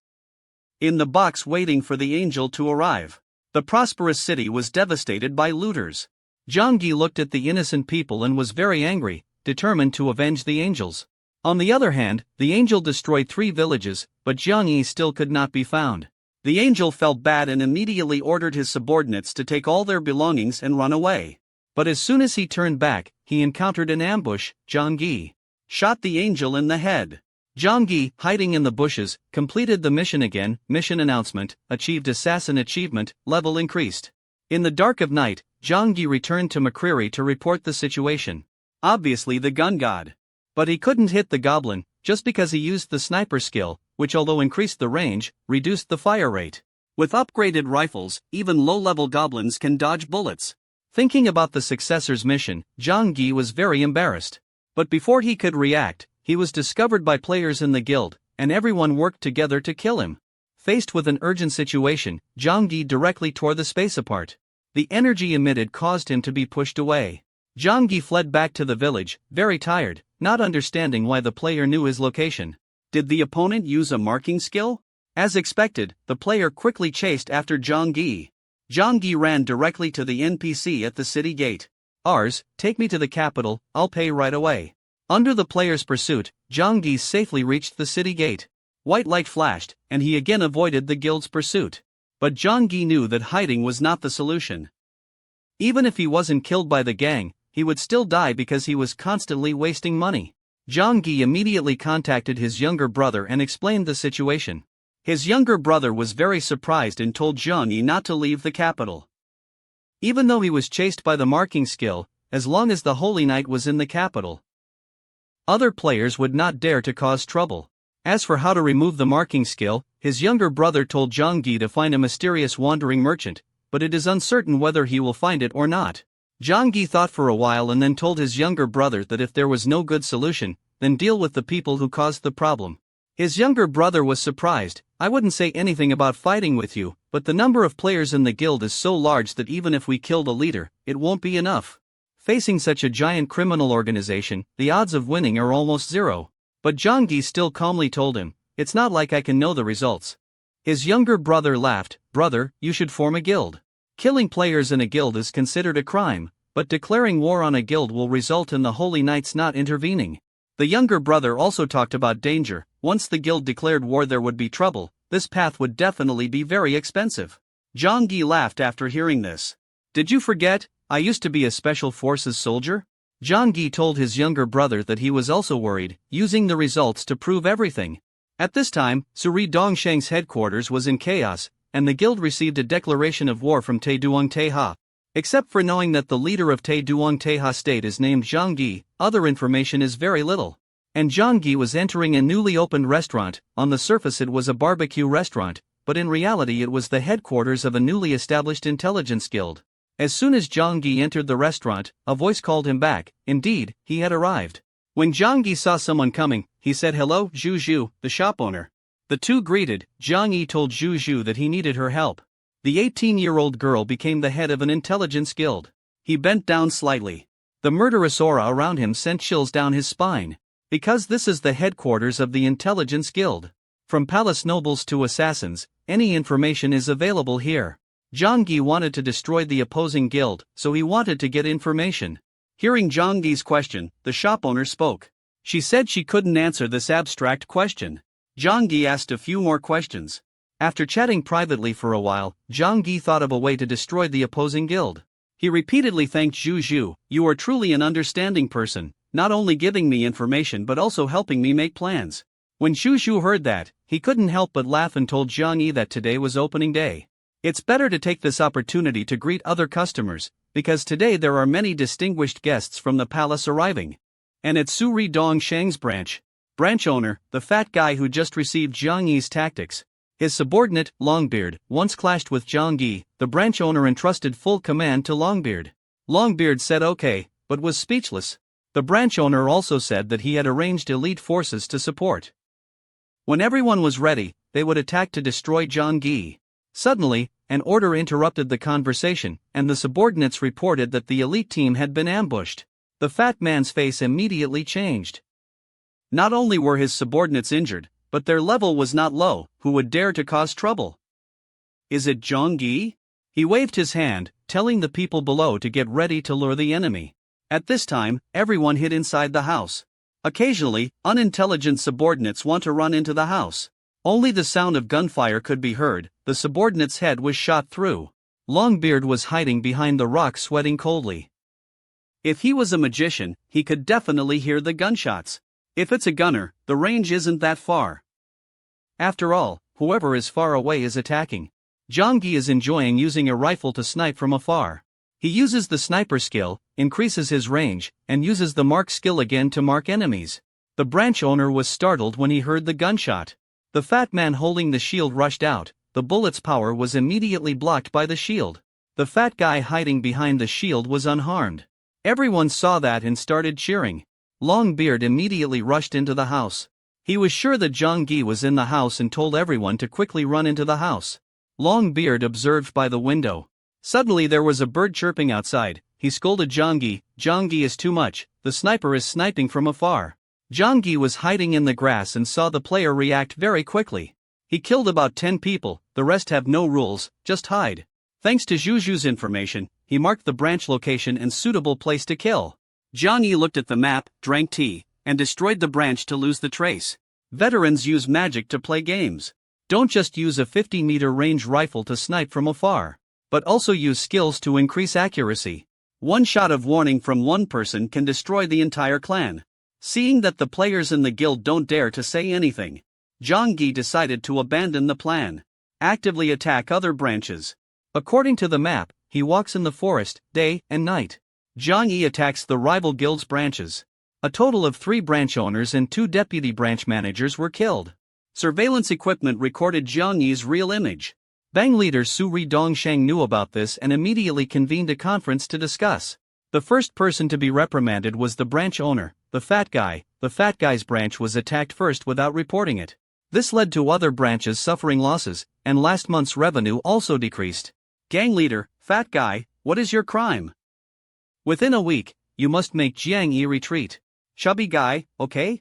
in the box waiting for the Angel to arrive. The prosperous city was devastated by looters. Zhang Yi looked at the innocent people and was very angry, determined to avenge the Angels. On the other hand, the Angel destroyed 3 villages, but Zhang Yi still could not be found. The Angel felt bad and immediately ordered his subordinates to take all their belongings and run away. But as soon as he turned back, he encountered an ambush. Zhang Yi shot the Angel in the head. Zhang Yi, hiding in the bushes, completed the mission again. Mission announcement, achieved assassin achievement, level increased. In the dark of night, Zhang Yi returned to McCreary to report the situation. Obviously the gun god. But he couldn't hit the goblin, just because he used the sniper skill, which although increased the range, reduced the fire rate. With upgraded rifles, even low-level goblins can dodge bullets. Thinking about the successor's mission, Zhang Yi was very embarrassed. But before he could react, he was discovered by players in the guild, and everyone worked together to kill him. Faced with an urgent situation, Zhang Yi directly tore the space apart. The energy emitted caused him to be pushed away. Zhang Yi fled back to the village, very tired, not understanding why the player knew his location. Did the opponent use a marking skill? As expected, the player quickly chased after Zhang Yi. Zhang Yi ran directly to the NPC at the city gate. Take me to the capital, I'll pay right away. Under the player's pursuit, Zhang Yi safely reached the city gate. White light flashed, and he again avoided the guild's pursuit. But Zhang Yi knew that hiding was not the solution. Even if he wasn't killed by the gang, he would still die because he was constantly wasting money. Zhang Yi immediately contacted his younger brother and explained the situation. His younger brother was very surprised and told Zhang Yi not to leave the capital. Even though he was chased by the marking skill, as long as the Holy Knight was in the capital, other players would not dare to cause trouble. As for how to remove the marking skill, his younger brother told Zhang Yi to find a mysterious wandering merchant, but it is uncertain whether he will find it or not. Zhang Yi thought for a while and then told his younger brother that if there was no good solution, then deal with the people who caused the problem. His younger brother was surprised. I wouldn't say anything about fighting with you, but the number of players in the guild is so large that even if we killed a leader, it won't be enough. Facing such a giant criminal organization, the odds of winning are almost zero. But Zhang Yi still calmly told him, it's not like I can know the results. His younger brother laughed, brother, you should form a guild. Killing players in a guild is considered a crime, but declaring war on a guild will result in the Holy Knights not intervening. The younger brother also talked about danger. Once the guild declared war there would be trouble. This path would definitely be very expensive. Zhang Yi laughed after hearing this. Did you forget, I used to be a special forces soldier? Zhang Yi told his younger brother that he was also worried, using the results to prove everything. At this time, Suri Dongsheng's headquarters was in chaos, and the guild received a declaration of war from Taeduong Taeha. Except for knowing that the leader of Taeduong Taeha state is named Zhang Yi, other information is very little. And Zhang Yi was entering a newly opened restaurant. On the surface it was a barbecue restaurant, but in reality it was the headquarters of a newly established intelligence guild. As soon as Zhang Yi entered the restaurant, a voice called him back. Indeed, he had arrived. When Zhang Yi saw someone coming, he said hello, Zhu Zhu, the shop owner. The two greeted. Zhang Yi told Zhu Zhu that he needed her help. The 18-year-old girl became the head of an intelligence guild. He bent down slightly. The murderous aura around him sent chills down his spine. Because this is the headquarters of the intelligence guild. From palace nobles to assassins, any information is available here. Zhang Yi wanted to destroy the opposing guild, so he wanted to get information. Hearing Zhang Yi's question, the shop owner spoke. She said she couldn't answer this abstract question. Zhang Yi asked a few more questions. After chatting privately for a while, Zhang Yi thought of a way to destroy the opposing guild. He repeatedly thanked Zhu Zhu. You are truly an understanding person, not only giving me information but also helping me make plans. When Zhu Zhu heard that, he couldn't help but laugh and told Zhang Yi that today was opening day. It's better to take this opportunity to greet other customers, because today there are many distinguished guests from the palace arriving. And at Suri Dongsheng's branch owner, the fat guy who just received Zhang Yi's tactics. His subordinate, Longbeard, once clashed with Zhang Yi. The branch owner entrusted full command to Longbeard. Longbeard said okay, but was speechless. The branch owner also said that he had arranged elite forces to support. When everyone was ready, they would attack to destroy Zhang Yi. Suddenly, an order interrupted the conversation, and the subordinates reported that the elite team had been ambushed. The fat man's face immediately changed. Not only were his subordinates injured, but their level was not low. Who would dare to cause trouble? Is it Zhang Yi? He waved his hand, telling the people below to get ready to lure the enemy. At this time, everyone hid inside the house. Occasionally, unintelligent subordinates want to run into the house. Only the sound of gunfire could be heard. The subordinate's head was shot through. Longbeard was hiding behind the rock, sweating coldly. If he was a magician, he could definitely hear the gunshots. If it's a gunner, the range isn't that far. After all, whoever is far away is attacking. Zhang Yi is enjoying using a rifle to snipe from afar. He uses the sniper skill, increases his range, and uses the mark skill again to mark enemies. The branch owner was startled when he heard the gunshot. The fat man holding the shield rushed out. The bullet's power was immediately blocked by the shield. The fat guy hiding behind the shield was unharmed. Everyone saw that and started cheering. Longbeard immediately rushed into the house. He was sure that Zhang Yi was in the house and told everyone to quickly run into the house. Longbeard observed by the window. Suddenly there was a bird chirping outside. He scolded Zhang Yi. Zhang Yi is too much. The sniper is sniping from afar. Zhang Yi was hiding in the grass and saw the player react very quickly. He killed about 10 people. The rest have no rules, just hide. Thanks to Zhu Zhu's information, he marked the branch location and suitable place to kill. Zhang Yi looked at the map, drank tea, and destroyed the branch to lose the trace. Veterans use magic to play games. Don't just use a 50-meter range rifle to snipe from afar, but also use skills to increase accuracy. One shot of warning from one person can destroy the entire clan. Seeing that the players in the guild don't dare to say anything, Zhang Yi decided to abandon the plan. Actively attack other branches. According to the map, he walks in the forest, day and night. Zhang Yi attacks the rival guild's branches. A total of 3 branch owners and 2 deputy branch managers were killed. Surveillance equipment recorded Zhang Yi's real image. Bang leader Suri Dongsheng knew about this and immediately convened a conference to discuss. The first person to be reprimanded was the branch owner, the fat guy. The fat guy's branch was attacked first without reporting it. This led to other branches suffering losses, and last month's revenue also decreased. Gang leader, fat guy, what is your crime? Within a week, you must make Jiang Yi retreat. Chubby guy, okay?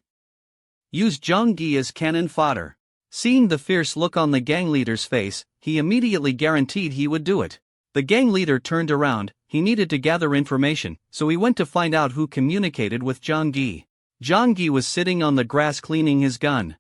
Use Zhang Yi as cannon fodder. Seeing the fierce look on the gang leader's face, he immediately guaranteed he would do it. The gang leader turned around. He needed to gather information, so he went to find out who communicated with Zhang Yi. Zhang Yi was sitting on the grass cleaning his gun.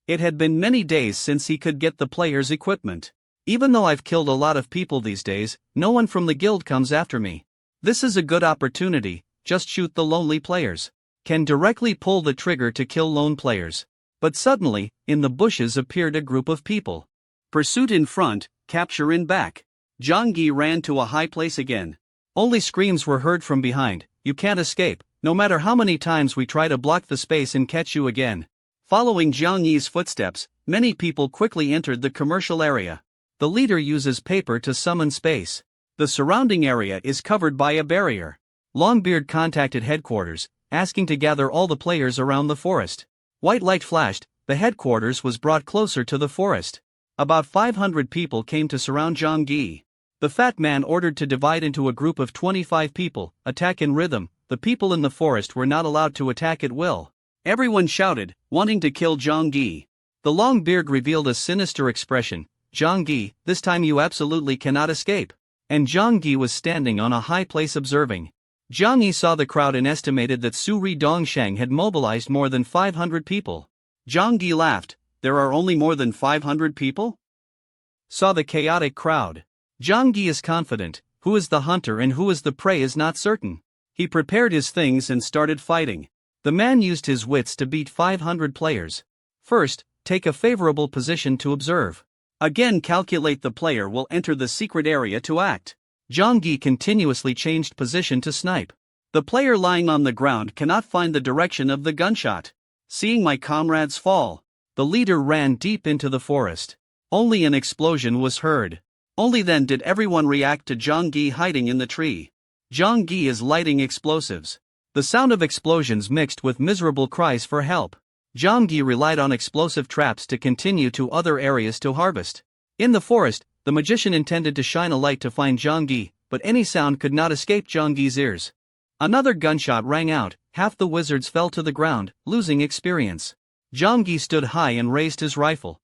It had been many days since he could get the player's equipment. Even though I've killed a lot of people these days, no one from the guild comes after me. This is a good opportunity, just shoot the lonely players. Can directly pull the trigger to kill lone players. But suddenly, in the bushes appeared a group of people. Pursuit in front, capture in back. Zhang Yi ran to a high place again. Only screams were heard from behind. You can't escape, no matter how many times we try to block the space and catch you again. Following Zhang Yi's footsteps, many people quickly entered the commercial area. The leader uses paper to summon space. The surrounding area is covered by a barrier. Longbeard contacted headquarters, asking to gather all the players around the forest. White light flashed, the headquarters was brought closer to the forest. About 500 people came to surround Zhang Yi. The fat man ordered to divide into a group of 25 people, attack in rhythm. The people in the forest were not allowed to attack at will. Everyone shouted, wanting to kill Zhang Yi. The long beard revealed a sinister expression. Zhang Yi, this time you absolutely cannot escape. And Zhang Yi was standing on a high place observing. Zhang Yi saw the crowd and estimated that Suri Dongshang had mobilized more than 500 people. Zhang Yi laughed, there are only more than 500 people? Saw the chaotic crowd. Zhang Yi is confident, who is the hunter and who is the prey is not certain. He prepared his things and started fighting. The man used his wits to beat 500 players. First, take a favorable position to observe. Again, calculate the player will enter the secret area to act. Zhang Yi continuously changed position to snipe. The player lying on the ground cannot find the direction of the gunshot. Seeing my comrades fall, the leader ran deep into the forest. Only an explosion was heard. Only then did everyone react to Zhang Yi hiding in the tree. Zhang Yi is lighting explosives. The sound of explosions mixed with miserable cries for help. Zhang Yi relied on explosive traps to continue to other areas to harvest. In the forest, the magician intended to shine a light to find Zhang Yi, but any sound could not escape Zhang Yi's ears. Another gunshot rang out, half the wizards fell to the ground, losing experience. Zhang Yi stood high and raised his rifle.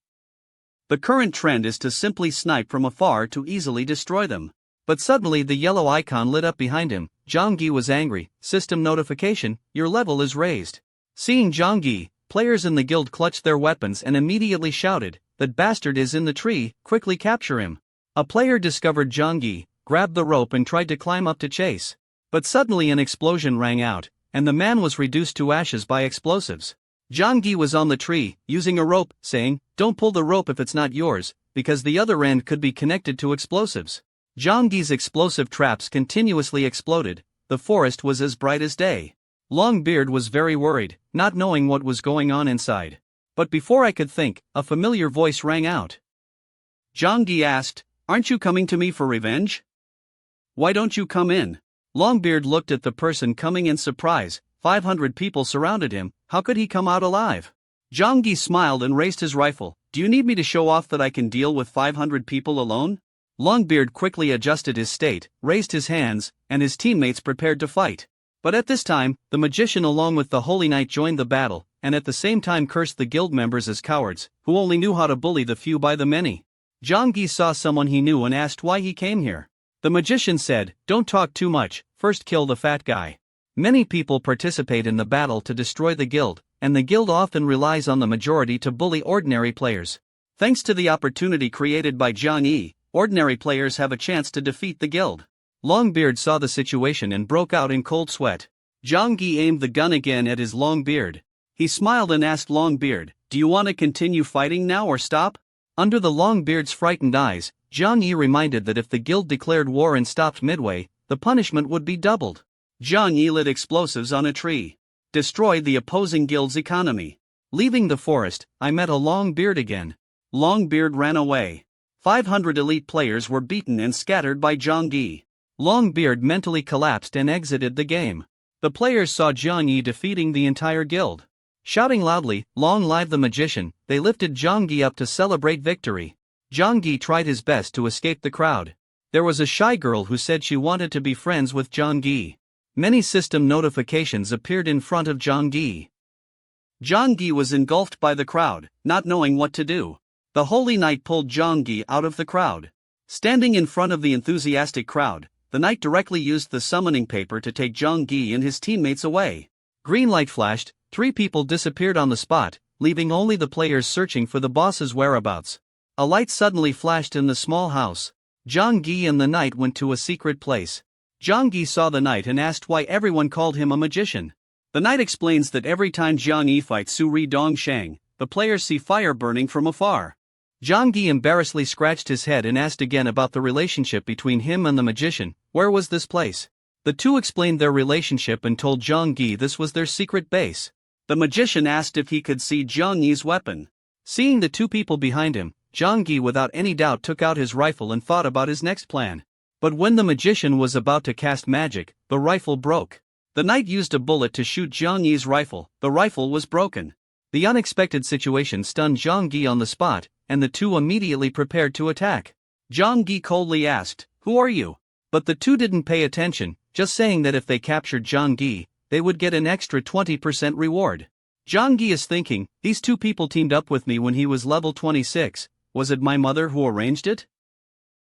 The current trend is to simply snipe from afar to easily destroy them. But suddenly the yellow icon lit up behind him. Zhang Yi was angry. System notification, your level is raised. Seeing Zhang Yi, players in the guild clutched their weapons and immediately shouted, that bastard is in the tree, quickly capture him. A player discovered Zhang Yi, grabbed the rope and tried to climb up to chase. But suddenly an explosion rang out, and the man was reduced to ashes by explosives. Zhang Yi was on the tree, using a rope, saying, don't pull the rope if it's not yours, because the other end could be connected to explosives. Zhang Yi's explosive traps continuously exploded. The forest was as bright as day. Longbeard was very worried, not knowing what was going on inside. But before I could think, a familiar voice rang out. Zhang Yi asked, aren't you coming to me for revenge? Why don't you come in? Longbeard looked at the person coming in surprise. 500 people surrounded him. How could he come out alive? Zhang Yi smiled and raised his rifle. Do you need me to show off that I can deal with 500 people alone? Longbeard quickly adjusted his state, raised his hands, and his teammates prepared to fight. But at this time, the magician along with the Holy Knight joined the battle, and at the same time cursed the guild members as cowards, who only knew how to bully the few by the many. Zhang Yi saw someone he knew and asked why he came here. The magician said, don't talk too much, first kill the fat guy. Many people participate in the battle to destroy the guild, and the guild often relies on the majority to bully ordinary players. Thanks to the opportunity created by Zhang Yi, ordinary players have a chance to defeat the guild. Longbeard saw the situation and broke out in cold sweat. Zhang Yi aimed the gun again at his long beard. He smiled and asked Longbeard, do you want to continue fighting now or stop? Under the Longbeard's frightened eyes, Zhang Yi reminded that if the guild declared war and stopped midway, the punishment would be doubled. Zhang Yi lit explosives on a tree. Destroyed the opposing guild's economy. Leaving the forest, I met a Longbeard again. Longbeard ran away. 500 elite players were beaten and scattered by Zhang Yi. Longbeard mentally collapsed and exited the game. The players saw Jiang Yi defeating the entire guild. Shouting loudly, "Long live the magician," they lifted Jiang Yi up to celebrate victory. Jiang Yi tried his best to escape the crowd. There was a shy girl who said she wanted to be friends with Jiang Yi. Many system notifications appeared in front of Jiang Yi. Jiang Yi was engulfed by the crowd, not knowing what to do. The Holy Knight pulled Jiang Yi out of the crowd. Standing in front of the enthusiastic crowd, the knight directly used the summoning paper to take Jiang Yi and his teammates away. Green light flashed, 3 people disappeared on the spot, leaving only the players searching for the boss's whereabouts. A light suddenly flashed in the small house. Jiang Yi and the knight went to a secret place. Jiang Yi saw the knight and asked why everyone called him a magician. The knight explains that every time Jiang Yi fights Su Ri Dongshang, the players see fire burning from afar. Jiang Yi embarrassedly scratched his head and asked again about the relationship between him and the magician. Where was this place? The two explained their relationship and told Jiang Yi this was their secret base. The magician asked if he could see Jiang Yi's weapon. Seeing the 2 people behind him, Jiang Yi without any doubt took out his rifle and thought about his next plan. But when the magician was about to cast magic, the rifle broke. The knight used a bullet to shoot Jiang Yi's rifle. The rifle was broken. The unexpected situation stunned Jiang Yi on the spot, and the two immediately prepared to attack. Jiang Yi coldly asked, "Who are you?" But the two didn't pay attention, just saying that if they captured Jiang Yi, they would get an extra 20% reward. Jiang Yi is thinking, these 2 people teamed up with me when he was level 26, was it my mother who arranged it?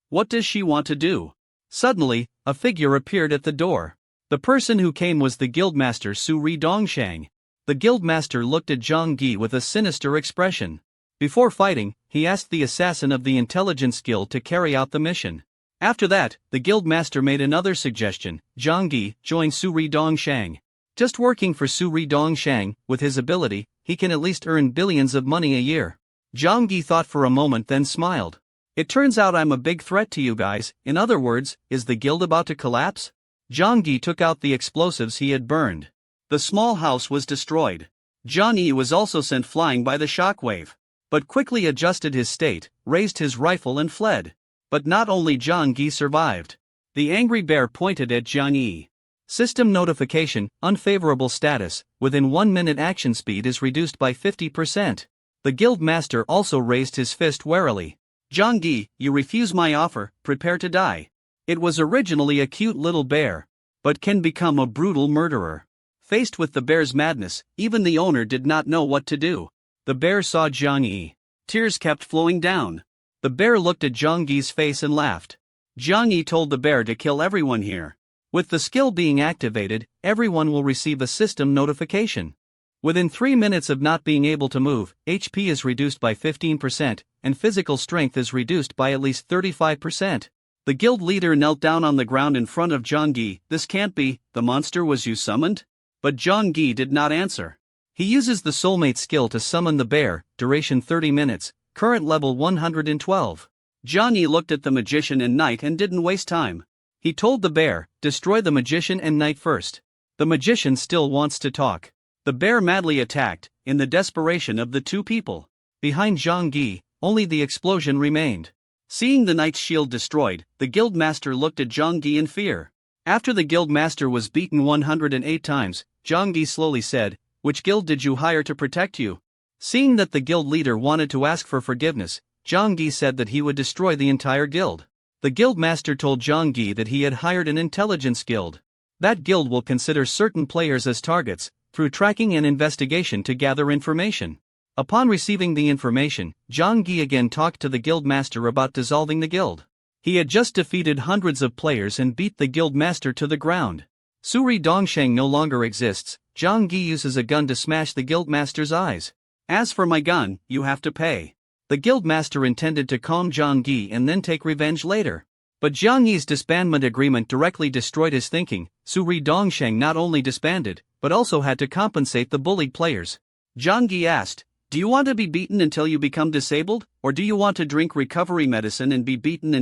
What does she want to do? Suddenly, a figure appeared at the door. The person who came was the guildmaster Su Ri Dongshang. The guildmaster looked at Jiang Yi with a sinister expression. Before fighting, he asked the assassin of the intelligence guild to carry out the mission. After that, the guildmaster made another suggestion: Jiang Yi, join Su Ri Dongshang. Just working for Su Ri Dongshang, with his ability, he can at least earn billions of money a year. Jiang Yi thought for a moment then smiled. It turns out I'm a big threat to you guys. In other words, is the guild about to collapse? Jiang Yi took out the explosives he had burned. The small house was destroyed. Jiang Yi was also sent flying by the shockwave, but quickly adjusted his state, raised his rifle and fled. But not only Jiang Yi survived. The angry bear pointed at Jiang Yi. System notification: unfavorable status, within 1 minute action speed is reduced by 50%. The guild master also raised his fist warily. Jiang Yi, you refuse my offer, prepare to die. It was originally a cute little bear, but can become a brutal murderer. Faced with the bear's madness, even the owner did not know what to do. The bear saw Jiang Yi. Tears kept flowing down. The bear looked at Jiang Yi's face and laughed. Jiang Yi told the bear to kill everyone here. With the skill being activated, everyone will receive a system notification. Within 3 minutes of not being able to move, HP is reduced by 15%, and physical strength is reduced by at least 35%. The guild leader knelt down on the ground in front of Jiang Yi. This can't be, the monster was you summoned? But Jiang Yi did not answer. He uses the soulmate skill to summon the bear, duration 30 minutes, current level 112. Jiang Yi looked at the magician and knight and didn't waste time. He told the bear, destroy the magician and knight first. The magician still wants to talk. The bear madly attacked, in the desperation of the 2 people. Behind Jiang Yi, only the explosion remained. Seeing the knight's shield destroyed, the guild master looked at Jiang Yi in fear. After the guild master was beaten 108 times, Jiang Yi slowly said, which guild did you hire to protect you? Seeing that the guild leader wanted to ask for forgiveness, Jiang Yi said that he would destroy the entire guild. The guild master told Jiang Yi that he had hired an intelligence guild. That guild will consider certain players as targets, through tracking and investigation to gather information. Upon receiving the information, Jiang Yi again talked to the guild master about dissolving the guild. He had just defeated hundreds of players and beat the guild master to the ground. Su Ri Dongshang no longer exists. Jiang Yi uses a gun to smash the guild master's eyes. As for my gun, you have to pay. The guild master intended to calm Jiang Yi and then take revenge later. But Jiang Yi's disbandment agreement directly destroyed his thinking. Su Ri Dongshang not only disbanded, but also had to compensate the bullied players. Jiang Yi asked, do you want to be beaten until you become disabled, or do you want to drink recovery medicine and be beaten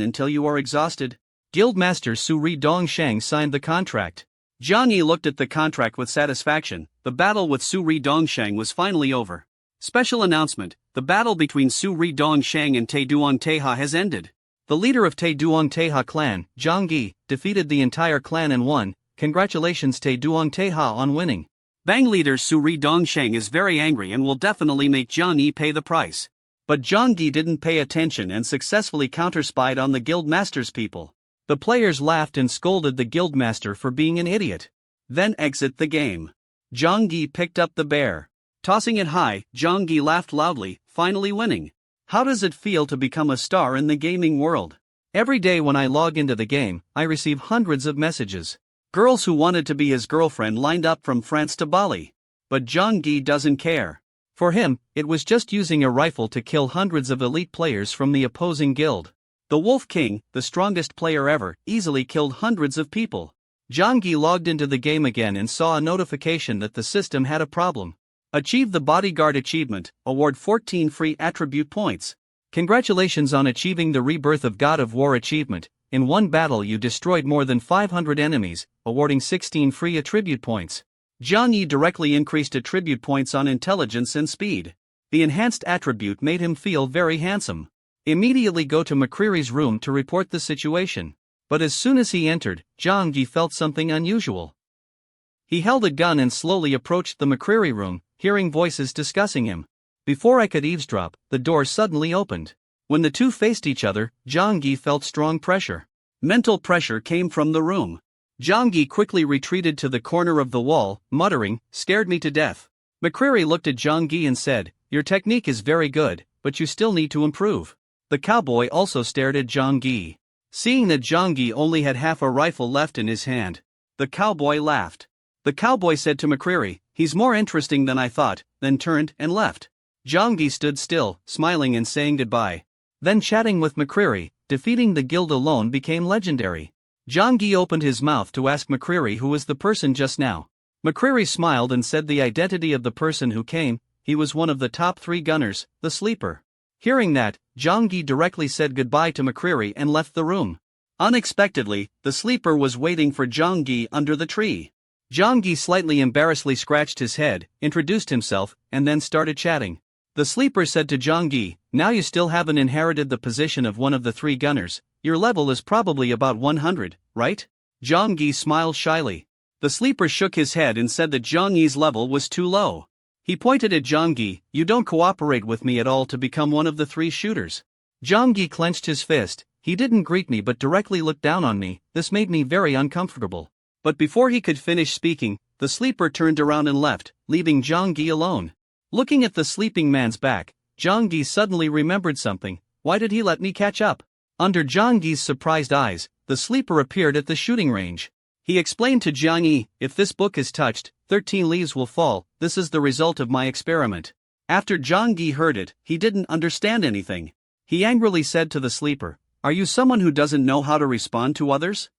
until you are exhausted? Guildmaster Su Ri Dongshang signed the contract. Jiang Yi looked at the contract with satisfaction. The battle with Su Ri Dongshang was finally over. Special announcement: the battle between Su Ri Dongshang and Te Duan Teha has ended. The leader of Taeduong Taeha clan, Jang Gi, defeated the entire clan and won. Congratulations Taeduong Taeha on winning. Bang leader Suri Dongsheng is very angry and will definitely make Jang Yi pay the price. But Jang Gi didn't pay attention and successfully counterspied on the guild master's people. The players laughed and scolded the guild master for being an idiot. Then exit the game. Jang Gi picked up the bear. Tossing it high, Jang Gi laughed loudly, finally winning. How does it feel to become a star in the gaming world? Every day when I log into the game, I receive hundreds of messages. Girls who wanted to be his girlfriend lined up from France to Bali. But Jang Gi doesn't care. For him, it was just using a rifle to kill hundreds of elite players from the opposing guild. The Wolf King, the strongest player ever, easily killed hundreds of people. Jang Gi logged into the game again and saw a notification that the system had a problem. Achieve the Bodyguard achievement, award 14 free attribute points. Congratulations on achieving the Rebirth of God of War achievement. In one battle you destroyed more than 500 enemies, awarding 16 free attribute points. Jang Yi directly increased attribute points on intelligence and speed. The enhanced attribute made him feel very handsome. Immediately go to McCreary's room to report the situation. But as soon as he entered, Jang Yi felt something unusual. He held a gun and slowly approached the McCreary room, hearing voices discussing him. Before I could eavesdrop, the door suddenly opened. When the two faced each other, Jang Yi felt strong pressure. Mental pressure came from the room. Jang Yi quickly retreated to the corner of the wall, muttering, "Scared me to death." McCreary looked at Jang Yi and said, "Your technique is very good, but you still need to improve." The cowboy also stared at Jang Yi. Seeing that Jang Yi only had half a rifle left in his hand, the cowboy laughed. The cowboy said to McCreary, "He's more interesting than I thought," then turned and left. Jang Yi stood still, smiling and saying goodbye. Then chatting with McCreary, defeating the guild alone became legendary. Jang Yi opened his mouth to ask McCreary who was the person just now. McCreary smiled and said the identity of the person who came. He was one of the top 3 gunners, the Sleeper. Hearing that, Jang Yi directly said goodbye to McCreary and left the room. Unexpectedly, the Sleeper was waiting for Jang Yi under the tree. Jang Yi slightly embarrassedly scratched his head, introduced himself, and then started chatting. The Sleeper said to Jang Yi, "Now you still haven't inherited the position of one of the 3 gunners, your level is probably about 100, right?" Jang Yi smiled shyly. The Sleeper shook his head and said that Jang Yi's level was too low. He pointed at Jang Yi, "You don't cooperate with me at all to become one of the 3 shooters." Jang Yi clenched his fist. He didn't greet me but directly looked down on me. This made me very uncomfortable. But before he could finish speaking, the Sleeper turned around and left, leaving Jang Yi alone. Looking at the sleeping man's back, Jang Yi suddenly remembered something. Why did he let me catch up? Under Jang Yi's surprised eyes, the Sleeper appeared at the shooting range. He explained to Jang Yi, "If this book is touched, 13 leaves will fall. This is the result of my experiment." After Jang Yi heard it, he didn't understand anything. He angrily said to the Sleeper, "Are you someone who doesn't know how to respond to others?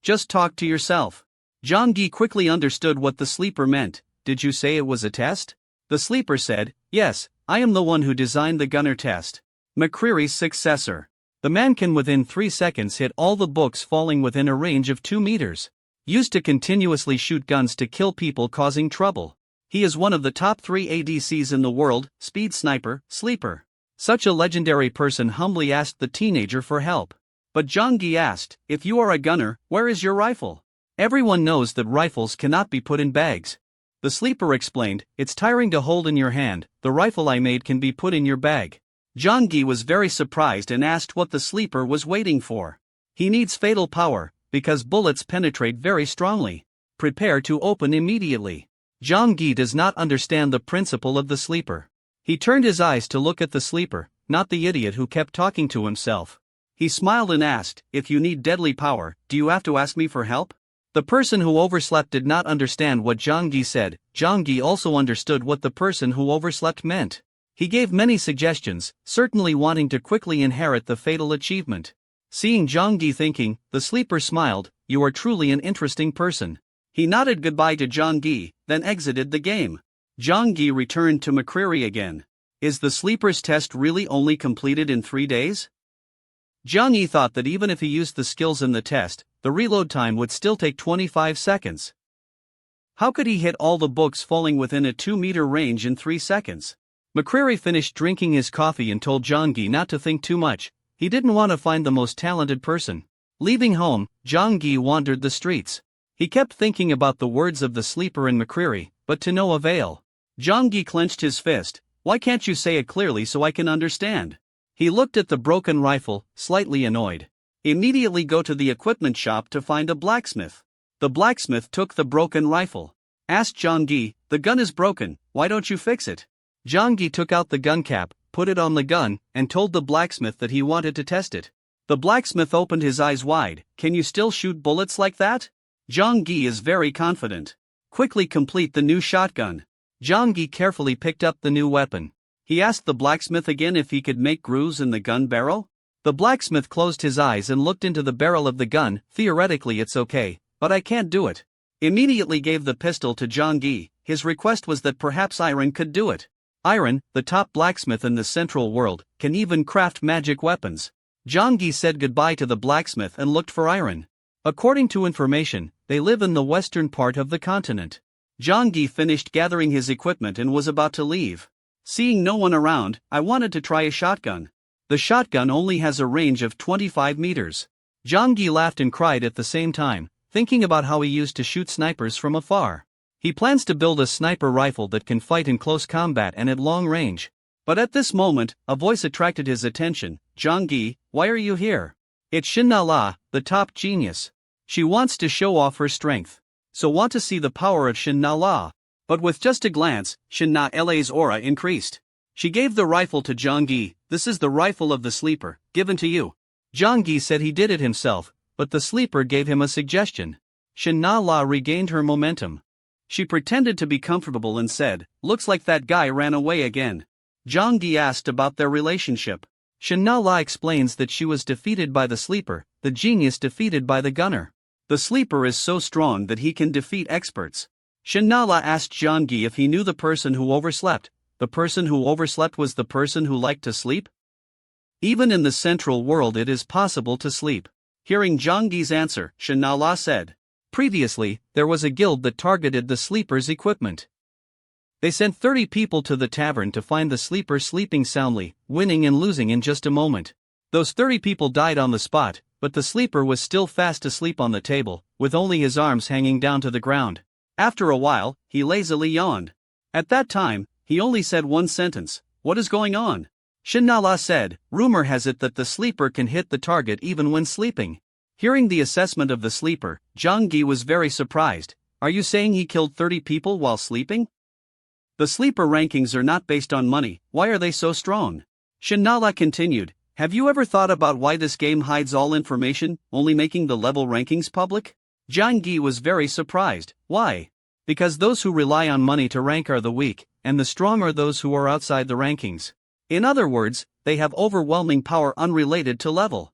Just talk to yourself." Jang Yi quickly understood what the Sleeper meant. "Did you say it was a test?" The Sleeper said, "Yes, I am the one who designed the gunner test. McCreary's successor. The man can within 3 seconds hit all the books falling within a range of 2 meters. Used to continuously shoot guns to kill people causing trouble. He is one of the top 3 ADCs in the world, speed sniper, sleeper." Such a legendary person humbly asked the teenager for help. But Jang Yi asked, "If you are a gunner, where is your rifle?" Everyone knows that rifles cannot be put in bags. The Sleeper explained, "It's tiring to hold in your hand, the rifle I made can be put in your bag." Jang Yi was very surprised and asked what the Sleeper was waiting for. "He needs fatal power, because bullets penetrate very strongly. Prepare to open immediately." Jang Yi does not understand the principle of the Sleeper. He turned his eyes to look at the Sleeper, not the idiot who kept talking to himself. He smiled and asked, "If you need deadly power, do you have to ask me for help?" The person who overslept did not understand what Jang Yi said. Jang Yi also understood what the person who overslept meant. He gave many suggestions, certainly wanting to quickly inherit the fatal achievement. Seeing Jang Yi thinking, the Sleeper smiled, "You are truly an interesting person." He nodded goodbye to Jang Yi, then exited the game. Jang Yi returned to McCreary again. Is the Sleeper's test really only completed in 3 days? Jang Yi thought that even if he used the skills in the test, the reload time would still take 25 seconds. How could he hit all the books falling within a 2-meter range in 3 seconds? McCreary finished drinking his coffee and told Jang Yi not to think too much. He didn't want to find the most talented person. Leaving home, Jang Gi wandered the streets. He kept thinking about the words of the sleeper in McCreary, but to no avail. Jang Gi clenched his fist. Why can't you say it clearly so I can understand? He looked at the broken rifle, slightly annoyed. Immediately go to the equipment shop to find a blacksmith. The blacksmith took the broken rifle. Asked Jang Gi, the gun is broken, why don't you fix it? Jang Gi took out the gun cap, put it on the gun, and told the blacksmith that he wanted to test it. The blacksmith opened his eyes wide. Can you still shoot bullets like that? Jang Gi is very confident. Quickly complete the new shotgun. Jang Gi carefully picked up the new weapon. He asked the blacksmith again if he could make grooves in the gun barrel. The blacksmith closed his eyes and looked into the barrel of the gun. Theoretically it's okay, but I can't do it. Immediately gave the pistol to Jang Gi. His request was that perhaps Iron could do it. Iron, the top blacksmith in the central world, can even craft magic weapons. Jang Gi said goodbye to the blacksmith and looked for Iron. According to information, they live in the western part of the continent. Jang Gi finished gathering his equipment and was about to leave. Seeing no one around, I wanted to try a shotgun. The shotgun only has a range of 25 meters. Jang Gi laughed and cried at the same time, thinking about how he used to shoot snipers from afar. He plans to build a sniper rifle that can fight in close combat and at long range. But at this moment, a voice attracted his attention. Jang Gi, why are you here? It's Shin Na La, the top genius. She wants to show off her strength. So want to see the power of Shin Na La. But with just a glance, Shin Na La's aura increased. She gave the rifle to Jang Gi. This is the rifle of the sleeper, given to you. Jang Gi said he did it himself, but the sleeper gave him a suggestion. Shin Na La regained her momentum. She pretended to be comfortable and said, looks like that guy ran away again. Jang Gi asked about their relationship. Shin Na La explains that she was defeated by the sleeper, the genius defeated by the gunner. The sleeper is so strong that he can defeat experts. Shin Na La asked Jang Gi if he knew the person who overslept. The person who overslept was the person who liked to sleep? Even in the central world it is possible to sleep. Hearing Jang Gi's answer, Shin Na La said, previously, there was a guild that targeted the sleeper's equipment. They sent 30 people to the tavern to find the sleeper sleeping soundly, winning and losing in just a moment. Those 30 people died on the spot, but the sleeper was still fast asleep on the table, with only his arms hanging down to the ground. After a while, he lazily yawned. At that time, he only said one sentence, what is going on? Shin Na La said, rumor has it that the sleeper can hit the target even when sleeping. Hearing the assessment of the sleeper, Jang Gi was very surprised. Are you saying he killed 30 people while sleeping? The sleeper rankings are not based on money, why are they so strong? Shin Na La continued, have you ever thought about why this game hides all information, only making the level rankings public? Jang Gi was very surprised. Why? Because those who rely on money to rank are the weak, and the strong are those who are outside the rankings. In other words, they have overwhelming power unrelated to level.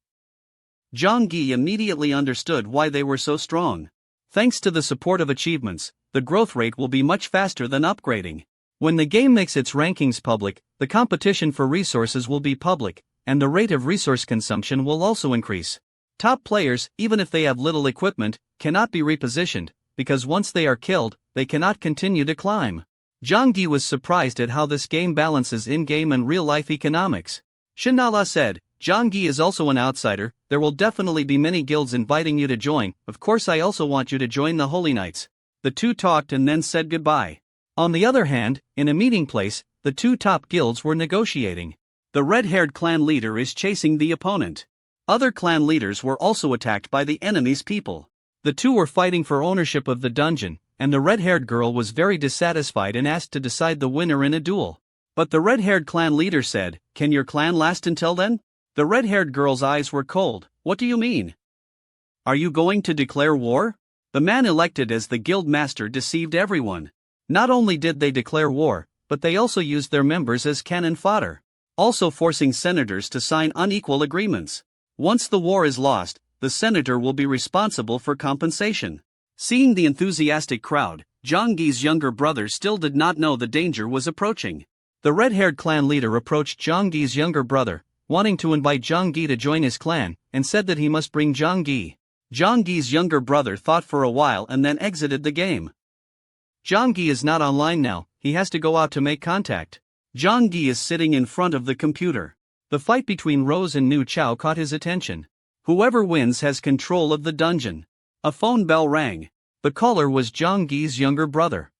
Jang Gi immediately understood why they were so strong. Thanks to the support of achievements, the growth rate will be much faster than upgrading. When the game makes its rankings public, the competition for resources will be public, and the rate of resource consumption will also increase. Top players, even if they have little equipment, cannot be repositioned, because once they are killed, they cannot continue to climb. Jang Gi was surprised at how this game balances in-game and real-life economics. Shin Na La said, Jang Gi is also an outsider, there will definitely be many guilds inviting you to join, of course I also want you to join the Holy Knights. The two talked and then said goodbye. On the other hand, in a meeting place, the two top guilds were negotiating. The red-haired clan leader is chasing the opponent. Other clan leaders were also attacked by the enemy's people. The two were fighting for ownership of the dungeon, and the red-haired girl was very dissatisfied and asked to decide the winner in a duel. But the red-haired clan leader said, can your clan last until then? The red-haired girl's eyes were cold. What do you mean? Are you going to declare war? The man elected as the guild master deceived everyone. Not only did they declare war, but they also used their members as cannon fodder, also forcing senators to sign unequal agreements. Once the war is lost, the senator will be responsible for compensation. Seeing the enthusiastic crowd, Jang Gi's younger brother still did not know the danger was approaching. The red-haired clan leader approached Jang Gi's younger brother, wanting to invite Jang Gi to join his clan, and said that he must bring Jang Gi. Jang Gi's younger brother thought for a while and then exited the game. Jang Gi is not online now, he has to go out to make contact. Jang Gi is sitting in front of the computer. The fight between Rose and Nu Chao caught his attention. Whoever wins has control of the dungeon. A phone bell rang. The caller was Zhang Gi's younger brother.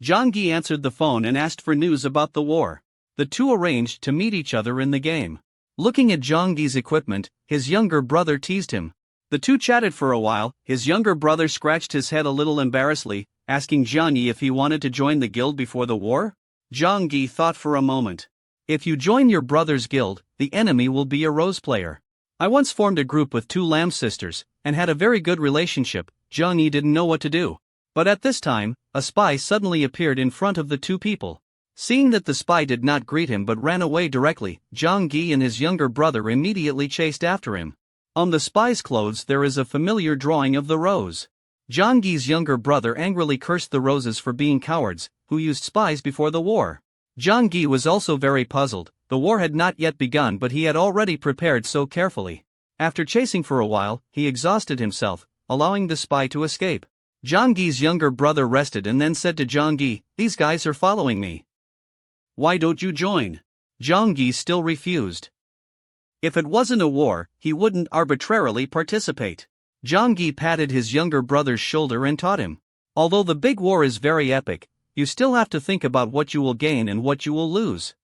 Zhang Gi answered the phone and asked for news about the war. The two arranged to meet each other in the game. Looking at Zhang Gi's equipment, his younger brother teased him. The two chatted for a while. His younger brother scratched his head a little embarrassedly, asking Zhang Yi if he wanted to join the guild before the war. Zhang Gi thought for a moment. If you join your brother's guild, the enemy will be a Rose player. I once formed a group with two Lam sisters, and had a very good relationship. Zhang Yi didn't know what to do. But at this time, a spy suddenly appeared in front of the two people. Seeing that the spy did not greet him but ran away directly, Zhang Gi and his younger brother immediately chased after him. On the spy's clothes there is a familiar drawing of the rose. Zhang Gi's younger brother angrily cursed the Roses for being cowards, who used spies before the war. Zhang Gi was also very puzzled. The war had not yet begun but he had already prepared so carefully. After chasing for a while, he exhausted himself, allowing the spy to escape. Zhang Gi's younger brother rested and then said to Zhang Gi, "These guys are following me. Why don't you join?" Zhang Gi still refused. If it wasn't a war, he wouldn't arbitrarily participate. Zhang Gi patted his younger brother's shoulder and taught him. Although the big war is very epic, you still have to think about what you will gain and what you will lose.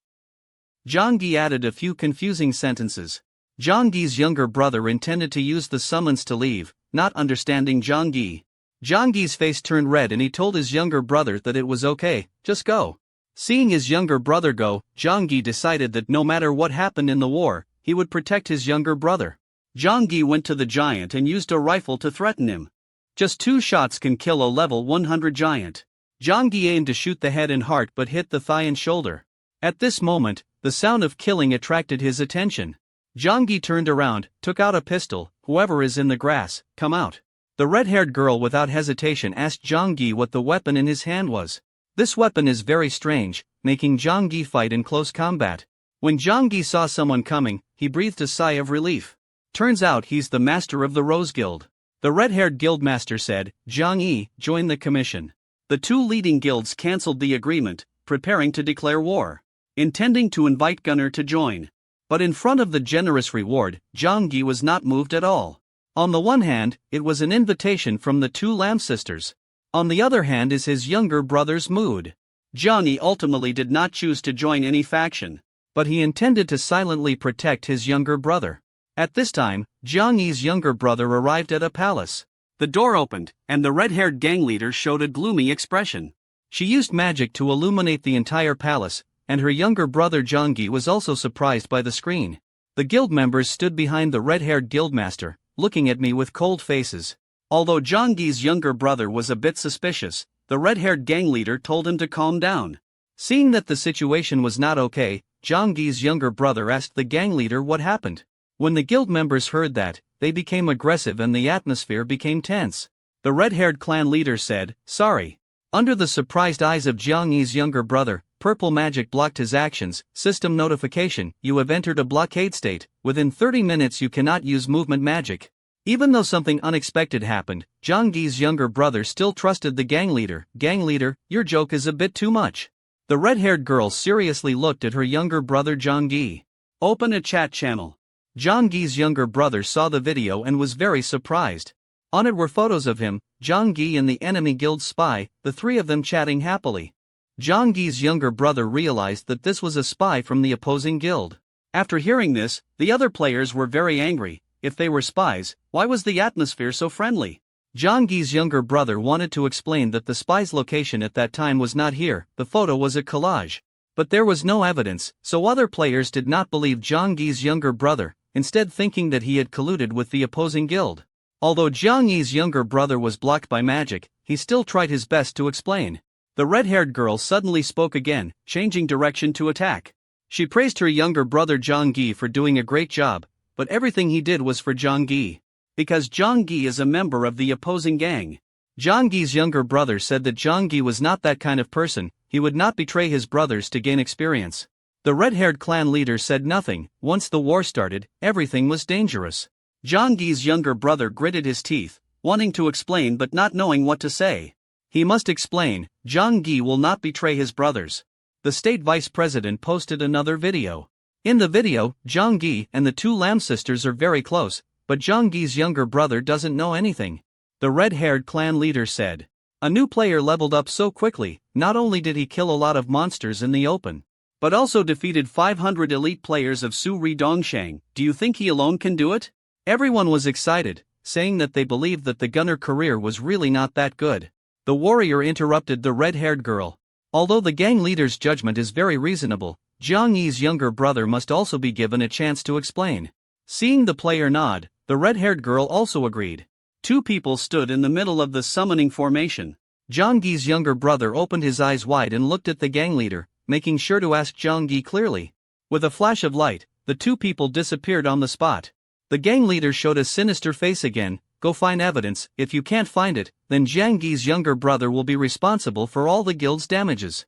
Zhang Gi added a few confusing sentences. Zhang Gi's younger brother intended to use the summons to leave, not understanding Zhang Gi. Zhang Gi's face turned red and he told his younger brother that it was okay, just go. Seeing his younger brother go, Zhang Gi decided that no matter what happened in the war, he would protect his younger brother. Zhang Gi went to the giant and used a rifle to threaten him. Just 2 shots can kill a level 100 giant. Zhang Gi aimed to shoot the head and heart but hit the thigh and shoulder. At this moment, the sound of killing attracted his attention. Zhang Gi turned around, took out a pistol. "Whoever is in the grass, come out." The red-haired girl without hesitation asked Zhang Gi what the weapon in his hand was. This weapon is very strange, making Zhang Gi fight in close combat. When Zhang Gi saw someone coming, he breathed a sigh of relief. Turns out he's the master of the Rose Guild. The red-haired guildmaster said, "Zhang Yi, join the commission." The 2 leading guilds cancelled the agreement, preparing to declare war, intending to invite Gunner to join. But in front of the generous reward, Zhang Gi was not moved at all. On the one hand, it was an invitation from the 2 Lam sisters. On the other hand is his younger brother's mood. Zhang Yi ultimately did not choose to join any faction, but he intended to silently protect his younger brother. At this time, Zhang Yi's younger brother arrived at a palace. The door opened, and the red-haired gang leader showed a gloomy expression. She used magic to illuminate the entire palace, and her younger brother Zhang Gi was also surprised by the screen. The guild members stood behind the red-haired guildmaster, looking at me with cold faces. Although Zhang Gi's younger brother was a bit suspicious, the red-haired gang leader told him to calm down. Seeing that the situation was not okay, Zhang Gi's younger brother asked the gang leader what happened. When the guild members heard that, they became aggressive and the atmosphere became tense. The red-haired clan leader said, "Sorry." Under the surprised eyes of Zhang Yi's younger brother, purple magic blocked his actions. System notification: you have entered a blockade state. Within 30 minutes you cannot use movement magic. Even though something unexpected happened, Zhang Gi's younger brother still trusted the gang leader. "Gang leader, your joke is a bit too much." The red-haired girl seriously looked at her younger brother Zhang Gi. "Open a chat channel." Zhang Gi's younger brother saw the video and was very surprised. On it were photos of him, Zhang Gi and the enemy guild spy, the 3 of them chatting happily. Zhang Gi's younger brother realized that this was a spy from the opposing guild. After hearing this, the other players were very angry. If they were spies, why was the atmosphere so friendly? Zhang Gi's younger brother wanted to explain that the spy's location at that time was not here, the photo was a collage. But there was no evidence, so other players did not believe Zhang Gi's younger brother, instead thinking that he had colluded with the opposing guild. Although Zhang Yi's younger brother was blocked by magic, he still tried his best to explain. The red-haired girl suddenly spoke again, changing direction to attack. She praised her younger brother Zhang Gi for doing a great job, but everything he did was for Zhang Gi. Because Zhang Gi is a member of the opposing gang. Zhang Gi's younger brother said that Zhang Gi was not that kind of person, he would not betray his brothers to gain experience. The red-haired clan leader said nothing. Once the war started, everything was dangerous. Zhang Gi's younger brother gritted his teeth, wanting to explain but not knowing what to say. He must explain. Zhang Gi will not betray his brothers. The state vice president posted another video. In the video, Zhang Gi and the two Lam sisters are very close, but Zhang Gi's younger brother doesn't know anything. The red-haired clan leader said. A new player leveled up so quickly. Not only did he kill a lot of monsters in the open, but also defeated 500 elite players of Su Ri Dongshang. Do you think he alone can do it? Everyone was excited, saying that they believed that the gunner career was really not that good. The warrior interrupted the red-haired girl. Although the gang leader's judgment is very reasonable, Zhang Yi's younger brother must also be given a chance to explain. Seeing the player nod, the red-haired girl also agreed. Two people stood in the middle of the summoning formation. Zhang Yi's younger brother opened his eyes wide and looked at the gang leader, making sure to ask Zhang Yi clearly. With a flash of light, the two people disappeared on the spot. The gang leader showed a sinister face again. Go find evidence. If you can't find it, then Zhang Yi's younger brother will be responsible for all the guild's damages.